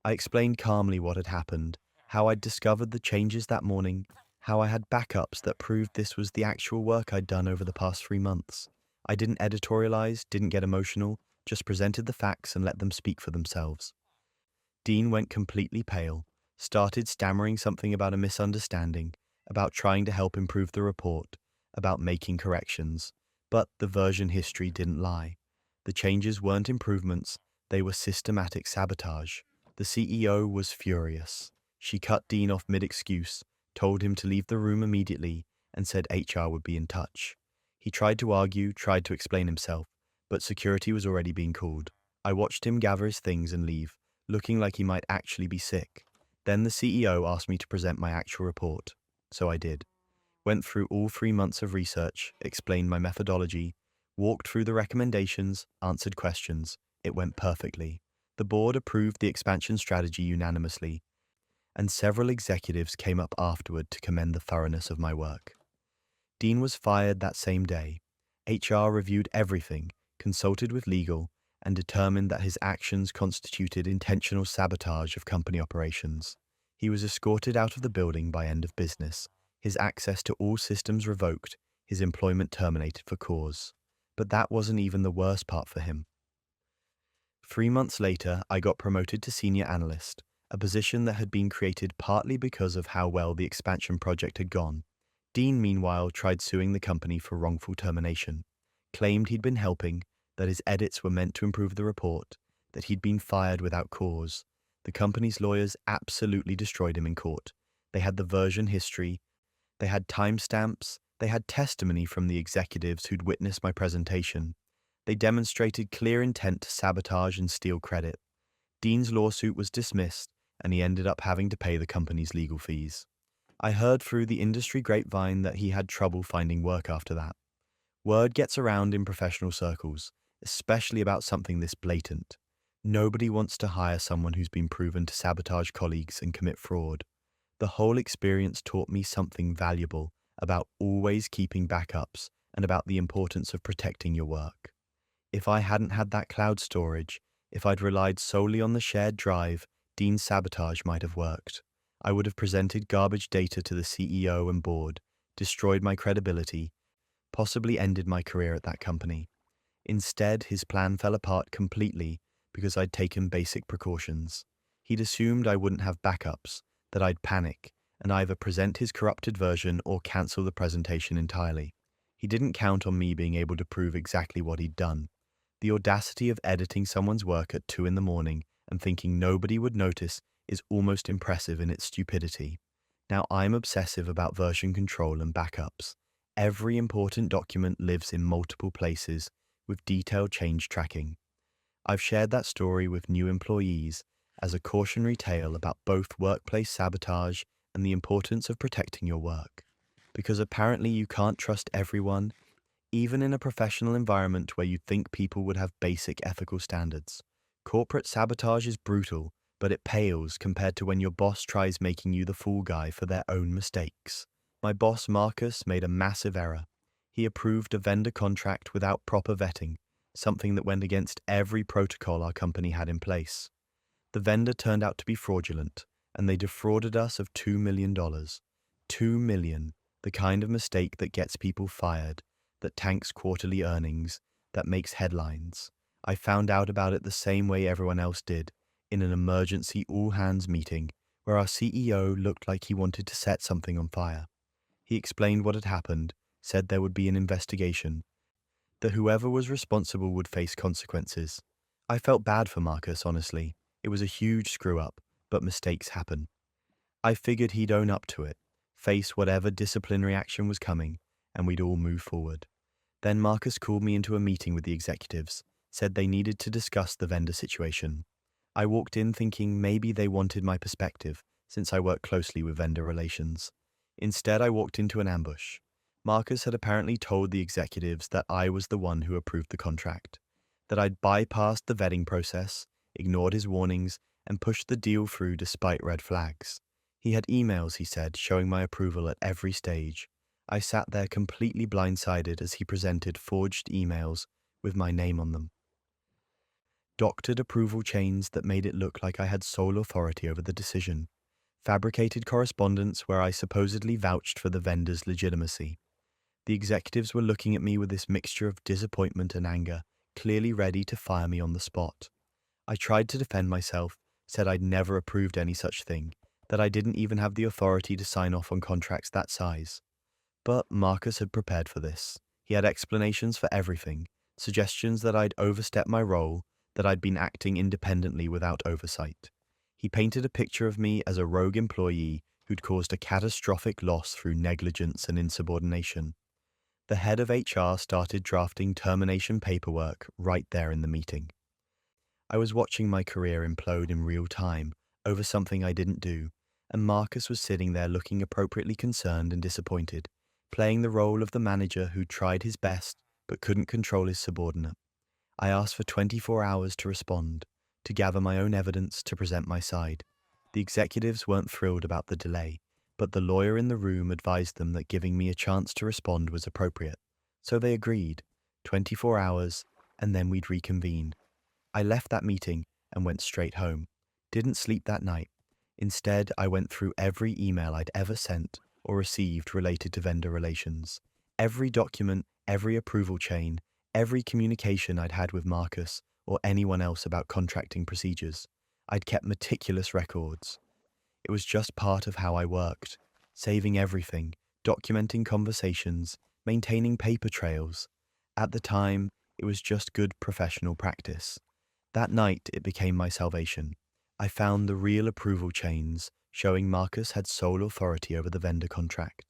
I explained calmly what had happened, how I'd discovered the changes that morning, how I had backups that proved this was the actual work I'd done over the past 3 months. I didn't editorialize, didn't get emotional, just presented the facts and let them speak for themselves. Dean went completely pale, started stammering something about a misunderstanding, about trying to help improve the report, about making corrections. But the version history didn't lie. The changes weren't improvements, they were systematic sabotage. The CEO was furious. She cut Dean off mid-excuse, told him to leave the room immediately, and said HR would be in touch. He tried to argue, tried to explain himself, but security was already being called. I watched him gather his things and leave, looking like he might actually be sick. Then the CEO asked me to present my actual report, so I did. Went through all 3 months of research, explained my methodology, walked through the recommendations, answered questions. It went perfectly. The board approved the expansion strategy unanimously, and several executives came up afterward to commend the thoroughness of my work. Dean was fired that same day. HR reviewed everything, consulted with legal, and determined that his actions constituted intentional sabotage of company operations. He was escorted out of the building by end of business, his access to all systems revoked, his employment terminated for cause. But that wasn't even the worst part for him. 3 months later, I got promoted to senior analyst, a position that had been created partly because of how well the expansion project had gone. Dean, meanwhile, tried suing the company for wrongful termination, claimed he'd been helping, that his edits were meant to improve the report, that he'd been fired without cause. The company's lawyers absolutely destroyed him in court. They had the version history, they had timestamps, they had testimony from the executives who'd witnessed my presentation. They demonstrated clear intent to sabotage and steal credit. Dean's lawsuit was dismissed, and he ended up having to pay the company's legal fees. I heard through the industry grapevine that he had trouble finding work after that. Word gets around in professional circles, especially about something this blatant. Nobody wants to hire someone who's been proven to sabotage colleagues and commit fraud. The whole experience taught me something valuable about always keeping backups and about the importance of protecting your work. If I hadn't had that cloud storage, if I'd relied solely on the shared drive, Dean's sabotage might have worked. I would have presented garbage data to the CEO and board, destroyed my credibility, possibly ended my career at that company. Instead, his plan fell apart completely because I'd taken basic precautions. He'd assumed I wouldn't have backups, that I'd panic, and either present his corrupted version or cancel the presentation entirely. He didn't count on me being able to prove exactly what he'd done. The audacity of editing someone's work at 2 a.m. and thinking nobody would notice is almost impressive in its stupidity. Now I'm obsessive about version control and backups. Every important document lives in multiple places with detailed change tracking. I've shared that story with new employees as a cautionary tale about both workplace sabotage and the importance of protecting your work. Because apparently you can't trust everyone, even in a professional environment where you'd think people would have basic ethical standards. Corporate sabotage is brutal, but it pales compared to when your boss tries making you the fall guy for their own mistakes. My boss, Marcus, made a massive error. He approved a vendor contract without proper vetting, something that went against every protocol our company had in place. The vendor turned out to be fraudulent, and they defrauded us of $2 million. $2 million, the kind of mistake that gets people fired, that tanks quarterly earnings, that makes headlines. I found out about it the same way everyone else did, in an emergency all-hands meeting where our CEO looked like he wanted to set something on fire. He explained what had happened, said there would be an investigation, that whoever was responsible would face consequences. I felt bad for Marcus, honestly. It was a huge screw-up, but mistakes happen. I figured he'd own up to it. face whatever disciplinary action was coming, and we'd all move forward. Then Marcus called me into a meeting with the executives, said they needed to discuss the vendor situation. I walked in thinking maybe they wanted my perspective, since I work closely with vendor relations. Instead, I walked into an ambush. Marcus had apparently told the executives that I was the one who approved the contract, that I'd bypassed the vetting process, ignored his warnings, and pushed the deal through despite red flags. He had emails, he said, showing my approval at every stage. I sat there completely blindsided as he presented forged emails with my name on them. Doctored approval chains that made it look like I had sole authority over the decision. Fabricated correspondence where I supposedly vouched for the vendor's legitimacy. The executives were looking at me with this mixture of disappointment and anger, clearly ready to fire me on the spot. I tried to defend myself, said I'd never approved any such thing, that I didn't even have the authority to sign off on contracts that size. But Marcus had prepared for this. He had explanations for everything, suggestions that I'd overstepped my role, that I'd been acting independently without oversight. He painted a picture of me as a rogue employee who'd caused a catastrophic loss through negligence and insubordination. The head of HR started drafting termination paperwork right there in the meeting. I was watching my career implode in real time over something I didn't do, and Marcus was sitting there looking appropriately concerned and disappointed, playing the role of the manager who tried his best but couldn't control his subordinate. I asked for 24 hours to respond, to gather my own evidence to present my side. The executives weren't thrilled about the delay, but the lawyer in the room advised them that giving me a chance to respond was appropriate. So they agreed, 24 hours, and then we'd reconvene. I left that meeting and went straight home. Didn't sleep that night. Instead, I went through every email I'd ever sent or received related to vendor relations. Every document, every approval chain, every communication I'd had with Marcus or anyone else about contracting procedures. I'd kept meticulous records. It was just part of how I worked, saving everything, documenting conversations, maintaining paper trails. At the time, it was just good professional practice. That night, it became my salvation. I found the real approval chains showing Marcus had sole authority over the vendor contract.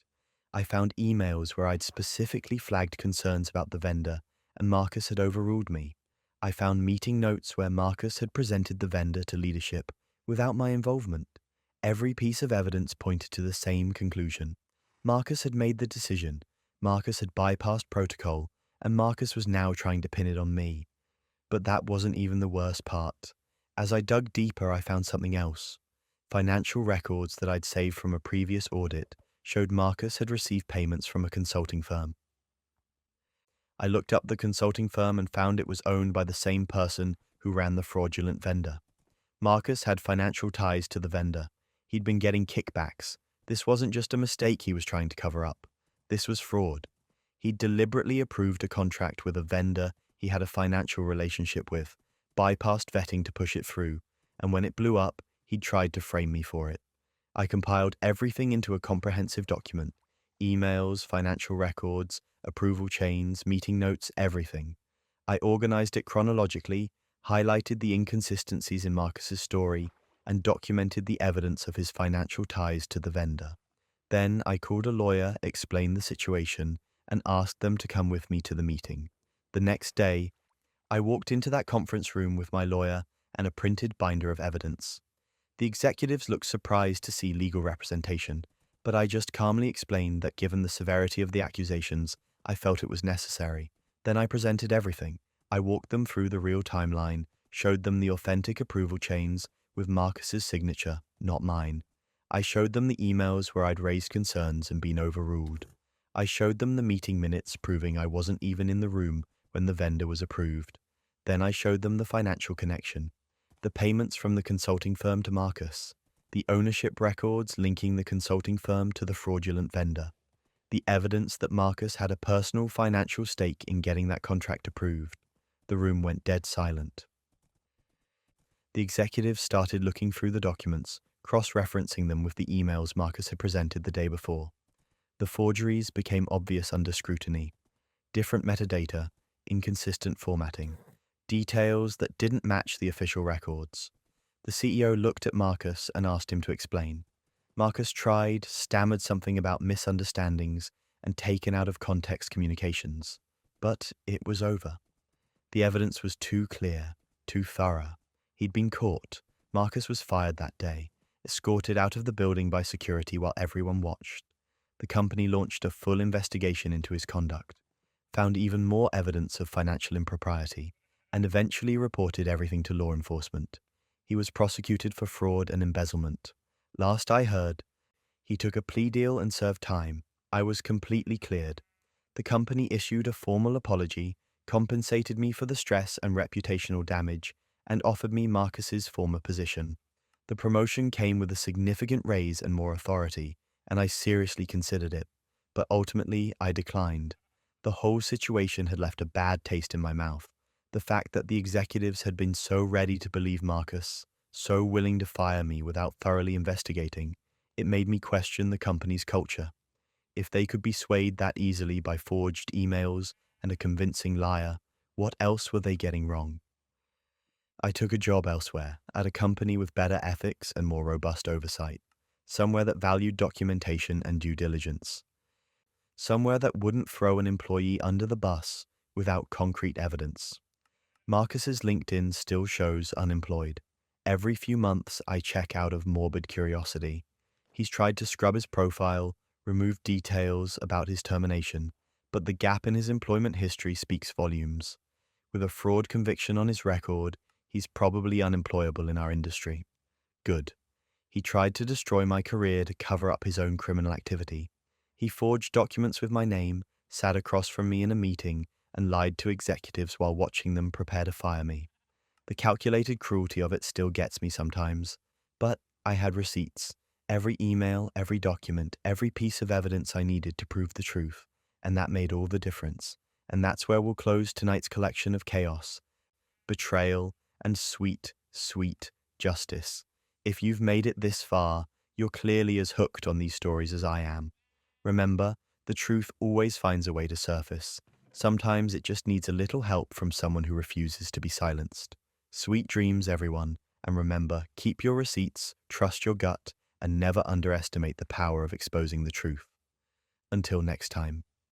I found emails where I'd specifically flagged concerns about the vendor, and Marcus had overruled me. I found meeting notes where Marcus had presented the vendor to leadership without my involvement. Every piece of evidence pointed to the same conclusion. Marcus had made the decision, Marcus had bypassed protocol, and Marcus was now trying to pin it on me. But that wasn't even the worst part. As I dug deeper, I found something else. Financial records that I'd saved from a previous audit showed Marcus had received payments from a consulting firm. I looked up the consulting firm and found it was owned by the same person who ran the fraudulent vendor. Marcus had financial ties to the vendor. He'd been getting kickbacks. This wasn't just a mistake he was trying to cover up. This was fraud. He'd deliberately approved a contract with a vendor he had a financial relationship with, bypassed vetting to push it through, and when it blew up, he'd tried to frame me for it. I compiled everything into a comprehensive document: emails, financial records, approval chains, meeting notes, everything. I organized it chronologically, highlighted the inconsistencies in Marcus's story, and documented the evidence of his financial ties to the vendor. Then I called a lawyer, explained the situation, and asked them to come with me to the meeting. The next day, I walked into that conference room with my lawyer and a printed binder of evidence. The executives looked surprised to see legal representation, but I just calmly explained that given the severity of the accusations, I felt it was necessary. Then I presented everything. I walked them through the real timeline, showed them the authentic approval chains with Marcus's signature, not mine. I showed them the emails where I'd raised concerns and been overruled. I showed them the meeting minutes proving I wasn't even in the room when the vendor was approved. Then I showed them the financial connection, the payments from the consulting firm to Marcus, the ownership records linking the consulting firm to the fraudulent vendor, the evidence that Marcus had a personal financial stake in getting that contract approved. The room went dead silent. The executives started looking through the documents, cross-referencing them with the emails Marcus had presented the day before. The forgeries became obvious under scrutiny. Different metadata, inconsistent formatting, details that didn't match the official records. The CEO looked at Marcus and asked him to explain. Marcus tried, stammered something about misunderstandings, and taken out of context communications. But it was over. The evidence was too clear, too thorough. He'd been caught. Marcus was fired that day, escorted out of the building by security while everyone watched. The company launched a full investigation into his conduct, found even more evidence of financial impropriety, and eventually reported everything to law enforcement. He was prosecuted for fraud and embezzlement. Last I heard, he took a plea deal and served time. I was completely cleared. The company issued a formal apology, compensated me for the stress and reputational damage, and offered me Marcus's former position. The promotion came with a significant raise and more authority, and I seriously considered it. But ultimately, I declined. The whole situation had left a bad taste in my mouth. The fact that the executives had been so ready to believe Marcus, so willing to fire me without thoroughly investigating, it made me question the company's culture. If they could be swayed that easily by forged emails and a convincing liar, what else were they getting wrong? I took a job elsewhere, at a company with better ethics and more robust oversight, somewhere that valued documentation and due diligence, somewhere that wouldn't throw an employee under the bus without concrete evidence. Marcus's LinkedIn still shows unemployed. Every few months, I check out of morbid curiosity. He's tried to scrub his profile, remove details about his termination, but the gap in his employment history speaks volumes. With a fraud conviction on his record, he's probably unemployable in our industry. Good. He tried to destroy my career to cover up his own criminal activity. He forged documents with my name, sat across from me in a meeting, and lied to executives while watching them prepare to fire me. The calculated cruelty of it still gets me sometimes, but I had receipts. Every email, every document, every piece of evidence I needed to prove the truth, and that made all the difference. And that's where we'll close tonight's collection of chaos, betrayal, and sweet, sweet justice. If you've made it this far, you're clearly as hooked on these stories as I am. Remember, the truth always finds a way to surface. Sometimes it just needs a little help from someone who refuses to be silenced. Sweet dreams, everyone, and remember, keep your receipts, trust your gut, and never underestimate the power of exposing the truth. Until next time.